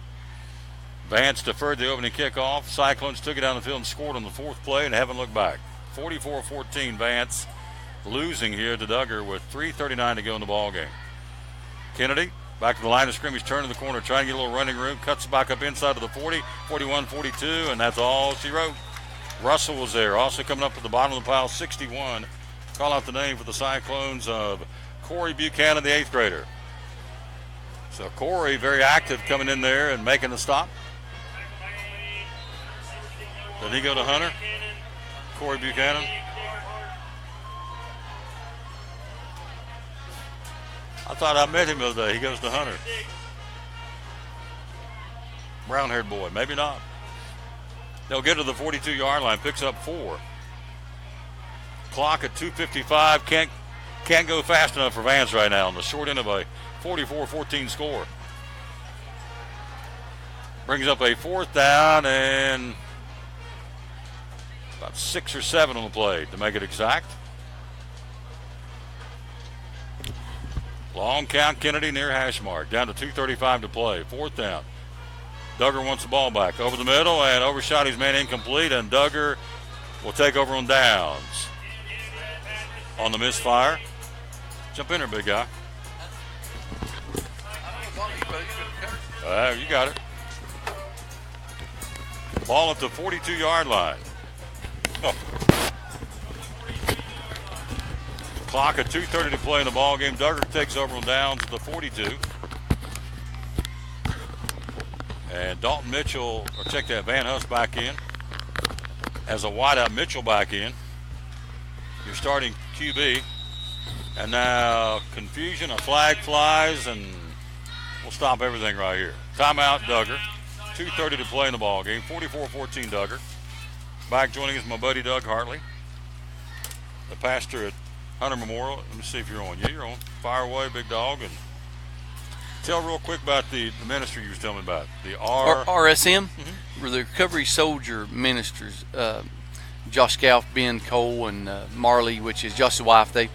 Vance deferred the opening kickoff. Cyclones took it down the field and scored on the fourth play and haven't looked back. 44-14 Vance losing here to Duggar with 3:39 to go in the ball game. Kennedy back to the line of scrimmage, turn to the corner, trying to get a little running room, cuts back up inside to the 40, 41-42, and that's all she wrote. Russell was there, also coming up at the bottom of the pile, 61. Call out the name for the Cyclones of Corey Buchanan, the 8th grader. So Corey very active coming in there and making the stop. Did he go to Hunter? Corey Buchanan. I thought I met him the other day. He goes to Hunter. Brown-haired boy. Maybe not. They'll get to the 42-yard line. Picks up 4. Clock at 2:55. Can't go fast enough for Vance right now on the short end of a 44-14 score. Brings up a 4th down and about 6 or 7 on the play to make it exact. Long count, Kennedy near hash mark. Down to 2:35 to play. 4th down. Duggar wants the ball back. Over the middle and overshot his man, incomplete, and Duggar will take over on downs. On the misfire. Jump in there, big guy. You got it. Ball at the 42-yard line. Clock at 2:30 to play in the ball game. Duggar takes over on downs at the 42. And Dalton Mitchell, or check that, Van Huss back in. As a wideout, Mitchell back in. You're starting QB. And now confusion, a flag flies, and we'll stop everything right here. Timeout, Duggar. 2:30 to play in the ball game. 44-14 Duggar. Back joining us, my buddy Doug Hartley, the pastor at Hunter Memorial. Let me see if you're on. Yeah, you're on. Fire away, big dog. And tell real quick about the ministry you was telling me about. The RSM, the Recovery Soldier Ministers. Josh Scalf, Ben Cole, and Marley, which is Josh's wife. They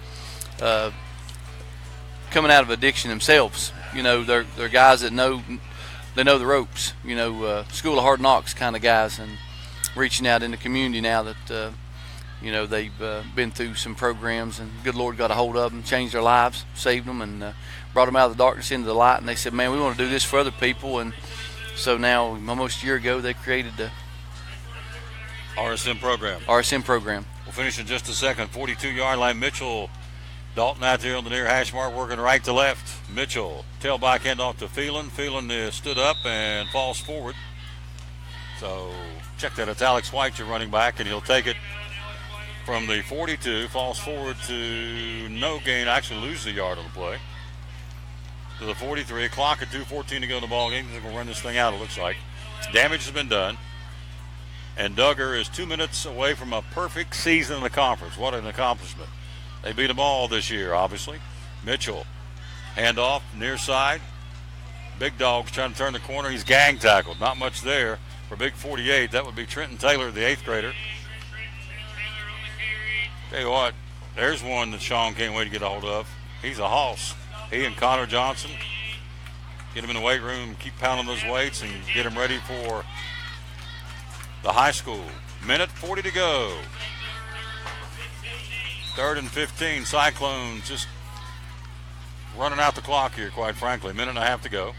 coming out of addiction themselves. You know, they're guys that know the ropes. You know, School of Hard Knocks kind of guys, and reaching out in the community now that you know, they've been through some programs, and good Lord got a hold of them, changed their lives, saved them, and brought them out of the darkness into the light. And they said, man, we want to do this for other people. And so now, almost a year ago, they created the RSM program. We'll finish in just a second. 42-yard line. Mitchell, Dalton out there on the near hash mark, working right to left. Mitchell, tailback handoff to Phelan. Phelan stood up and falls forward. So check that. It's Alex White, your running back, and he'll take it from the 42, falls forward to no gain, actually loses a yard on the play. To the 43, clock at 2:14 to go in the ball game. They're going to run this thing out, it looks like. Damage has been done. And Duggar is 2 minutes away from a perfect season in the conference. What an accomplishment. They beat them all this year, obviously. Mitchell, handoff, near side. Big dog's trying to turn the corner. He's gang tackled. Not much there for big 48. That would be Trenton Taylor, the 8th grader. Tell you what, there's one that Sean can't wait to get a hold of. He's a hoss. He and Connor Johnson get him in the weight room, keep pounding those weights, and get him ready for the high school. Minute 40 to go. 3rd and 15. Cyclones just running out the clock here, quite frankly. Minute and a half to go.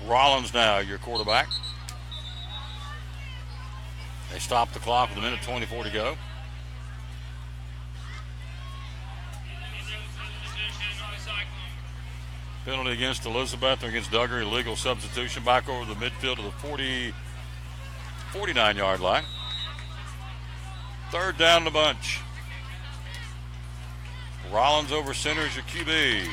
Rollins now, your quarterback. They stop the clock with a minute 24 to go. Penalty against Elizabeth or against Duggar, illegal substitution. Back over the midfield to the 49-yard line. 3rd down the bunch. Rollins over center is your QB.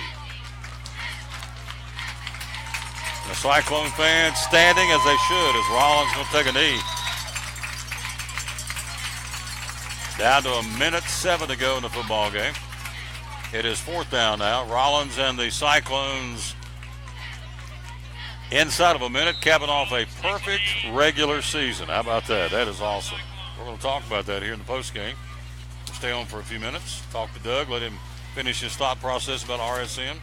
And the Cyclone fans standing as they should as Rollins going to take a knee. Down to a minute 7 to go in the football game. It is 4th down now. Rollins and the Cyclones inside of a minute, capping off a perfect regular season. How about that? That is awesome. We're going to talk about that here in the postgame. We'll stay on for a few minutes, talk to Doug, let him finish his thought process about RSM.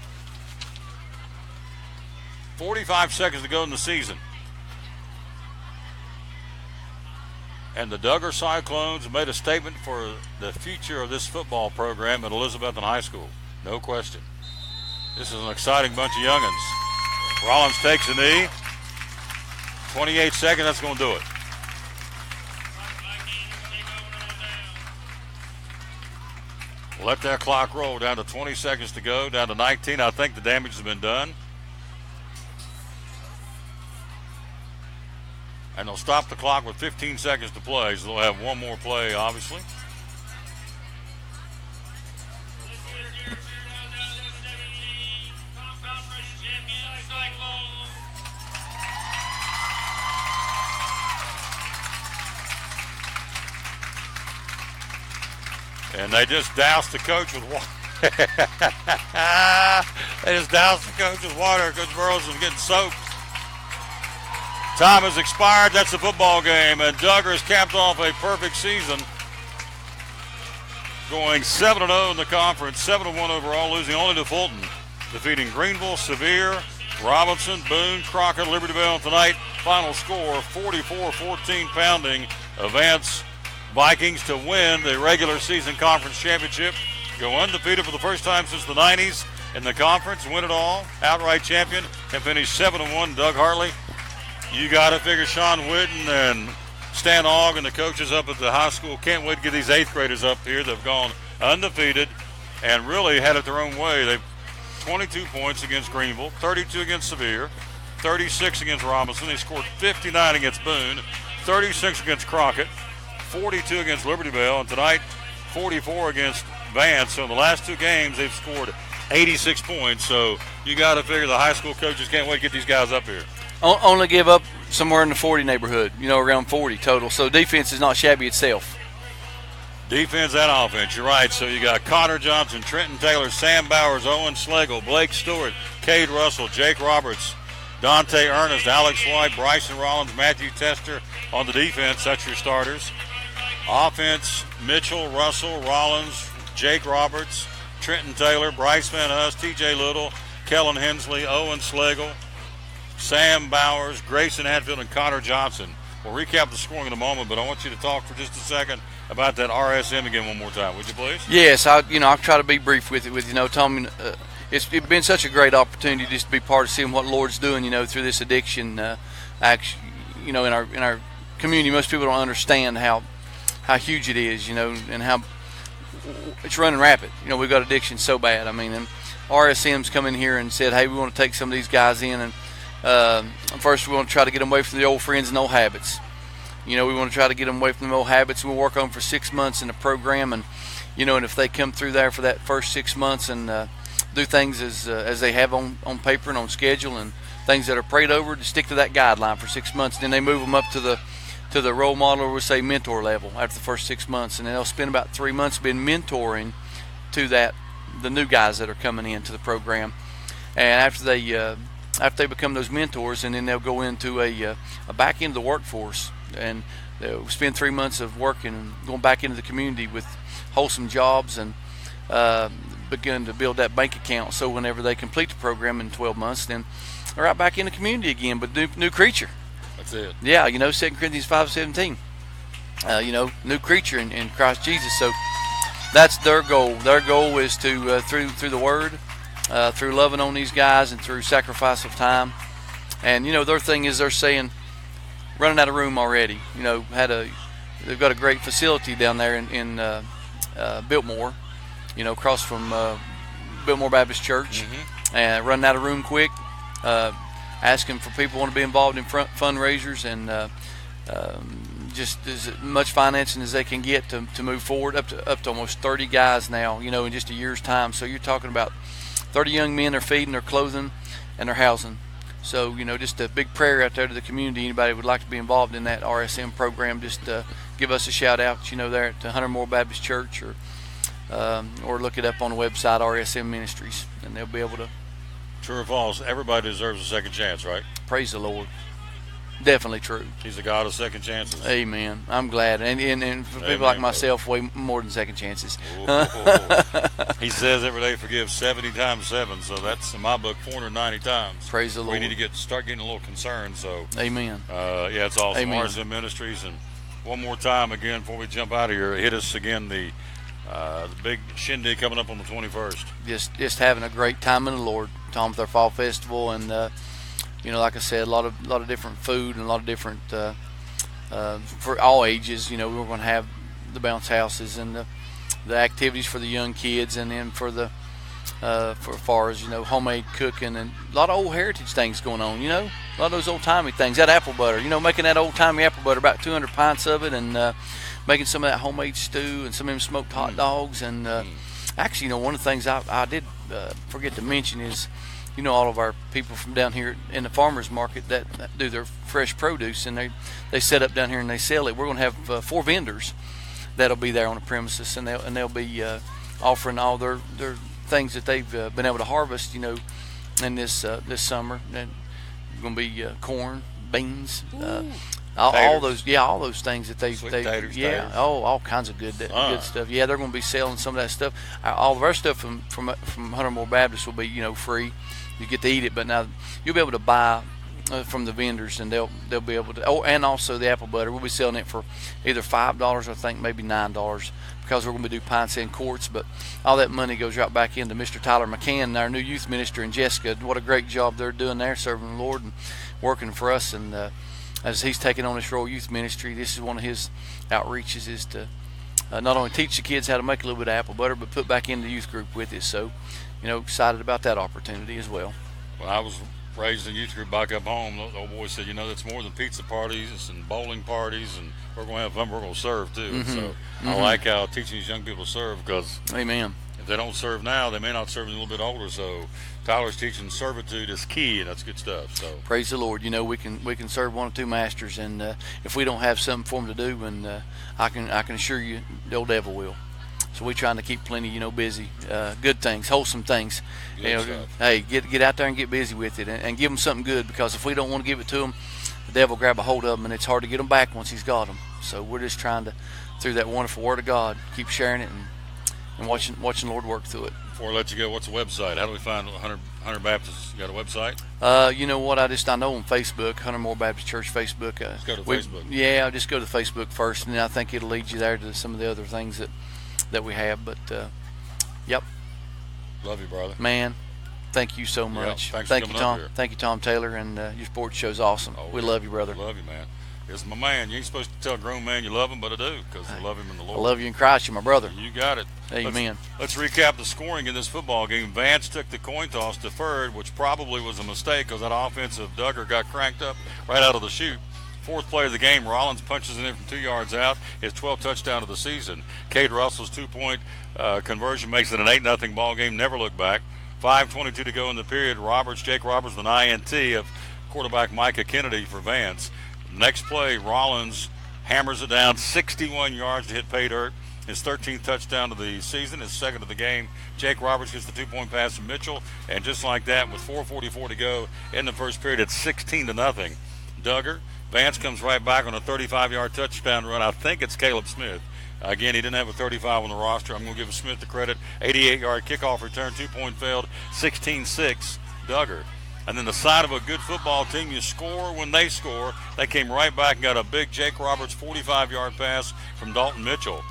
45 seconds to go in the season. And the Duggar Cyclones made a statement for the future of this football program at Elizabethton High School. No question. This is an exciting bunch of youngins. Rollins takes a knee. 28 seconds, that's going to do it. Let that clock roll down to 20 seconds to go, down to 19. I think the damage has been done. And they'll stop the clock with 15 seconds to play, so they'll have one more play, obviously. And they just doused the coach with water. They just doused the coach with water. Coach Burrows was getting soaked. Time has expired. That's the football game. And Duggar has capped off a perfect season, going 7-0 in the conference, 7-1 overall, losing only to Fulton, defeating Greenville, Sevier, Robinson, Boone, Crockett, Libertyville tonight. Final score 44-14, pounding Advance Vikings to win the regular season conference championship. Go undefeated for the first time since the 90s in the conference, win it all, outright champion, and finish 7-1. Doug Hartley, you got to figure Sean Whitten and Stan Ogg and the coaches up at the high school can't wait to get these 8th graders up here. They've gone undefeated and really had it their own way. They've 22 points against Greenville, 32 against Sevier, 36 against Robinson. They scored 59 against Boone, 36 against Crockett, 42 against Libertyville, and tonight 44 against Vance. So in the last 2 games, they've scored 86 points. So you got to figure the high school coaches can't wait to get these guys up here. Only give up somewhere in the 40 neighborhood, around 40 total. So defense is not shabby itself. Defense and offense, you're right. So you got Connor Johnson, Trenton Taylor, Sam Bowers, Owen Schlegel, Blake Stewart, Cade Russell, Jake Roberts, Dante Ernest, Alex White, Bryson Rollins, Matthew Tester on the defense. That's your starters. Offense, Mitchell, Russell, Rollins, Jake Roberts, Trenton Taylor, Bryce Van Huss, TJ Little, Kellen Hensley, Owen Schlegel, Sam Bowers, Grayson Hatfield, and Connor Johnson. We'll recap the scoring in a moment, but I want you to talk for just a second about that RSM again one more time, would you please? Yes, I'll try to be brief with it. Tommy, it's been such a great opportunity just to be part of seeing what the Lord's doing, through this addiction. In our community, most people don't understand how huge it is, and how it's running rapid. We've got addiction so bad. And RSM's come in here and said, hey, we want to take some of these guys in, and first we want to try to get them away from the old friends and old habits. We want to try to get them away from the old habits. We'll work on them for 6 months in the program, and and if they come through there for that first 6 months and do things as they have on paper and on schedule, and things that are prayed over, to stick to that guideline for 6 months, then they move them up to the role model, or we say mentor level, after the first 6 months, and then they'll spend about 3 months being mentoring to the new guys that are coming into the program. And after they become those mentors, and then they'll go into a back into the workforce, and they'll spend 3 months of working and going back into the community with wholesome jobs, and begin to build that bank account, so whenever they complete the program in 12 months, then they're right back in the community again, but new creature. That's it. Yeah, 2 Corinthians 5:17. New creature in Christ Jesus. So that's their goal. Their goal is to through the Word, through loving on these guys, and through sacrifice of time. And their thing is, they're saying, running out of room already. They've got a great facility down there in Biltmore. Across from Biltmore Baptist Church, and running out of room quick. Asking for people who want to be involved in fundraisers, and just as much financing as they can get to move forward, up to almost 30 guys now, in just a year's time. So you're talking about 30 young men they're feeding, they're clothing, and they're housing. So, just a big prayer out there to the community. Anybody would like to be involved in that RSM program, just give us a shout out, there at Hunter Moore Baptist Church, or look it up on the website, RSM Ministries, and they'll be able to. True or false, everybody deserves a second chance, right? Praise the Lord. Definitely true. He's a god of second chances. Amen. I'm glad. And for people like myself, way more than second chances. He says every day forgive 70 times 7, so that's, in my book, 490 times. Praise the Lord. We need to start getting a little concerned. So, amen. Yeah, it's awesome. Amen. RSM Ministries. And one more time, again, before we jump out of here, hit us again, the big shindig coming up on the 21st. Just having a great time in the Lord, Tom, with our fall festival, and like I said, a lot of different food and a lot of different for all ages. We're going to have the bounce houses and the activities for the young kids, and then for the for far as homemade cooking and a lot of old heritage things going on. A lot of those old timey things. That apple butter, making that old timey apple butter, about 200 pints of it, and making some of that homemade stew and some of them smoked hot dogs. And actually, one of the things I did forget to mention is, all of our people from down here in the farmers market that do their fresh produce, and they set up down here and they sell it. We're going to have 4 vendors that'll be there on the premises, and they'll be offering all their things that they've been able to harvest, in this summer. And going to be corn, beans, all those things that they taters, all kinds of good stuff. Yeah, they're going to be selling some of that stuff. All of our stuff from Hunter Moore Baptist will be free. You get to eat it, but now you'll be able to buy from the vendors, and they'll be able to. Oh, and also the apple butter, we'll be selling it for either $5, I think, maybe $9, because we're going to do pints and quarts. But all that money goes right back into Mr. Tyler McCann, our new youth minister, and Jessica. What a great job they're doing there, serving the Lord and working for us. And as he's taking on this Royal Youth Ministry, this is one of his outreaches, is to not only teach the kids how to make a little bit of apple butter, but put back in the youth group with it. So, excited about that opportunity as well. Well, I was raised in a youth group back up home. The old boy said, it's more than pizza parties and bowling parties, and we're going to have fun. We're going to serve too. Mm-hmm. So I like how teaching these young people to serve, because amen. If they don't serve now, they may not serve a little bit older. So Tyler's teaching servitude is key, and that's good stuff. So praise the Lord. We can serve one or two masters, and if we don't have something for them to do, and I can assure you, the old devil will. So we're trying to keep plenty, busy, good things, wholesome things. Hey, get out there and get busy with it, and give them something good, because if we don't want to give it to them, the devil will grab a hold of them, and it's hard to get them back once he's got them. So we're just trying to, through that wonderful Word of God, keep sharing it and watching the Lord work through it. Before I let you go, what's the website? How do we find Hunter Baptist? You got a website? You know what? I know on Facebook, Hunter Moore Baptist Church Facebook. Just go to Facebook. Yeah, just go to Facebook first, and then I think it'll lead you there to some of the other things that we have. But yep. Love you, brother. Man, thank you so much. Yep, thank you, Tom. Thank you, Tom Taylor, and your sports show's awesome. We love you, brother. Love you, man. It's my man. You ain't supposed to tell a grown man you love him, but I do, because I love him in the Lord. I love you in Christ. You're my brother. You got it. Amen. Let's recap the scoring in this football game. Vance took the coin toss, deferred, which probably was a mistake, because that offensive Duggar got cranked up right out of the chute. Fourth play of the game, Rollins punches it in from 2 yards out, his 12th touchdown of the season. Cade Russell's 2-point conversion makes it an 8-0 ball game. Never look back. 5:22 to go in the period. Jake Roberts with an INT of quarterback Micah Kennedy for Vance. Next play, Rollins hammers it down 61 yards to hit pay dirt. His 13th touchdown of the season, his second of the game. Jake Roberts gets the 2-point pass from Mitchell, and just like that, with 4:44 to go in the first period, it's 16-0. Duggar. Vance comes right back on a 35-yard touchdown run. I think it's Caleb Smith. Again, he didn't have a 35 on the roster. I'm going to give Smith the credit. 88-yard kickoff return, 2-point failed, 16-6, Duggar. And then the sign of a good football team, you score when they score. They came right back and got a big Jake Roberts 45-yard pass from Dalton Mitchell.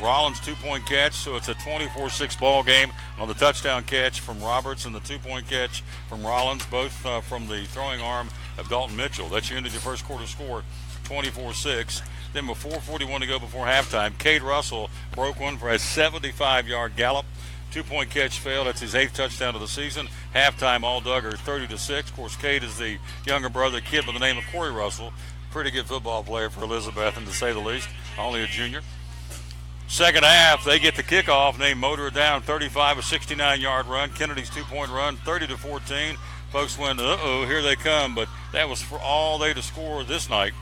Rollins 2-point catch, so it's a 24-6 ball game on the touchdown catch from Roberts and the 2-point catch from Rollins, both from the throwing arm of Dalton Mitchell. That's your end of your first quarter score, 24-6. Then with 4:41 to go before halftime, Cade Russell broke one for a 75-yard gallop. 2-point catch failed. That's his 8th touchdown of the season. Halftime, all Duggar, 30-6. Of course, Cade is the younger brother, kid by the name of Corey Russell. Pretty good football player for Elizabethton, to say the least. Only a junior. Second half, they get the kickoff, and they motor it down 35, a 69-yard run. Kennedy's 2-point run, 30-14. Folks went, uh-oh, here they come. But that was for all they to score this night.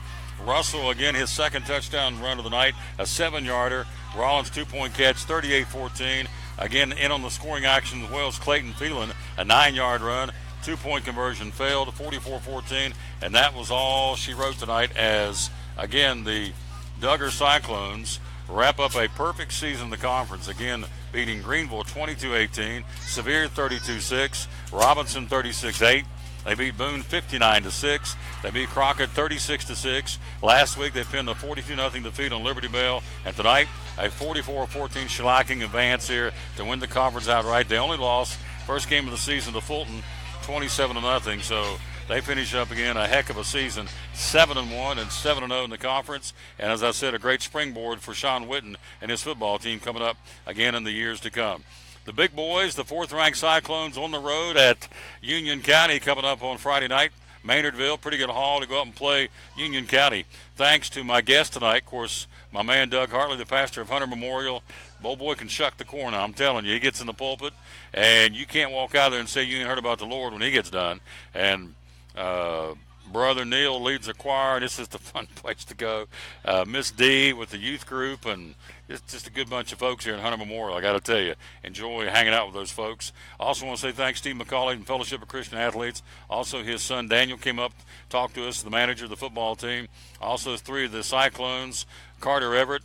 Russell, again, his second touchdown run of the night, a 7-yarder. Rollins 2-point catch, 38-14. Again, in on the scoring action as well as Clayton Phelan, a 9-yard run, 2-point conversion failed, 44-14, and that was all she wrote tonight as, again, the Duggar Cyclones wrap up a perfect season in the conference, again beating Greenville 22-18, Sevier 32-6, Robinson 36-8. They beat Boone 59-6. They beat Crockett 36-6. Last week they pinned a 42-0 defeat on Liberty Bell, and tonight a 44-14 shellacking advance here to win the conference outright. They only lost first game of the season to Fulton, 27-0. So they finish up again a heck of a season, 7-1 and 7-0 in the conference. And as I said, a great springboard for Sean Witten and his football team coming up again in the years to come. The big boys, the 4th-ranked Cyclones, on the road at Union County coming up on Friday night. Maynardville, pretty good haul to go up and play Union County. Thanks to my guest tonight, of course, my man Doug Hartley, the pastor of Hunter Memorial. Old boy can shuck the corn. I'm telling you, he gets in the pulpit, and you can't walk out there and say you ain't heard about the Lord when he gets done. And Brother Neil leads the choir, and this is the fun place to go. Miss D with the youth group, and it's just a good bunch of folks here in Hunter Memorial. I got to tell you, enjoy hanging out with those folks. I also want to say thanks to Steve McCauley and Fellowship of Christian Athletes. Also, his son Daniel came up, talked to us, the manager of the football team. Also, 3 of the Cyclones, Carter Everett,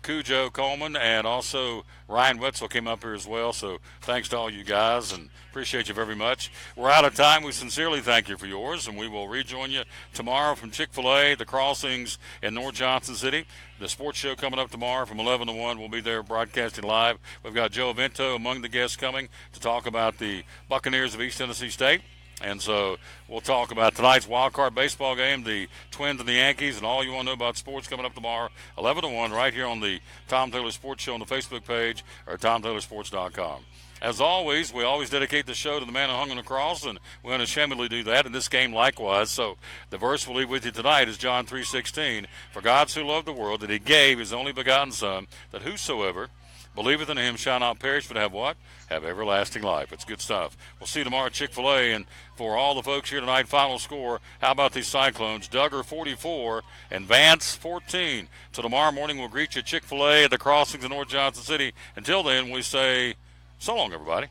Cujo Coleman, and also Ryan Wetzel came up here as well. So thanks to all you guys, and appreciate you very much. We're out of time. We sincerely thank you for yours, and we will rejoin you tomorrow from Chick-fil-A, the Crossings in North Johnson City. The sports show coming up tomorrow from 11 to 1. We'll be there broadcasting live. We've got Joe Vento among the guests coming to talk about the Buccaneers of East Tennessee State. And so we'll talk about tonight's wild card baseball game, the Twins and the Yankees, and all you want to know about sports coming up tomorrow, 11 to 1, right here on the Tom Taylor Sports Show on the Facebook page or TomTaylorSports.com. As always, we always dedicate the show to the man who hung on the cross, and we unashamedly do that in this game likewise. So the verse we'll leave with you tonight is John 3:16. For God so loved the world that he gave his only begotten Son, that whosoever believeth in him shall not perish but have what? Have everlasting life. It's good stuff. We'll see you tomorrow at Chick-fil-A. And for all the folks here tonight, final score, how about these Cyclones? Duggar 44 and Vance 14. So tomorrow morning we'll greet you at Chick-fil-A at the Crossings in North Johnson City. Until then, we say so long, everybody.